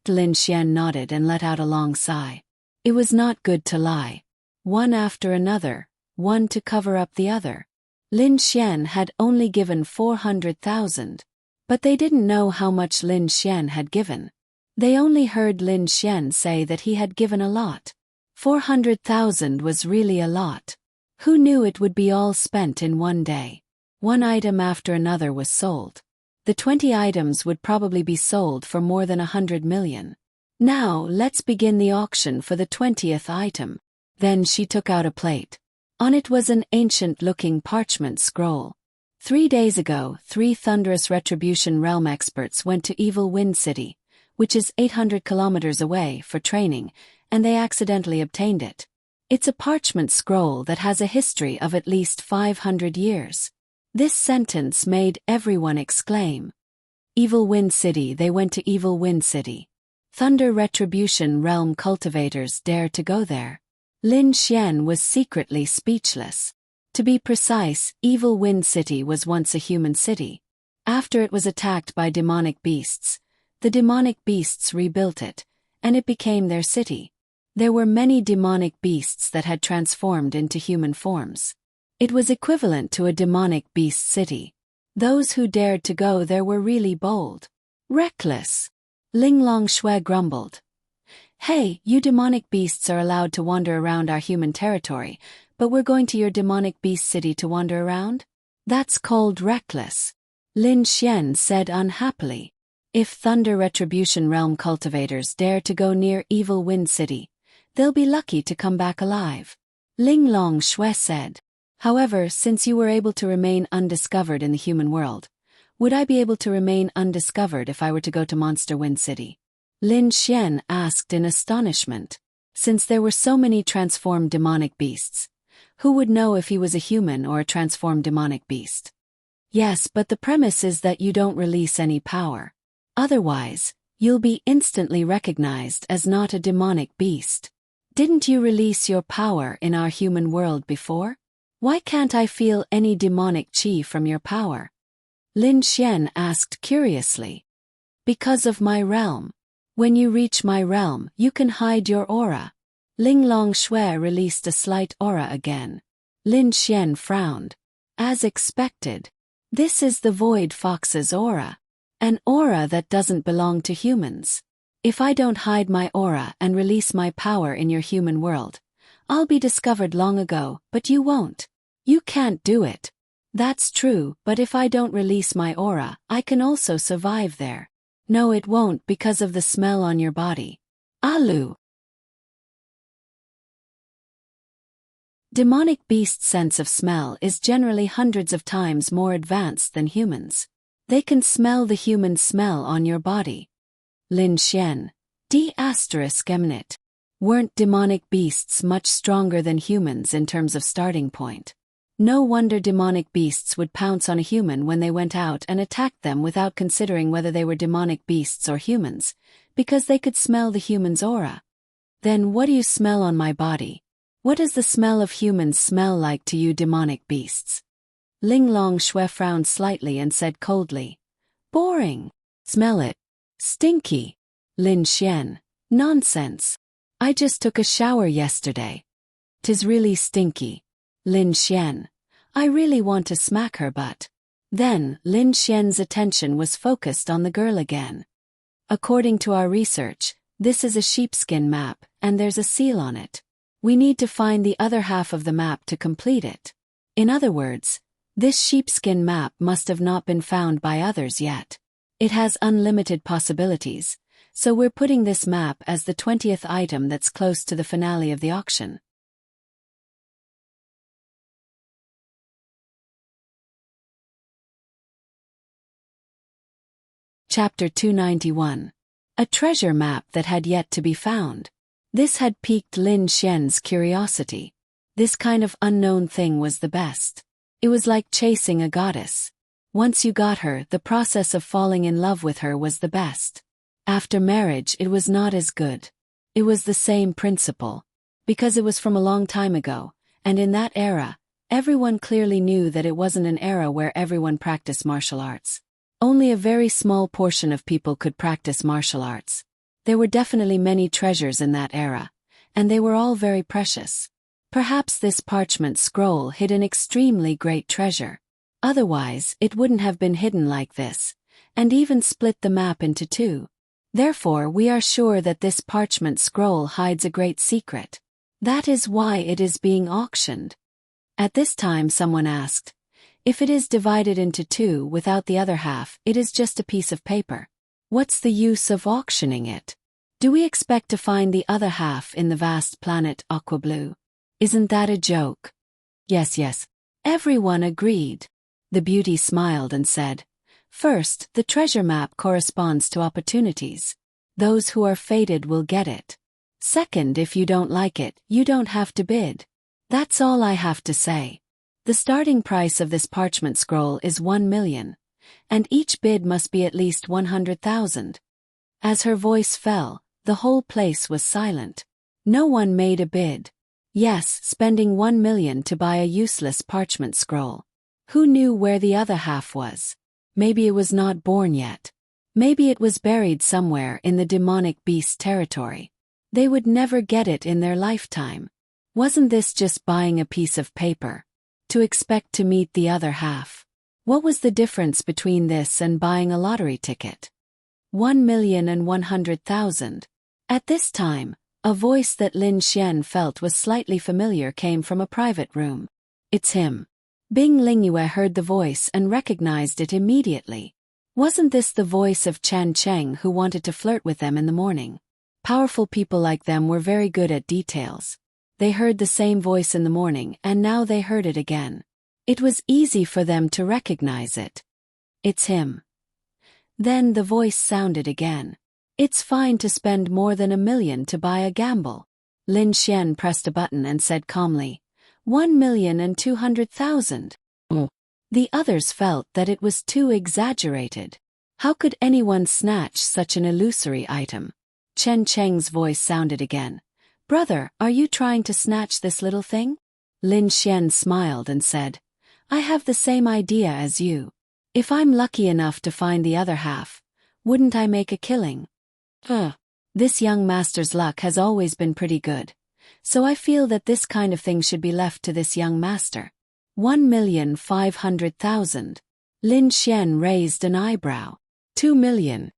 Lin Xian nodded and let out a long sigh. It was not good to lie. One after another, one to cover up the other. Lin Xian had only given 400,000. But they didn't know how much Lin Xian had given. They only heard Lin Xian say that he had given a lot. 400,000 was really a lot. Who knew it would be all spent in one day? One item after another was sold. The 20 items would probably be sold for more than 100 million. Now, let's begin the auction for the 20th item. Then she took out a plate. On it was an ancient-looking parchment scroll. 3 days ago, 3 thunderous Retribution Realm experts went to Evil Wind City, which is 800 kilometers away, for training, and they accidentally obtained it. It's a parchment scroll that has a history of at least 500 years. This sentence made everyone exclaim. Evil Wind City. They went to Evil Wind City. Thunder Retribution Realm cultivators dared to go there. Lin Xian was secretly speechless. To be precise, Evil Wind City was once a human city. After it was attacked by demonic beasts, the demonic beasts rebuilt it, and it became their city. There were many demonic beasts that had transformed into human forms. It was equivalent to a demonic beast city. Those who dared to go there were really bold. Reckless. Linglong Shui grumbled. Hey, you demonic beasts are allowed to wander around our human territory, but we're going to your demonic beast city to wander around? That's called reckless. Lin Xian said unhappily. If Thunder Retribution Realm cultivators dare to go near Evil Wind City, they'll be lucky to come back alive. Linglong Shui said. However, since you were able to remain undiscovered in the human world, would I be able to remain undiscovered if I were to go to Monster Wind City? Lin Xian asked in astonishment. Since there were so many transformed demonic beasts, who would know if he was a human or a transformed demonic beast? Yes, but the premise is that you don't release any power. Otherwise, you'll be instantly recognized as not a demonic beast. Didn't you release your power in our human world before? Why can't I feel any demonic chi from your power? Lin Xian asked curiously. Because of my realm. When you reach my realm, you can hide your aura. Linglong Shui released a slight aura again. Lin Xian frowned. As expected. This is the Void Fox's aura. An aura that doesn't belong to humans. If I don't hide my aura and release my power in your human world, I'll be discovered long ago, but you won't. You can't do it. That's true, but if I don't release my aura, I can also survive there. No, it won't because of the smell on your body. Alu. Demonic beasts' sense of smell is generally hundreds of times more advanced than humans. They can smell the human smell on your body. Lin Xian. D****. Weren't demonic beasts much stronger than humans in terms of starting point? No wonder demonic beasts would pounce on a human when they went out and attacked them without considering whether they were demonic beasts or humans, because they could smell the human's aura. Then what do you smell on my body? What does the smell of humans smell like to you demonic beasts? Ling Long Shui frowned slightly and said coldly, boring. Smell it. Stinky. Lin Xian. Nonsense. I just took a shower yesterday. 'Tis really stinky. Lin Xian. I really want to smack her butt. Then, Lin Xian's attention was focused on the girl again. According to our research, this is a sheepskin map, and there's a seal on it. We need to find the other half of the map to complete it. In other words, this sheepskin map must have not been found by others yet. It has unlimited possibilities, so we're putting this map as the 20th item that's close to the finale of the auction. Chapter 291. A treasure map that had yet to be found. This had piqued Lin Xian's curiosity. This kind of unknown thing was the best. It was like chasing a goddess. Once you got her, the process of falling in love with her was the best. After marriage, it was not as good. It was the same principle. Because it was from a long time ago, and in that era, everyone clearly knew that it wasn't an era where everyone practiced martial arts. Only a very small portion of people could practice martial arts. There were definitely many treasures in that era, and they were all very precious. Perhaps this parchment scroll hid an extremely great treasure. Otherwise, it wouldn't have been hidden like this, and even split the map into two. Therefore, we are sure that this parchment scroll hides a great secret. That is why it is being auctioned. At this time someone asked, if it is divided into two without the other half, it is just a piece of paper. What's the use of auctioning it? Do we expect to find the other half in the vast planet Aqua Blue? Isn't that a joke? Yes. Everyone agreed. The beauty smiled and said, first, the treasure map corresponds to opportunities. Those who are fated will get it. Second, if you don't like it, you don't have to bid. That's all I have to say. The starting price of this parchment scroll is 1 million. And each bid must be at least 100,000. As her voice fell, the whole place was silent. No one made a bid. Yes, spending 1 million to buy a useless parchment scroll. Who knew where the other half was? Maybe it was not born yet. Maybe it was buried somewhere in the demonic beast territory. They would never get it in their lifetime. Wasn't this just buying a piece of paper? To expect to meet the other half. What was the difference between this and buying a lottery ticket? 1,100,000. At this time, a voice that Lin Xian felt was slightly familiar came from a private room. It's him. Bing Lingyue heard the voice and recognized it immediately. Wasn't this the voice of Chen Cheng who wanted to flirt with them in the morning? Powerful people like them were very good at details. They heard the same voice in the morning and now they heard it again. It was easy for them to recognize it. It's him. Then the voice sounded again. It's fine to spend more than 1 million to buy a gamble. Lin Xian pressed a button and said calmly, 1,200,000. The others felt that it was too exaggerated. How could anyone snatch such an illusory item? Chen Cheng's voice sounded again. Brother, are you trying to snatch this little thing? Lin Xian smiled and said, I have the same idea as you. If I'm lucky enough to find the other half, wouldn't I make a killing? This young master's luck has always been pretty good, so I feel that this kind of thing should be left to this young master. 1,500,000. Lin Xian raised an eyebrow. 2 million.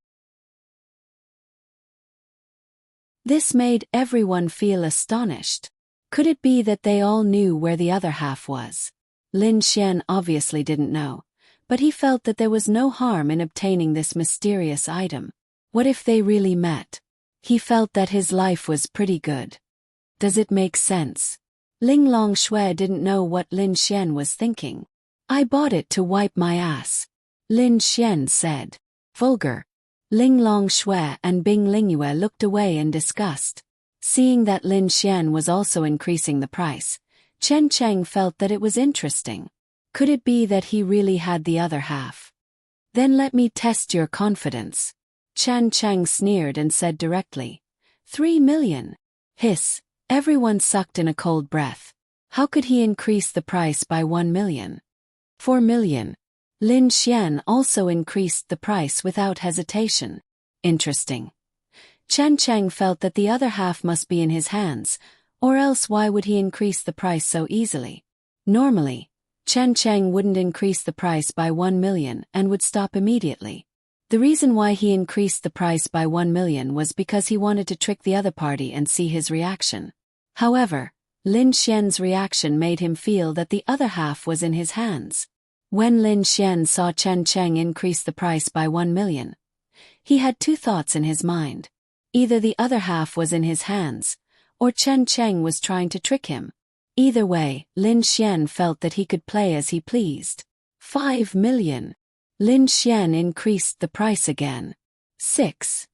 This made everyone feel astonished. Could it be that they all knew where the other half was? Lin Xian obviously didn't know, but he felt that there was no harm in obtaining this mysterious item. What if they really met? He felt that his life was pretty good. Does it make sense? Ling Longshui didn't know what Lin Xian was thinking. I bought it to wipe my ass, Lin Xian said. Vulgar. Ling Longshui and Bing Lingyue looked away in disgust. Seeing that Lin Xian was also increasing the price, Chen Cheng felt that it was interesting. Could it be that he really had the other half? Then let me test your confidence. Chen Cheng sneered and said directly. 3 million. Hiss. Everyone sucked in a cold breath. How could he increase the price by 1 million? 4 million. Lin Xian also increased the price without hesitation. Interesting. Chen Cheng felt that the other half must be in his hands, or else why would he increase the price so easily? Normally, Chen Cheng wouldn't increase the price by 1 million and would stop immediately. The reason why he increased the price by 1 million was because he wanted to trick the other party and see his reaction. However, Lin Xian's reaction made him feel that the other half was in his hands. When Lin Xian saw Chen Cheng increase the price by 1 million, he had two thoughts in his mind. Either the other half was in his hands, or Chen Cheng was trying to trick him. Either way, Lin Xian felt that he could play as he pleased. 5 million. Lin Xian increased the price again. 6.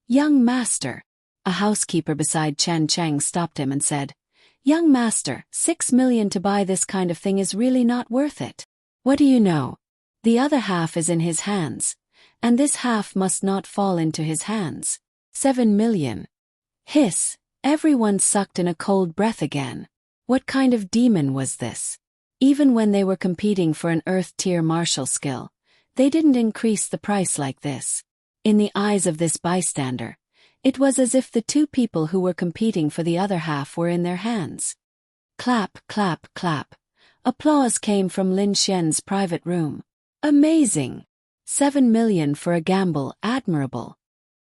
Young master. A housekeeper beside Chen Cheng stopped him and said, Young master, 6 million to buy this kind of thing is really not worth it. What do you know? The other half is in his hands, and this half must not fall into his hands. 7 million. Hiss. Everyone sucked in a cold breath again. What kind of demon was this? Even when they were competing for an Earth-tier martial skill, they didn't increase the price like this. In the eyes of this bystander, it was as if the two people who were competing for the other half were in their hands. Clap, clap, clap. Applause came from Lin Xian's private room. Amazing! 7 million for a gamble, admirable.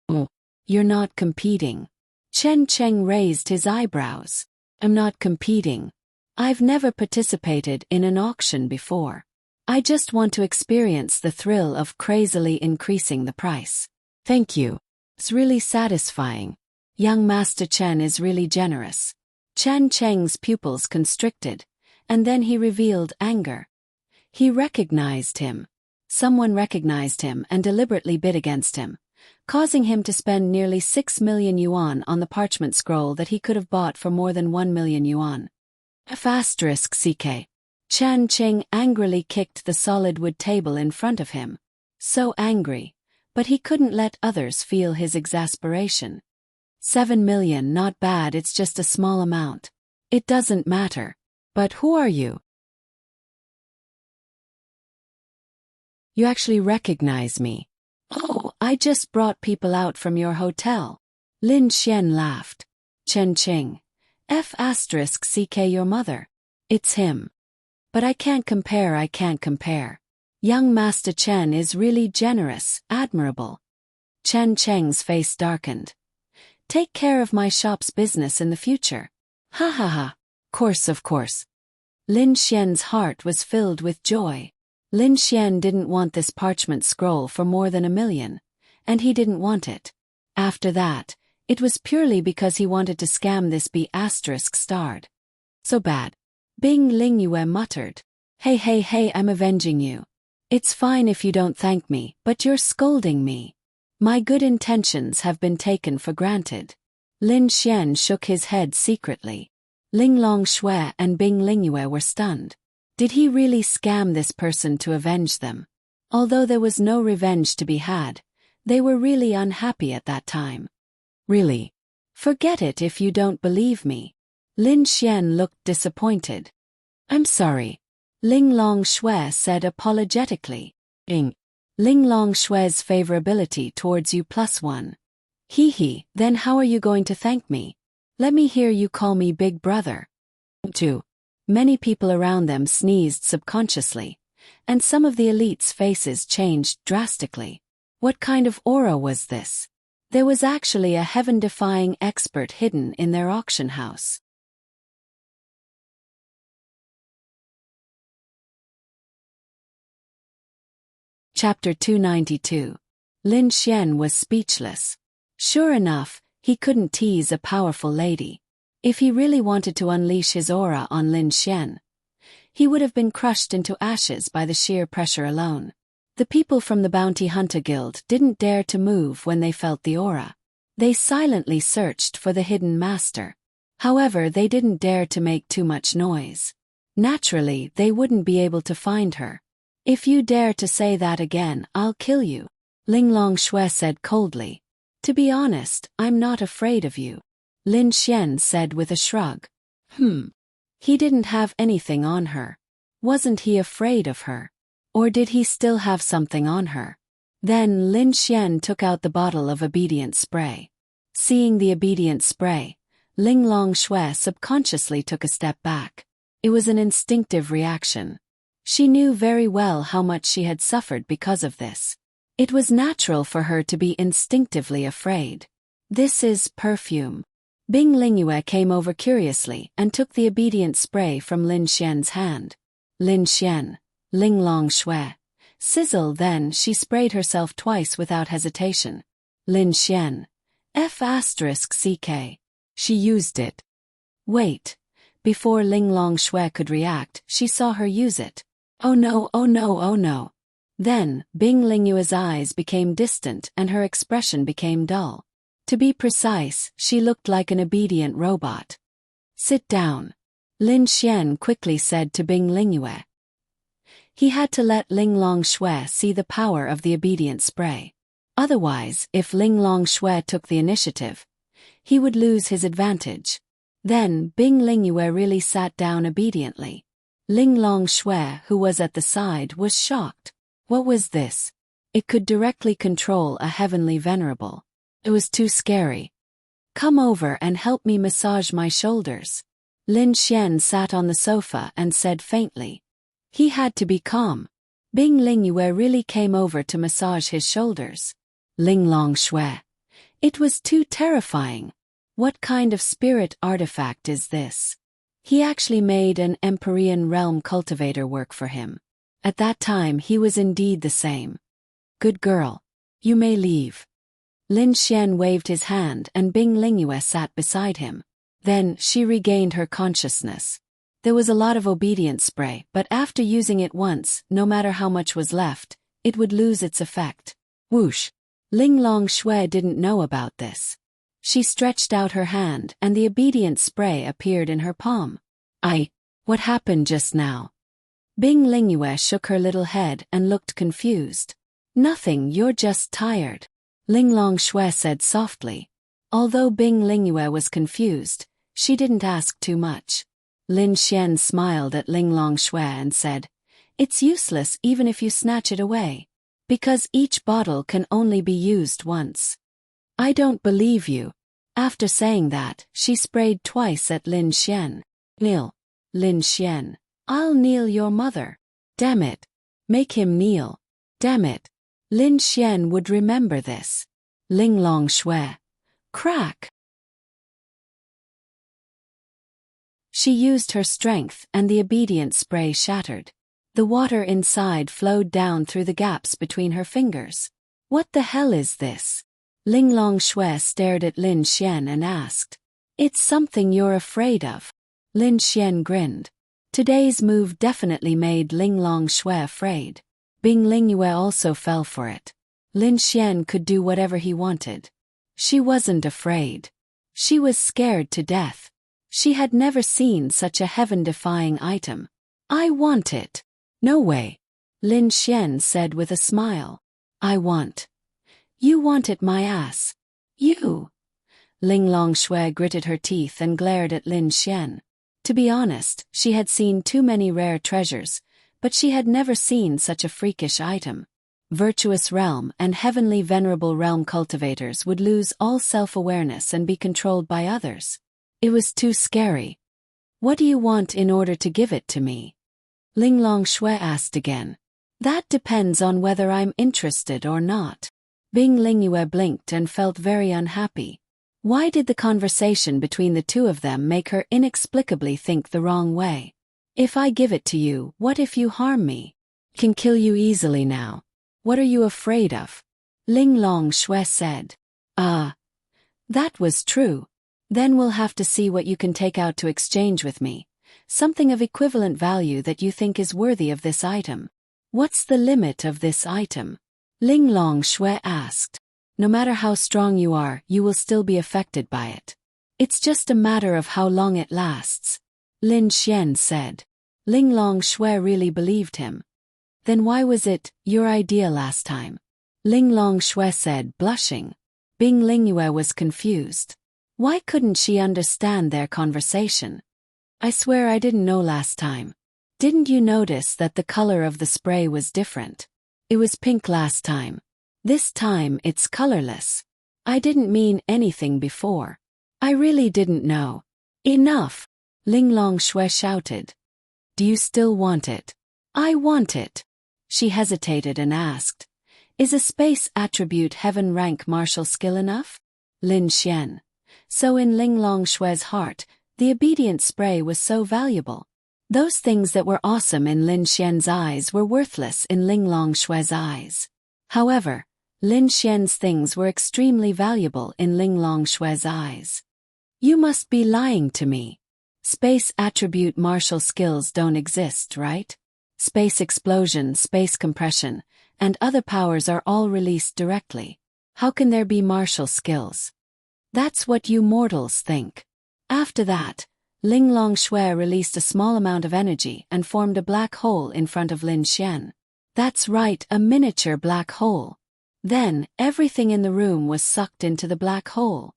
Oh, you're not competing. Chen Cheng raised his eyebrows. I'm not competing. I've never participated in an auction before. I just want to experience the thrill of crazily increasing the price. Thank you. It's really satisfying. Young Master Chen is really generous. Chen Cheng's pupils constricted, and then he revealed anger. He recognized him. Someone recognized him and deliberately bid against him, causing him to spend nearly 6 million yuan on the parchment scroll that he could have bought for more than 1 million yuan. *CK. Chen Cheng angrily kicked the solid wood table in front of him. So angry, but he couldn't let others feel his exasperation. 7 million, not bad, it's just a small amount. It doesn't matter. But who are you? You actually recognize me. Oh, I just brought people out from your hotel. Lin Xian laughed. Chen Cheng. *CK your mother. It's him. But I can't compare. Young Master Chen is really generous, admirable. Chen Cheng's face darkened. Take care of my shop's business in the future. Ha ha ha. Of course. Lin Xian's heart was filled with joy. Lin Xian didn't want this parchment scroll for more than 1 million, and he didn't want it. After that, it was purely because he wanted to scam this B******. So bad. Bing Lingyue muttered. Hey, I'm avenging you. It's fine if you don't thank me, but you're scolding me. My good intentions have been taken for granted. Lin Xian shook his head secretly. Ling Longshui and Bing Lingyue were stunned. Did he really scam this person to avenge them? Although there was no revenge to be had, they were really unhappy at that time. Really? Forget it if you don't believe me. Lin Xian looked disappointed. I'm sorry. Ling Longshui said apologetically. Ling Longshui's favorability towards you +1. He, then how are you going to thank me? Let me hear you call me big brother. 2. Many people around them sneezed subconsciously, and some of the elite's faces changed drastically. What kind of aura was this? There was actually a heaven-defying expert hidden in their auction house. Chapter 292. Lin Xian was speechless. Sure enough, he couldn't tease a powerful lady. If he really wanted to unleash his aura on Lin Xian, he would have been crushed into ashes by the sheer pressure alone. The people from the Bounty Hunter Guild didn't dare to move when they felt the aura. They silently searched for the hidden master. However, they didn't dare to make too much noise. Naturally, they wouldn't be able to find her. If you dare to say that again, I'll kill you, Ling Longshui said coldly. To be honest, I'm not afraid of you, Lin Xian said with a shrug. He didn't have anything on her. Wasn't he afraid of her? Or did he still have something on her? Then Lin Xian took out the bottle of obedient spray. Seeing the obedient spray, Ling Longshui subconsciously took a step back. It was an instinctive reaction. She knew very well how much she had suffered because of this. It was natural for her to be instinctively afraid. This is perfume. Bing Lingyue came over curiously and took the obedient spray from Lin Xian's hand. Lin Xian, Ling Longshui. Sizzle. Then she sprayed herself twice without hesitation. Lin Xian. F***ck. She used it. Wait. Before Ling Longshui could react, she saw her use it. Oh no, oh no, oh no. Then, Bing Lingyue's eyes became distant and her expression became dull. To be precise, she looked like an obedient robot. Sit down, Lin Xian quickly said to Bing Lingyue. He had to let Ling Longshui see the power of the obedient spray. Otherwise, if Ling Longshui took the initiative, he would lose his advantage. Then Bing Lingyue really sat down obediently. Ling Longshui, who was at the side, was shocked. What was this? It could directly control a heavenly venerable. It was too scary. Come over and help me massage my shoulders. Lin Xian sat on the sofa and said faintly. He had to be calm. Bing Lingyue really came over to massage his shoulders. Ling Longshui. It was too terrifying. What kind of spirit artifact is this? He actually made an Empyrean realm cultivator work for him. At that time he was indeed the same. Good girl. You may leave. Lin Xian waved his hand and Bing Lingyue sat beside him. Then she regained her consciousness. There was a lot of obedient spray, but after using it once, no matter how much was left, it would lose its effect. Whoosh! Ling Longshui didn't know about this. She stretched out her hand and the obedient spray appeared in her palm. What happened just now? Bing Lingyue shook her little head and looked confused. Nothing, you're just tired, Ling Longshui said softly. Although Bing Lingyue was confused, she didn't ask too much. Lin Xian smiled at Ling Longshui and said, It's useless even if you snatch it away. Because each bottle can only be used once. I don't believe you. After saying that, she sprayed twice at Lin Xian. Kneel. Lin Xian. I'll kneel your mother. Damn it. Make him kneel. Damn it. Lin Xian would remember this. Ling Longshui. Crack. She used her strength and the obedient spray shattered. The water inside flowed down through the gaps between her fingers. What the hell is this? Ling Longshui stared at Lin Xian and asked. It's something you're afraid of. Lin Xian grinned. Today's move definitely made Ling Longshui afraid. Bing Lingyue also fell for it. Lin Xian could do whatever he wanted. She wasn't afraid. She was scared to death. She had never seen such a heaven-defying item. I want it. No way. Lin Xian said with a smile. I want. You want it, my ass. You. Ling Longshui gritted her teeth and glared at Lin Xian. To be honest, she had seen too many rare treasures, but she had never seen such a freakish item. Virtuous realm and heavenly venerable realm cultivators would lose all self-awareness and be controlled by others. It was too scary. What do you want in order to give it to me? Ling Longshui asked again. That depends on whether I'm interested or not. Bing Lingyue blinked and felt very unhappy. Why did the conversation between the two of them make her inexplicably think the wrong way? If I give it to you, what if you harm me? Can kill you easily now. What are you afraid of? Ling Longshui said. That was true. Then we'll have to see what you can take out to exchange with me. Something of equivalent value that you think is worthy of this item. What's the limit of this item? Ling Longshui asked. No matter how strong you are, you will still be affected by it. It's just a matter of how long it lasts. Lin Xian said. Ling Longshui really believed him. Then why was it your idea last time? Ling Longshui said, blushing. Bing Lingyue was confused. Why couldn't she understand their conversation? I swear I didn't know last time. Didn't you notice that the color of the spray was different? It was pink last time. This time it's colorless. I didn't mean anything before. I really didn't know. Enough! Ling Longshui shouted. Do you still want it? I want it. She hesitated and asked. Is a space attribute heaven rank martial skill enough? Lin Xian. So in Ling Longshui's heart, the obedient spray was so valuable. Those things that were awesome in Lin Xian's eyes were worthless in Ling Longshui's eyes. However, Lin Xian's things were extremely valuable in Ling Longshui's eyes. You must be lying to me. Space attribute martial skills don't exist, right? Space explosion, space compression, and other powers are all released directly. How can there be martial skills? That's what you mortals think. After that, Ling Longshui released a small amount of energy and formed a black hole in front of Lin Xian. That's right, a miniature black hole. Then, everything in the room was sucked into the black hole.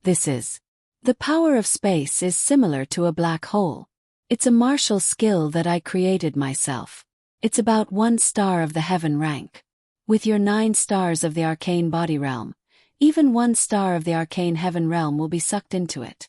The power of space is similar to a black hole. It's a martial skill that I created myself. It's about 1 star of the heaven rank. With your 9 stars of the arcane body realm, even 1 star of the arcane heaven realm will be sucked into it.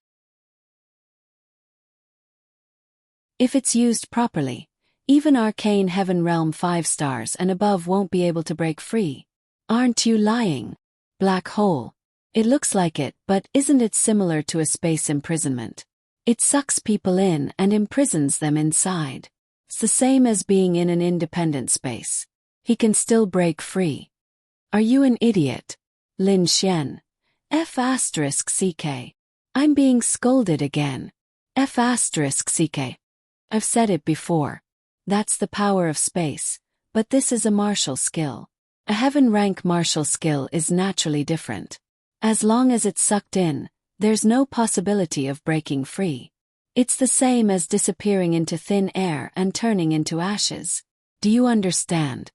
If it's used properly, even arcane heaven realm 5 stars and above won't be able to break free. Aren't you lying? Black hole. It looks like it, but isn't it similar to a space imprisonment? It sucks people in and imprisons them inside. It's the same as being in an independent space. He can still break free. Are you an idiot? Lin Xian. F***ck. I'm being scolded again. F***ck. I've said it before. That's the power of space, but this is a martial skill. A heaven rank martial skill is naturally different. As long as it's sucked in, there's no possibility of breaking free. It's the same as disappearing into thin air and turning into ashes. Do you understand?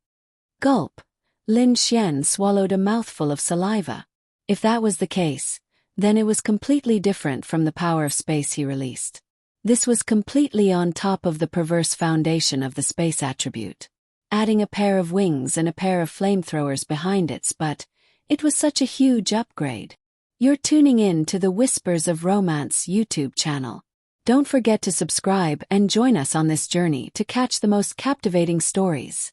Gulp. Lin Xian swallowed a mouthful of saliva. If that was the case, then it was completely different from the power of space he released. This was completely on top of the perverse foundation of the space attribute. Adding a pair of wings and a pair of flamethrowers behind it was such a huge upgrade. You're tuning in to the Whispers of Romance YouTube channel. Don't forget to subscribe and join us on this journey to catch the most captivating stories.